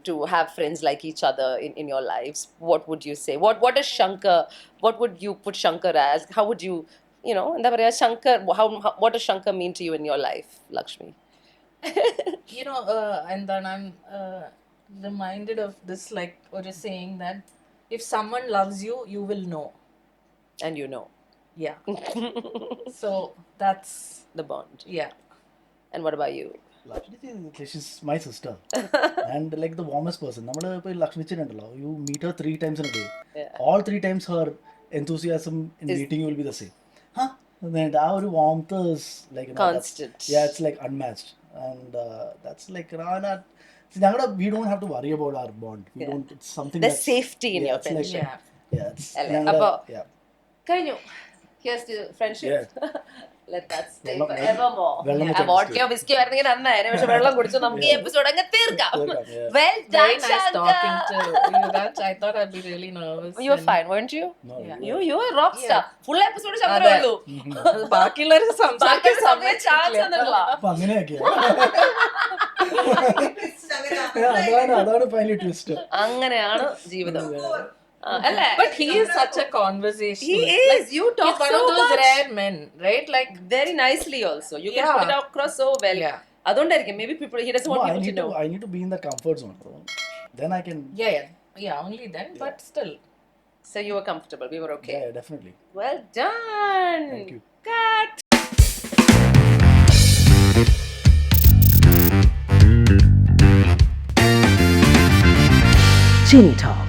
to have friends like each other in your lives? What would you say? What is Shankar? What would you put Shankar as? How would you Shankar, what does Shankar mean to you in your life, Lakshmi? And then I'm reminded of this, like what you're saying, that if someone loves you, you will know. And you know. Yeah. So that's the bond. Yeah. And what about you? Lakshmi, she's my sister. And like the warmest person. Lakshmi chinandalo, you meet her 3 times in a day. All 3 times her enthusiasm in meeting you will be the same. And then our warmth is like constant. It's like unmatched. And that's like we don't have to worry about our bond. We don't. It's something. There's safety in your friendship. Karanju. Here's to friendship. Let that stay forevermore. Vodka whiskey ആയിരുന്നെങ്കിൽ നന്നായിരുന്നു, പക്ഷെ വെള്ളം കുടിച്ചു നമുക്ക് ഈ episode അങ്ങ് തീർക്കാം. Well done, very nice Shankar. talking to you guys. I thought I'd be really nervous. You were fine, weren't you? No, you were a rock star. Full episode ശങ്കരേ ഉള്ളൂ. ബാക്കിയുള്ളവർ സംസാരിക്കാൻ സമയം ചാൻസ് തന്നിട്ടില്ല. അപ്പൊ അങ്ങനെയൊക്കെയാ. അതാണ് ഫൈനൽ ട്വിസ്റ്റ്. അങ്ങനെയാണ് ജീവിതം. But he is such a conversationalist. He is. You talk he's one so of those much. rare men, right? Like very nicely also. You can put it across so well. Adondarikkum maybe people he doesn't want people to know. I need to be in the comfort zone. Then I can. Yeah. Yeah, only then, but still. So you were comfortable. We were okay. Yeah, definitely. Well done. Thank you. Cut. Genie Talks.